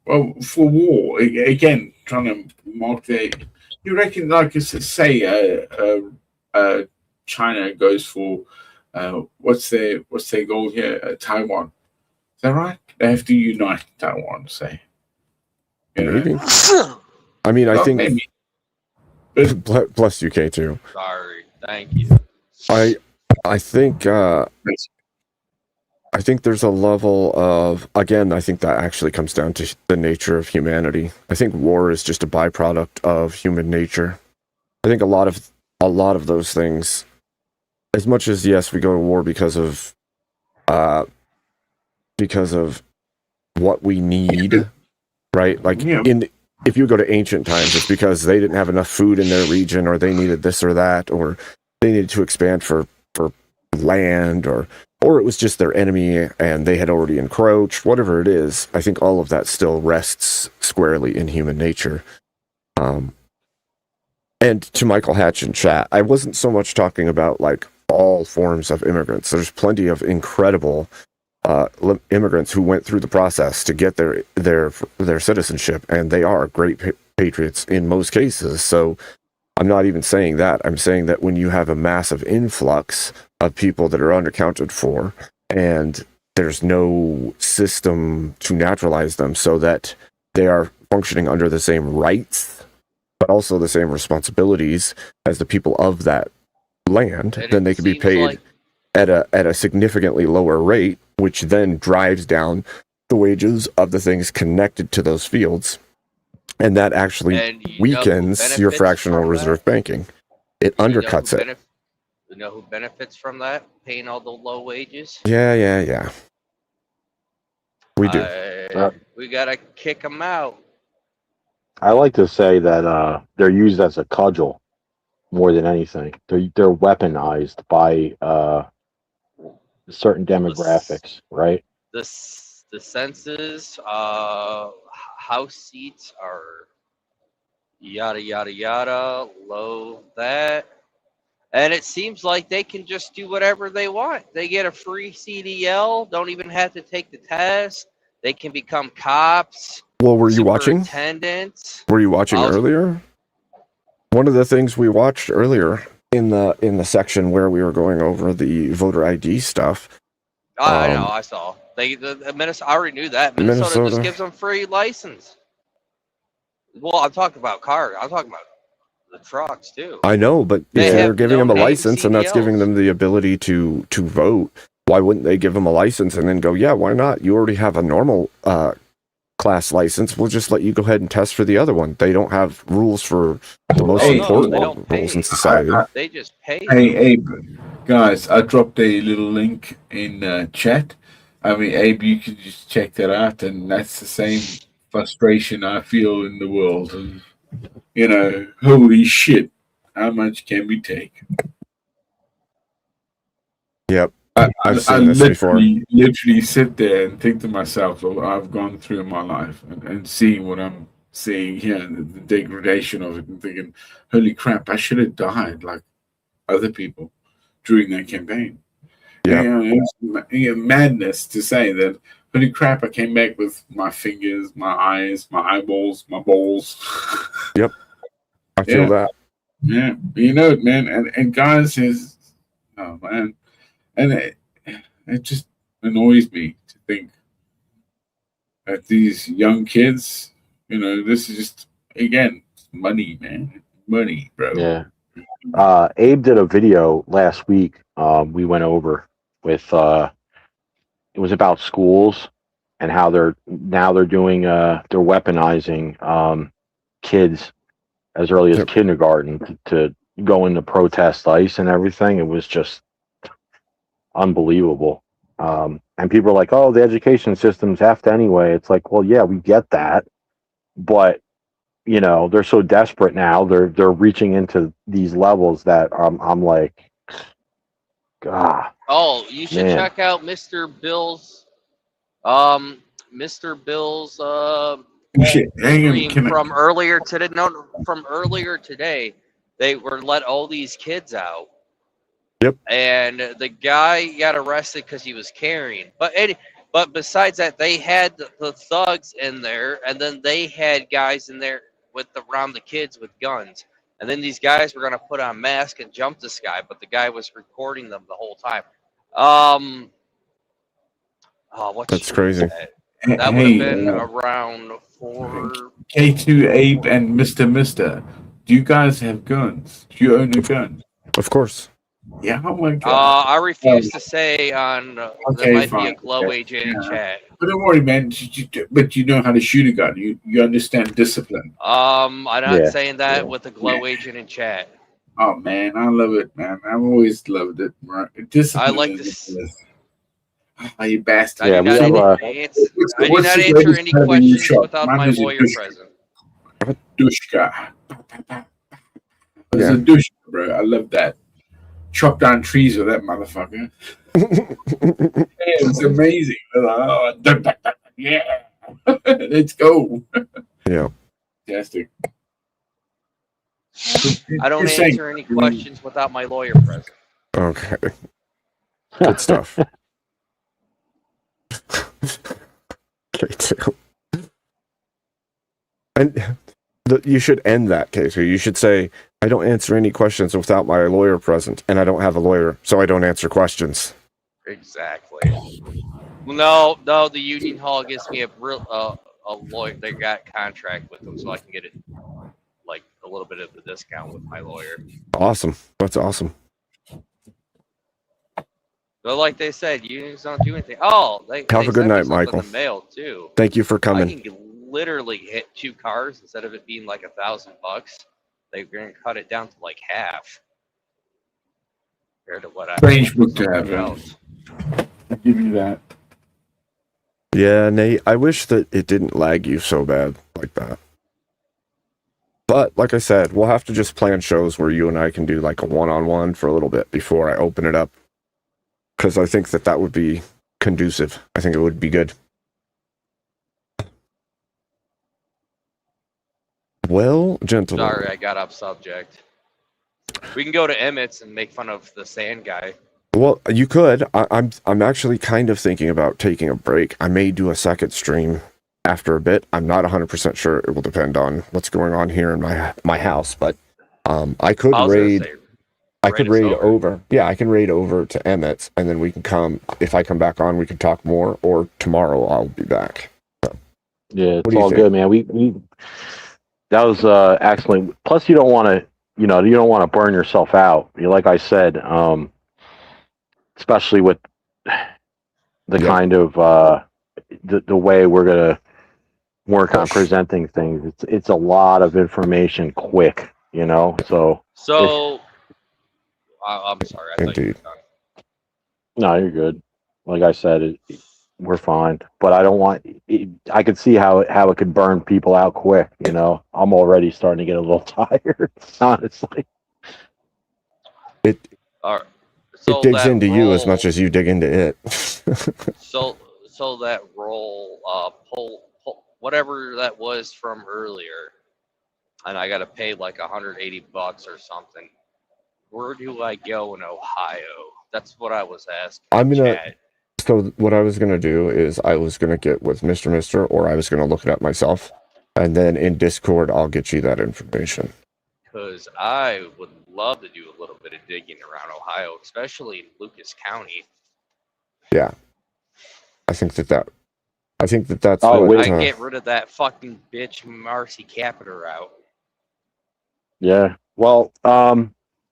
Well, for war, again, trying to mark their. You reckon, like, say, China goes for, what's their goal here? Taiwan. Is that right? They have to unite Taiwan, say. Maybe. I mean, I Well, think. maybe. Bless you, K2. Sorry. Thank you. I think there's a level of, again, I think that actually comes down to the nature of humanity. I think war is just a byproduct of human nature. I think a lot of those things, as much as, yes, we go to war because of what we need, right? Like if you go to ancient times, it's because they didn't have enough food in their region, or they needed this or that, or they needed to expand for land, or it was just their enemy and they had already encroached. Whatever it is, I think all of that still rests squarely in human nature. And to Michael Hatch in chat, I wasn't so much talking about like all forms of immigrants. There's plenty of incredible immigrants who went through the process to get their citizenship, and they are great patriots in most cases. So I'm not even saying that. I'm saying that when you have a massive influx of people that are unaccounted for, and there's no system to naturalize them so that they are functioning under the same rights, but also the same responsibilities as the people of that land, then they can be paid at a significantly lower rate, which then drives down the wages of the things connected to those fields. And that actually weakens your fractional reserve banking. It undercuts it. You know who benefits from that? Paying all the low wages? Yeah. We do. We gotta kick them out. I like to say that they're used as a cudgel more than anything. They're weaponized by certain demographics, right? The census, house seats are yada yada yada, low that. And it seems like they can just do whatever they want. They get a free CDL, don't even have to take the test. They can become cops. Well, were you watching? Superintendents. Were you watching earlier? One of the things we watched earlier in the section where we were going over the voter ID stuff. I know, I saw. I already knew that. Minnesota just gives them free license. Well, I'm talking about cars. I'm talking about the trucks too. I know, but if they're giving them a license and that's giving them the ability to vote, why wouldn't they give them a license and then go, yeah, why not? You already have a normal class license. We'll just let you go ahead and test for the other one. They don't have rules for the most important rules in society. They just pay. Hey, Abe, guys, I dropped a little link in chat. I mean, Abe, you can just check that out, and that's the same frustration I feel in the world. Holy shit, how much can we take? Yep. I've I seen this before. literally sit there and think to myself, what I've gone through in my life, and seeing what I'm seeing here, the degradation of it, and thinking, holy crap, I should have died like other people during that campaign. Yeah. It's madness to say that, holy crap, I came back with my fingers, my eyes, my eyeballs, my balls. Yep. I feel that. Yeah. You know it, man. And guys is, oh, man. And it just annoys me to think that these young kids, this is just, again, money, man. Money, bro. Yeah. Abe did a video last week. We went over with it was about schools and how they're doing they're weaponizing kids as early as kindergarten to go into protest ICE and everything. It was just unbelievable. And people are like, oh, the education systems have to anyway. It's like, well, yeah, we get that, but they're so desperate now. They're reaching into these levels that I'm like, God. Oh, you should Man. check out Mr. Bill's Mr. Bill's Shit, hang on, stream from earlier today. No, from earlier today. They were let all these kids out. Yep. And the guy got arrested because he was carrying. But besides that, they had the thugs in there, and then they had guys in there around the kids with guns. And then these guys were gonna put on masks and jump this guy, but the guy was recording them the whole time. That's crazy. That would have been around 4. K2 Abe and Mr. Do you guys have guns? Do you own a gun? Of course. Yeah, oh my god. I refuse to say on. There might be a glow agent in chat. But don't worry, man. But you know how to shoot a gun. You understand discipline. I'm not saying that with a glow agent in chat. Oh man, I love it, man. I've always loved it. Right? Discipline. I like this. Oh, you bastard. I do not answer any questions without my lawyer present. Dushka. It's a dushka, bro. I love that. Chop down trees with that motherfucker. It's amazing. Yeah. Let's go. Yeah. Fantastic. I don't answer any questions without my lawyer present. Okay. Good stuff. Okay, too. And you should end that, Casey. You should say, I don't answer any questions without my lawyer present, and I don't have a lawyer, so I don't answer questions. Exactly. Well, no, the union hall gives me a lawyer. They got contract with them, so I can get it like a little bit of a discount with my lawyer. Awesome. That's awesome. But like they said, unions don't do anything. Oh, they have a good sent me night, something Michael. in the mail too. Thank you for I coming. can literally hit 2 cars instead of it being like $1,000. They're gonna cut it down to like half compared to what I. Strange book to have. I'll give you that. Yeah, Nate, I wish that it didn't lag you so bad like that. But like I said, we'll have to just plan shows where you and I can do like a one-on-one for a little bit before I open it up. Because I think that would be conducive. I think it would be good. Well, gentlemen. Sorry, I got off subject. We can go to Emmett's and make fun of the sand guy. Well, you could. I'm actually kind of thinking about taking a break. I may do a second stream after a bit. I'm not 100% sure. It will depend on what's going on here in my house. But I could raid. I could raid over. Yeah, I can raid over to Emmett's, and then we can come. If I come back on, we can talk more. Or tomorrow, I'll be back. So, yeah, it's all good, man. We that was excellent. Plus, you don't want to, you don't want to burn yourself out. Like I said, especially with the kind of the way we're gonna work on presenting things. It's a lot of information quick, So. I'm sorry. I thought you were done. No, you're good. Like I said, we're fine. But I don't want. I could see how it could burn people out quick. I'm already starting to get a little tired. Honestly, it digs into you as much as you dig into it. so that roll, pull whatever that was from earlier, and I got to pay like $180 or something. Where do I go in Ohio? That's what I was asking. So what I was gonna do is I was gonna get with Mr. or I was gonna look it up myself, and then in Discord I'll get you that information. Because I would love to do a little bit of digging around Ohio, especially in Lucas County. Yeah, I think that's. I can get rid of that fucking bitch Marcy Capita out. Yeah. Well,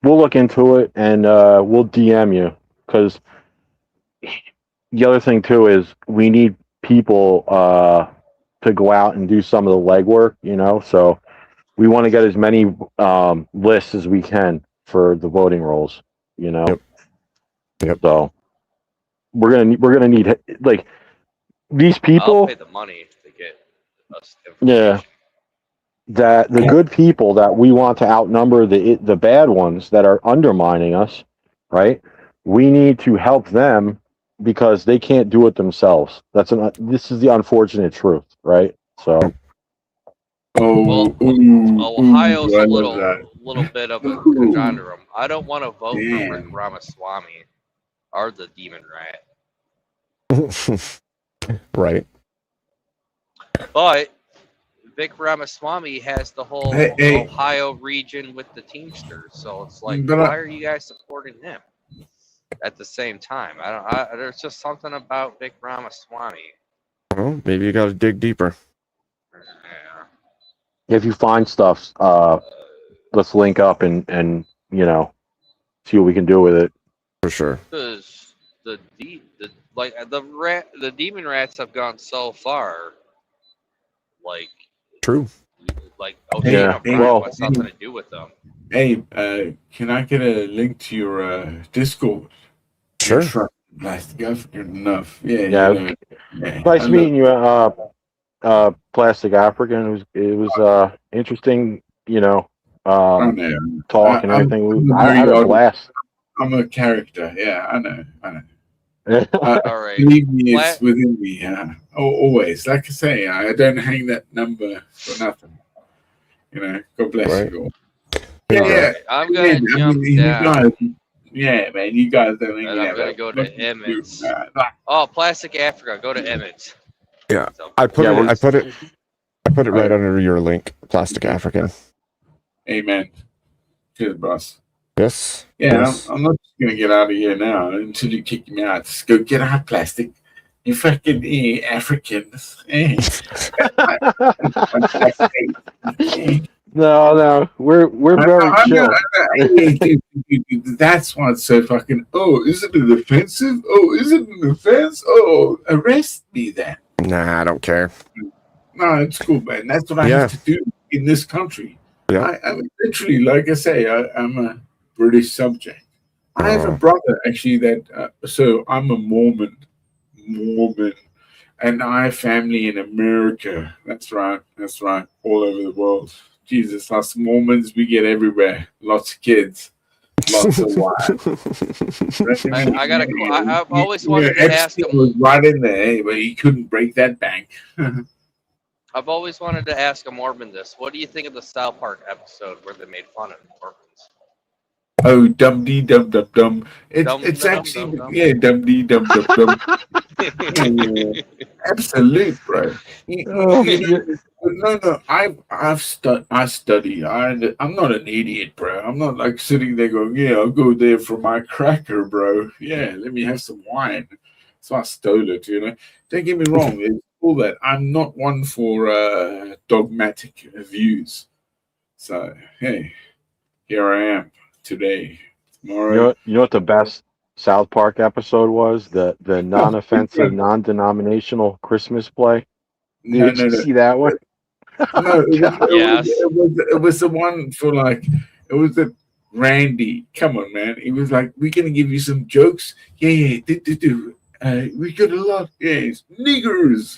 we'll look into it and we'll DM you, because the other thing too is we need people to go out and do some of the legwork, so we want to get as many lists as we can for the voting rolls, Yep. So we're gonna need like these people. I'll pay the money to get us information. Yeah. that the good people that we want to outnumber the bad ones that are undermining us, right? We need to help them because they can't do it themselves. This is the unfortunate truth, right? So. Oh, Ohio's I a love that. little bit of a Ooh, conundrum. I don't want to vote for Rick damn. Ramaswamy or the Demon Rat, Right. but Vic Ramaswamy has the whole Hey, Ohio region with the Teamsters, so it's like, but why are you guys supporting him at the same time? There's just something about Vic Ramaswamy. Well, maybe you got to dig deeper. If you find stuff, let's link up and see what we can do with it. For sure. Because the Demon Rats have gone so far, like True. Oceana Prime wants nothing to do with them. Hey, can I get a link to your Discord? Sure. Plastic African enough. Yeah. Yeah. Nice meeting you, Plastic African. It was interesting, talk and everything. I had a blast. I'm a character. Yeah, I know. All right. Believe me, it's within me. Always. Like I say, I don't hang that number for nothing. God bless you all. Yeah. I'm gonna jump down. Man, you guys don't think And I'm gonna go to Emmets. Plastic Africa, go to Emmets. Yeah. So, I put it right under your link, Plastic African. Amen. Cheers, boss. Yes. Yeah, Yes. I'm not just gonna get out of here now until you kick me out. Just go get out, Plastic. You fucking Africans. No, we're very chill. That's what's so fucking. Oh, is it an offensive? Oh, is it an offense? Oh, arrest me then. Nah, I don't care. No, it's cool, man. That's what I have to do in this country. Yeah. I mean, literally, like I say, I'm a British subject. I have a brother actually that. So I'm a Mormon, and I have family in America. That's right. All over the world. Jesus, us Mormons, we get everywhere. Lots of kids, lots of wives. I've always wanted to ask him. Was right in there, but he couldn't break that bank. I've always wanted to ask a Mormon this. What do you think of the South Park episode where they made fun of Mormons? Oh, dum dee dum dum dum. It's actually dum dee dum dum dum. Absolute, bro. No. I study. I'm not an idiot, bro. I'm not like sitting there going, yeah, I'll go there for my cracker, bro. Yeah, let me have some wine. So I stole it. Don't get me wrong. It's all that. I'm not one for dogmatic views. So hey, here I am today. Tomorrow. You know what the best South Park episode was? The non-offensive, non-denominational Christmas play. Did you see that one? No, it was the one for it was the Randy. Come on, man. He was like, we're gonna give you some jokes. Yeah. We got a lot. Yes, niggers.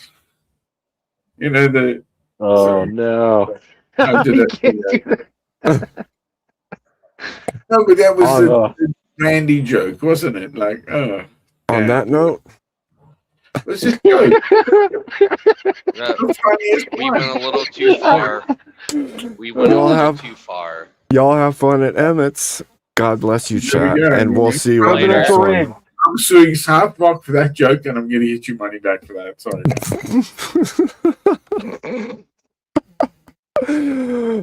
Oh no! How did I do that? No, but that was the Randy joke, wasn't it? On that note, it was just joke. We went a little too far. Too far. Y'all have fun at Emmett's. God bless you, chat, and we'll see you on the next one. I'm suing South Park for that joke, and I'm going to get you money back for that. Sorry.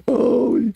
Holy